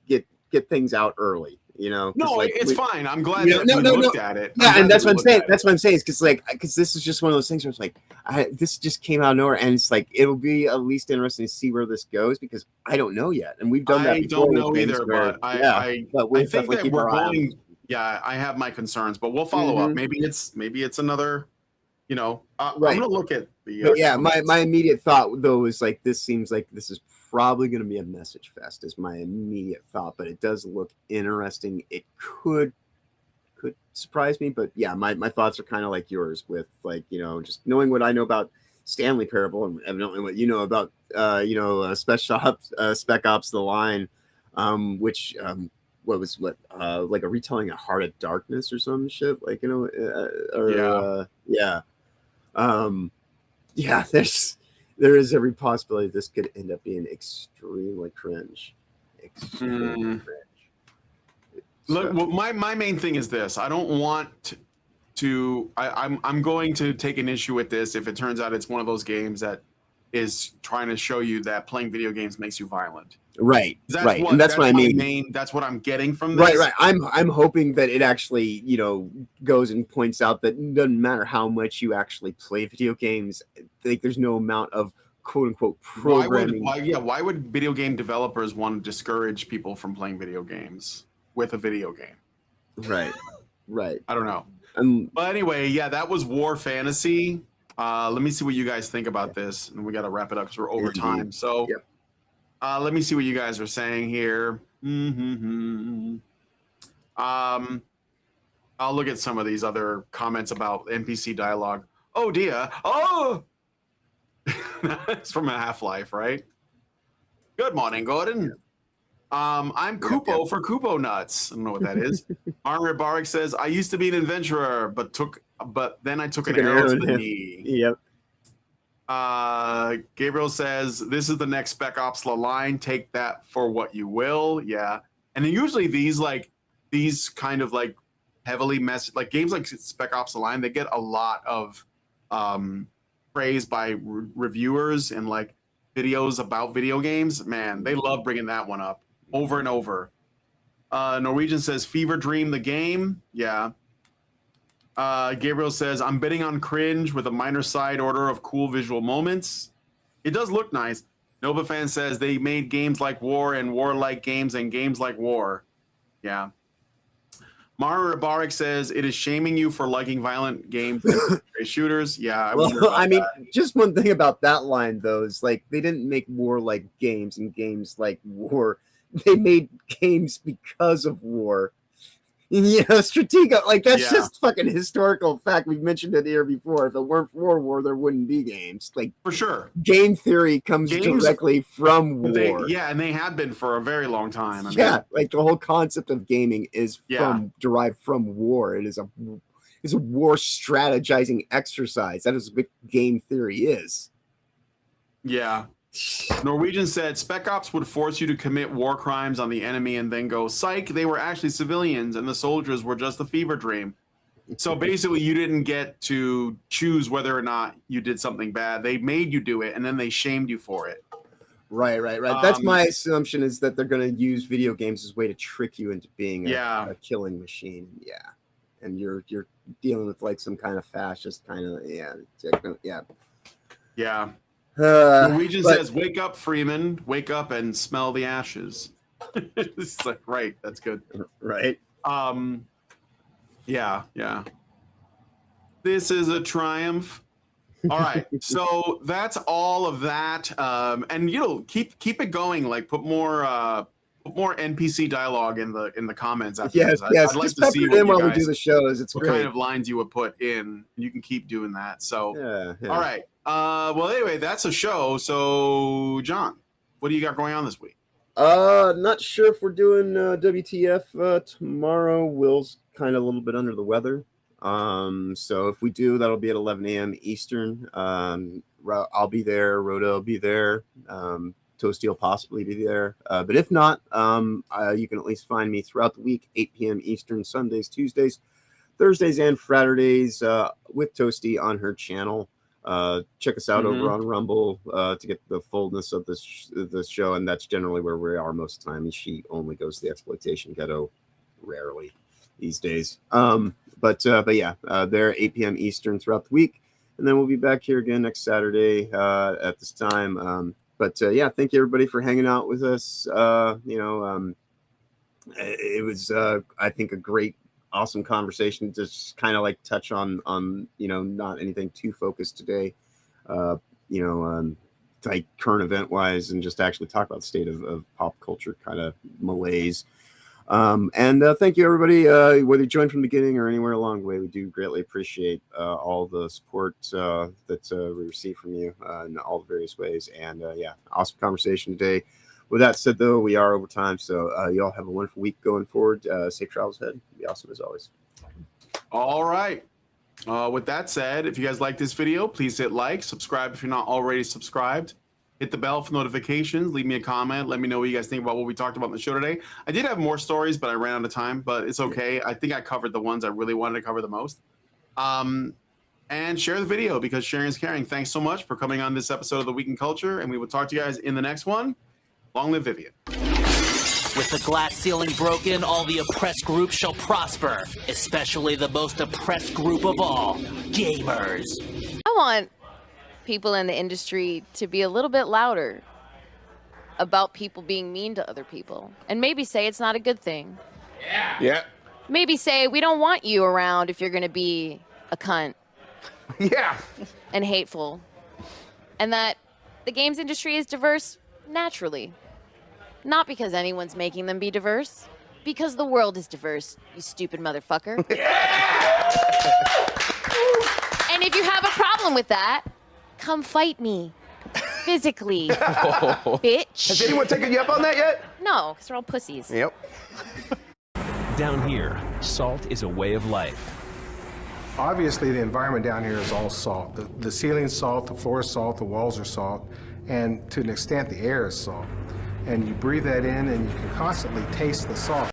get things out early. No, like, it's fine. I'm glad that we looked at it. Yeah, and that's what I'm saying. That's what I'm saying. Because this is just one of those things where it's like, this just came out of nowhere, and it's like it'll be at least interesting to see where this goes because I don't know yet, and we've done that before. I don't know either, but I think that we're going. Yeah, I have my concerns, but we'll follow up. Maybe it's another. I'm gonna look at the. My immediate thought though is like this seems like this is probably going to be a message fest is my immediate thought, but it does look interesting. It could surprise me, but yeah, my thoughts are kind of like yours with like just knowing what I know about Stanley Parable, and evidently what you know about Spec Ops: The Line, which like a retelling of Heart of Darkness or some shit, like there is every possibility this could end up being extremely cringe. Extremely cringe. Look, well, my main thing is this. I don't want to. I'm going to take an issue with this if it turns out it's one of those games that is trying to show you that playing video games makes you violent. Right. And that's what I mean. That's what I'm getting from this. Right. I'm hoping that it actually, goes and points out that it doesn't matter how much you actually play video games, like there's no amount of quote unquote programming. Why would video game developers want to discourage people from playing video games with a video game? Right. I don't know. But anyway, yeah, that was War Fantasy. Let me see what you guys think about this, and we got to wrap it up because we're over time. So. Yep. Let me see what you guys are saying here. I'll look at some of these other comments about NPC dialogue. Oh dear. Oh, that's from a Half-Life, right? Good morning, Gordon. I'm Kupo for Kupo Nuts. I don't know what that is. Armor Barik says, I used to be an adventurer, but then I took an arrow to the knee. Yep. Gabriel says, this is the next Spec Ops: The Line. Take that for what you will. Yeah. And then usually these kind of like heavily like games like Spec Ops: The Line, they get a lot of praise by reviewers and like videos about video games. Man, they love bringing that one up over and over. Norwegian says, Fever Dream the game. Yeah. Gabriel says, I'm betting on cringe with a minor side order of cool visual moments. It does look nice. Nova Fan says they made games like War and War-like games and games like War. Yeah. Mara Rabarik says it is shaming you for liking violent games and shooters. Yeah. I mean, just one thing about that line though is like they didn't make War-like games and games like War. They made games because of War. Stratego, like that's just fucking historical fact. We've mentioned it here before. If it weren't for War, there wouldn't be games. Like for sure, game theory comes directly from War. And they have been for a very long time. Like the whole concept of gaming is derived from War. It is a war strategizing exercise. That is what game theory is. Yeah. Norwegian said Spec Ops would force you to commit war crimes on the enemy and then go, psych, they were actually civilians and the soldiers were just a fever dream. So basically you didn't get to choose whether or not you did something bad. They made you do it and then they shamed you for it. Right. That's my assumption, is that they're going to use video games as a way to trick you into being a killing machine. Yeah. And you're dealing with like some kind of fascist kind of, Yeah. Norwegian says, wake up, Freeman. Wake up and smell the ashes. It's like, right. That's good. Right. Yeah. This is a triumph. All right. So that's all of that. And keep it going. Like put more NPC dialogue in the comments after this. Yes. I'd like just to see what while we do the shows. It's what great. kind of lines you would put in. You can keep doing that. So all right. Well, anyway, that's a show. So, John, what do you got going on this week? Not sure if we're doing WTF tomorrow. Will's kind of a little bit under the weather. So if we do, that'll be at 11 a.m. Eastern. I'll be there. Rhoda will be there. Toasty will possibly be there. But if not, you can at least find me throughout the week, 8 p.m. Eastern, Sundays, Tuesdays, Thursdays, and Fridays with Toasty on her channel. Check us out over on Rumble to get the fullness of this show, and that's generally where we are most of the time. And she only goes to the exploitation ghetto rarely these days. But yeah, they're 8 p.m. Eastern throughout the week, and then we'll be back here again next Saturday at this time. But yeah, thank you everybody for hanging out with us. It was I think a great, awesome conversation. Just kind of like touch on not anything too focused today, like current event wise, and just actually talk about the state of pop culture kind of malaise. And thank you, everybody. Whether you joined from the beginning or anywhere along the way, we do greatly appreciate all the support that we receive from you in all the various ways. And yeah, awesome conversation today. With that said, though, we are over time, so you all have a wonderful week going forward. Safe travels ahead. Be awesome as always. All right. With that said, if you guys like this video, please hit like, subscribe if you're not already subscribed. Hit the bell for notifications. Leave me a comment. Let me know what you guys think about what we talked about in the show today. I did have more stories, but I ran out of time. But it's okay. I think I covered the ones I really wanted to cover the most. And share the video because sharing is caring. Thanks so much for coming on this episode of The Week in Culture. And we will talk to you guys in the next one. Long live Vivian. With the glass ceiling broken, all the oppressed groups shall prosper, especially the most oppressed group of all, gamers. I want people in the industry to be a little bit louder about people being mean to other people. And maybe say it's not a good thing. Yeah. Maybe say we don't want you around if you're going to be a cunt. Yeah. And hateful. And that the games industry is diverse naturally. Not because anyone's making them be diverse. Because the world is diverse, you stupid motherfucker. And if you have a problem with that, come fight me. Physically. Bitch. Has anyone taken you up on that yet? No, because they're all pussies. Yep. Down here, salt is a way of life. Obviously, the environment down here is all salt. The ceiling's salt, the floor is salt, the walls are salt, and to an extent, the air is salt. And you breathe that in, and you can constantly taste the salt.